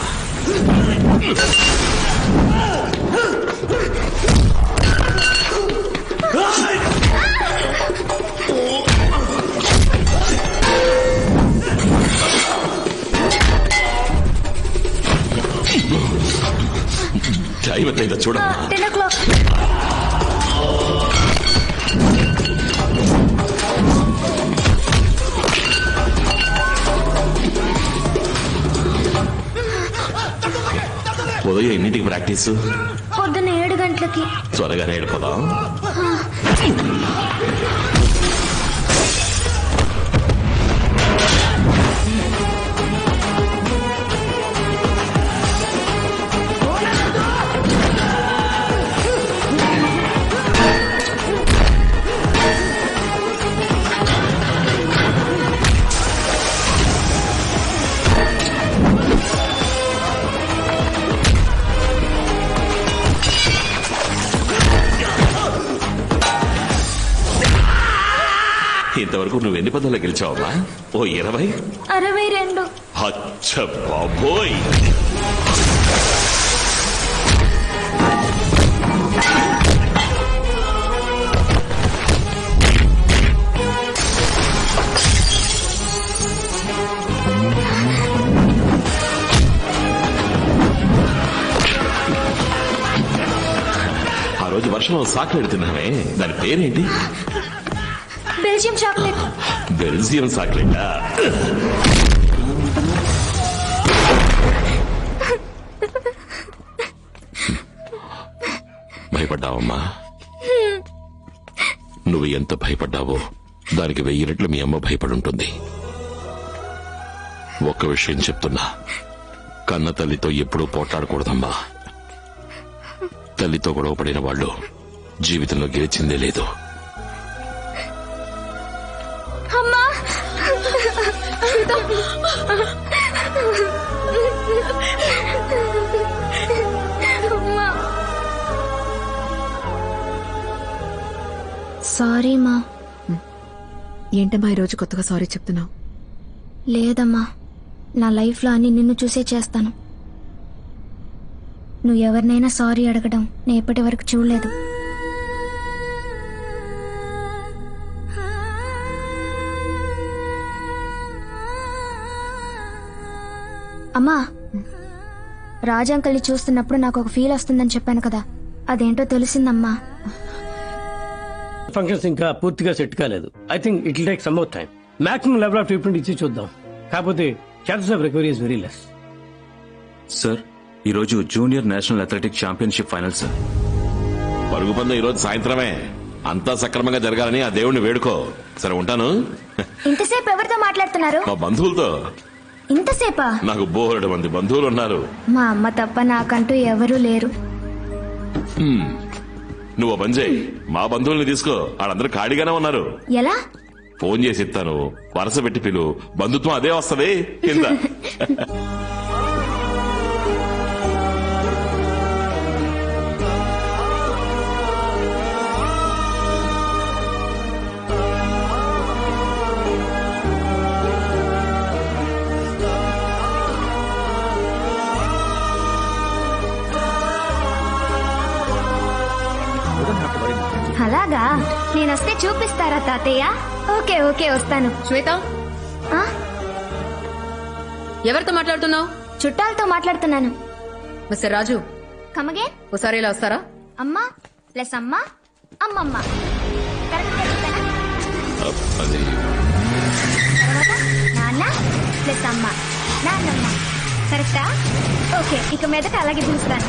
టైం ఎంత చూడమ్మా. 10 o'clock. ఉదయం ఎన్నింటికి ప్రాక్టీస్? పొద్దున్న 7 గంటలకి. త్వరగానే వెళ్ళిపోదాం. ఇంతవరకు నువ్వు ఎన్ని పదాలు గెలిచావమ్మా? ఓ 20? 62. అచ్చ బాబోయ్. ఆ రోజు వర్షంలో సాక్లెట్ తిన్నామే, దాని పేరేంటి? Belgium chocolate. బెల్జియం చాక్లెటా? భయపడ్డావమ్మా? నువ్వు ఎంత భయపడ్డావో దానికి 1000 రెట్లు మీ అమ్మ భయపడుంటుంది. ఒక్క విషయం చెప్తున్నా, కన్న తల్లితో ఎప్పుడూ పోట్లాడకూడదమ్మా. తల్లితో గొడవ పడిన వాళ్ళు జీవితంలో గెలిచిందే లేదు. అమ్మా, సారీ మా. ఏంటమ్మా ఈరోజు కొత్తగా సారీ చెప్తున్నావు? లేదమ్మా, నా లైఫ్లో అన్ని నిన్ను చూసే చేస్తాను. నువ్వు ఎవరినైనా సారీ అడగడం నేను ఇప్పటి వరకు చూడలేదు. అమ్మా, రాజంకల్ని చూస్తున్నప్పుడు నాకు ఒక ఫీల్ వస్తుందని చెప్పాను కదా, అదేంటో తెలిసిందమ్మా. ఫంక్షన్స్ ఇంకా పూర్తిగా సెట్ కాలేదు. I think it will take some more time. Maximum level of treatment ఇచ్చి చూద్దాం. కాకపోతే chances of recovery is very less. Sir, ఈరోజు junior national athletic championship final sir. పరుగు పందెం ఈరోజు సాయంత్రమే. అంతా సక్రమంగా జరగాలని ఆ దేవుణ్ణి వేడుకో. సరే, ఉంటాను. ఇంతసేపు ఎవరితో మాట్లాడుతున్నారు? మా బంధువులతో. ఇంతసేపా? నాకు బోలెడు మంది బంధువులు ఉన్నారు. మా అమ్మ తప్ప నాకంటూ ఎవరూ లేరు. నువ్వు పని చేయి, మా బంధువుల్ని తీసుకో. వాళ్ళందరూ ఖాళీగానే ఉన్నారు. ఎలా? ఫోన్ చేసి ఇస్తాను, వరుస పెట్టి పిలు. బంధుత్వం అదే వస్తది కింద. అలాగా, నేనొస్తే చూపిస్తారా తాతయ్య? ఓకే ఓకే, వస్తాను. శ్వేత, ఎవరితో మాట్లాడుతున్నావు? చుట్టాలతో మాట్లాడుతున్నాను. మిస్టర్ రాజు, కమగే. ఒకసారి ఇలా వస్తారా? అమ్మా ప్లస్ అమ్మ అమ్మమ్మ. నాన్న ప్లస్ అమ్మ నాన్నమ్మ. కరెక్టా? ఓకే, ఇక మీదట అలాగే పిలుస్తాను.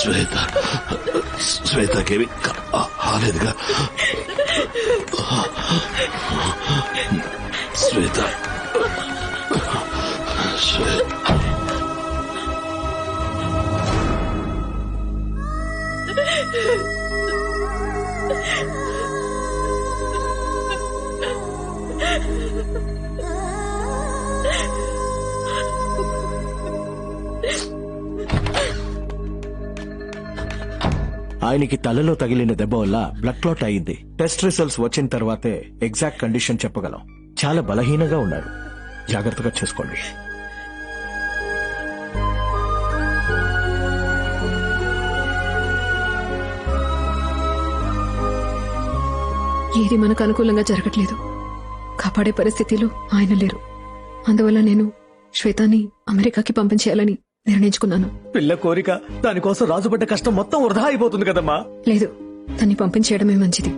శ్వేత, శ్వేతకేమి కాలేదుగా? శ్వేత, ఆయనకి తలలో తగిలిన దెబ్బ వల్ల బ్లడ్ క్లాట్ అయింది. టెస్ట్ రిజల్ట్స్ వచ్చిన తర్వాతే ఎగ్జాక్ట్ కండిషన్ చెప్పగలం. చాలా బలహీనంగా ఉన్నారు. జాగ్రత్తగా చూసుకోండి. ఏది మనకు అనుకూలంగా జరగట్లేదు. కాపాడే పరిస్థితిలో ఆయన లేరు. అందువల్ల నేను శ్వేతాని అమెరికాకి పంపించేయాలని నిర్ణయించుకున్నాను. పిల్ల కోరిక, దానికోసం రాజుపడ్డ కష్టం మొత్తం వృధా అయిపోతుంది కదమ్మా. లేదు, తన్ని పంపించేయడమే మంచిది.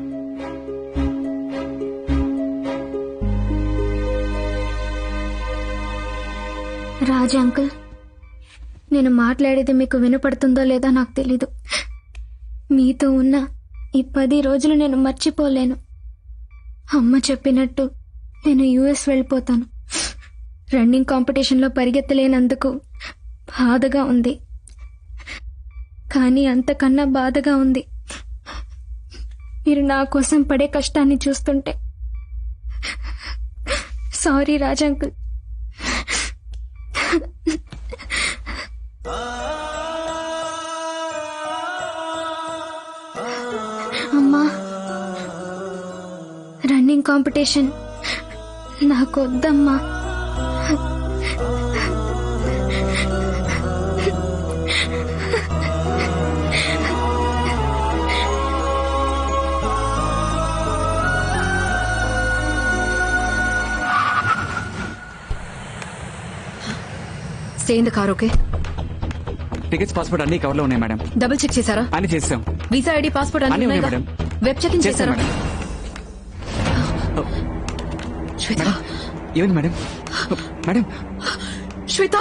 రాజు అంకుల్, నేను మాట్లాడేది మీకు వినపడుతుందో లేదో నాకు తెలీదు. మీతో ఉన్న ఈ 10 రోజులు నేను మర్చిపోలేను. అమ్మ చెప్పినట్టు నేను యుఎస్ వెళ్ళిపోతాను. రన్నింగ్ కాంపిటీషన్లో పరిగెత్తలేనందుకు బాధగా ఉంది. కానీ అంతకన్నా బాధగా ఉంది మీరు నా కోసం పడే కష్టాన్ని చూస్తుంటే. Sorry Raj uncle. అమ్మా, రన్నింగ్ కాంపిటీషన్ నాకొద్దమ్మా. Stay in the car, okay? Tickets, passport అన్ని కవర్లో ఉన్నాయి మేడం. డబుల్ చెక్ చేశారా? అన్ని చేస్తాం. వీసా, ఐడి, పాస్పోర్ట్ అన్ని ఉన్నాయి ఉన్నాయిగా? మేడం. వెబ్ చెక్ ఇన్ చేశారా? శ్వేత, ఏమైంది మేడం? మేడం, శ్వేత,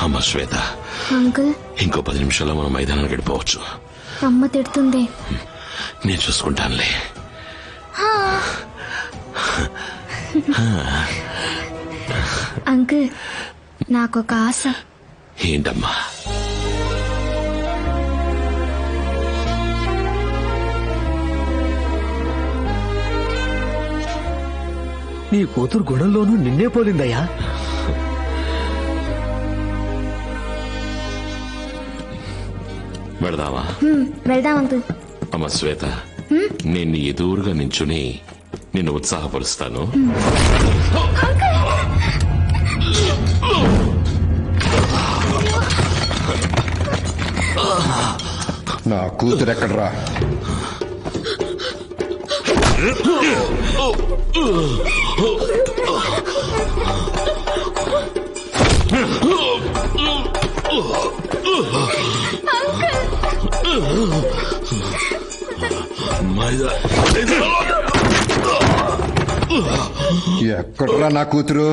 అమ్మ శ్వేత, అంకుల్, ఇంకో 10 నిమిషాల్లో మనం మైదానానికి గడిపోవచ్చు. అమ్మ తిడుతుంది. నేను చూసుకుంటానులే. అంకుల్, నాకొక ఆశ. ఏంటమ్మా? నీ కూతురు గుణంలోనూ నిన్నే పోలిందయ్యా. వెళదామా? వెళ్దాం అంకుల్. అమ్మ శ్వేత, నేను నీ ఎదురుగా నించుని నిన్ను ఉత్సాహపరుస్తాను. నా కూతురు ఎక్కడ్రా? ఎక్కడ్రా నా కూతురు?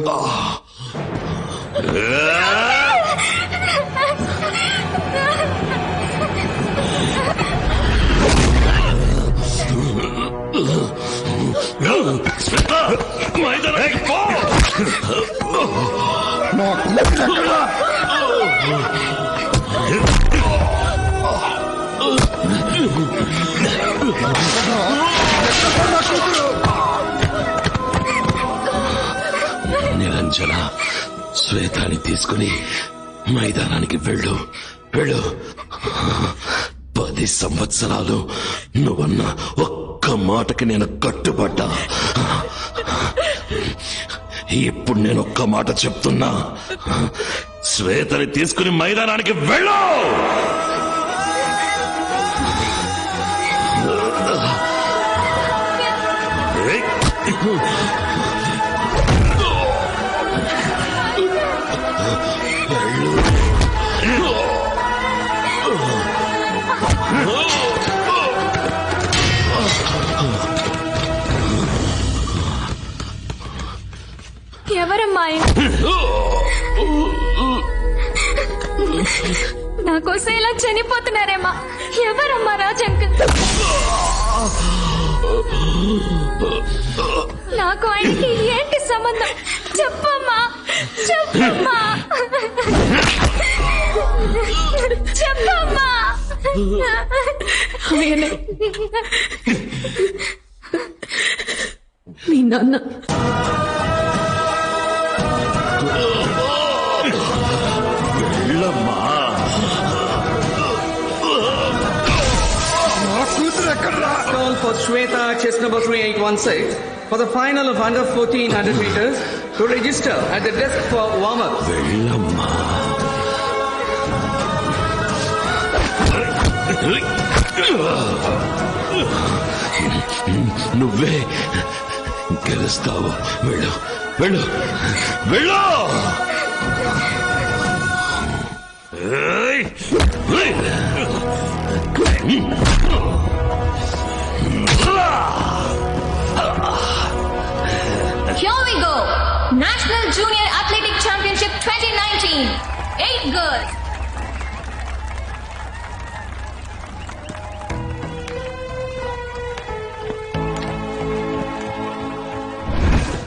నా కూతురు ఎక్కడ్రా? నిరంజన, శ్వేతాన్ని తీసుకుని మైదానానికి వెళ్ళు. 10 సంవత్సరాలు నువ్వన్న ఒక్క మాటకి నేను కట్టుబడ్డా. ఇప్పుడు నేను ఒక్క మాట చెప్తున్నా, శ్వేతని తీసుకుని మైదానానికి వెళ్ళు. ఎవరమ్మా? నా కోసం ఇలా చనిపోతున్నారేమ్మా? ఎవరమ్మా? రాజ్ అంకుల్, నాకు ఆయనకి ఏంటి సంబంధం? చెప్పమ్మా, చెప్పమ్మా. ఆయనే మీ నాన్న. Call for Shweta, chest number 3816, for the final of under 1400 meters to register at the desk for warm-up. నువ్వే గెలుస్తావు. వెళ్ళు వెళ్ళు వెళ్ళు. Here we go. National Junior Athletic Championship 2019. 8 girls.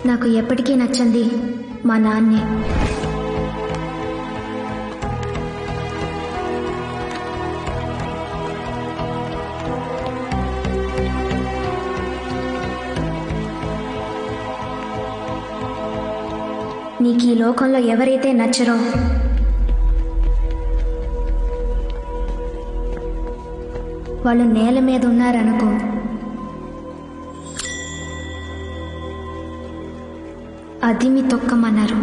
నాకు ఎప్పటికీ నచ్చంది మా నాన్నే. నీకు ఈ లోకంలో ఎవరైతే నచ్చరో వాళ్ళు నేల మీద ఉన్నారనుకో, అది మీ తొక్కమన్నారు.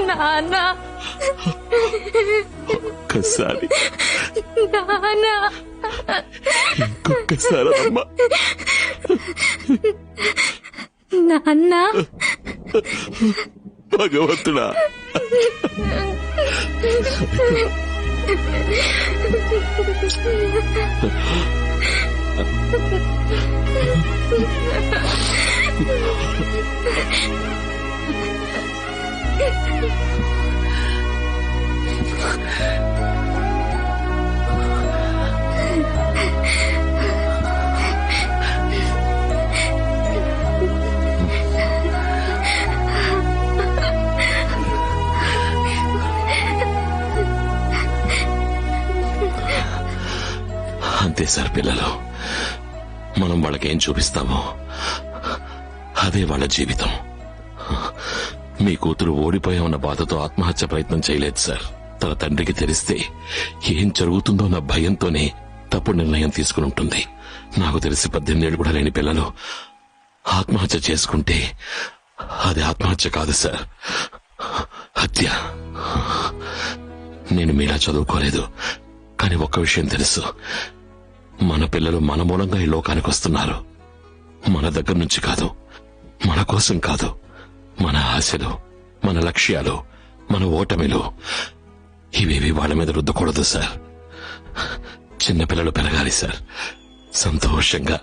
నాన్న ఒక్కసారి నాన్న ఇంకొక్కసారి అమ్మా నాన్న భగవంతుడా అంతే సార్ పిల్లలు, మనం వాళ్ళకేం చూపిస్తామో అదే వాళ్ళ జీవితం. మీ కూతురు ఓడిపోయామన్న బాధతో ఆత్మహత్య ప్రయత్నం చేయలేదు సార్. తన తండ్రికి తెలిస్తే ఏం జరుగుతుందో అన్న భయంతోనే తప్పుడు నిర్ణయం తీసుకుని ఉంటుంది. నాకు తెలిసి 18 ఏళ్ళు కూడా లేని పిల్లలు ఆత్మహత్య చేసుకుంటే అది ఆత్మహత్య కాదు సార్, హత్య. నేను మీలా చదువుకోలేదు, కానీ ఒక్క విషయం తెలుసు, మన పిల్లలు మన మూలంగా ఈ లోకానికి వస్తున్నారు. మన దగ్గర నుంచి కాదు, మన కోసం కాదు. మన ఆశలు, మన లక్ష్యాలు, మన ఓటమిలు ఇవేవి వాళ్ళ మీద రుద్దకూడదు సార్. చిన్నపిల్లలు పెరగాలి సార్, సంతోషంగా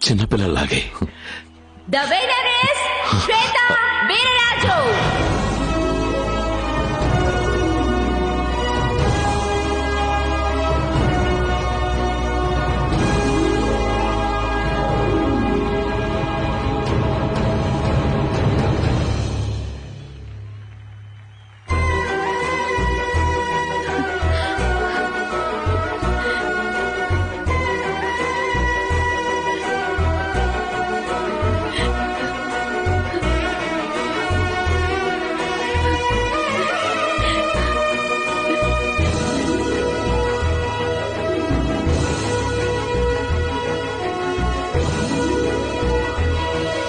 చిన్నపిల్లల్లాగే. The winner is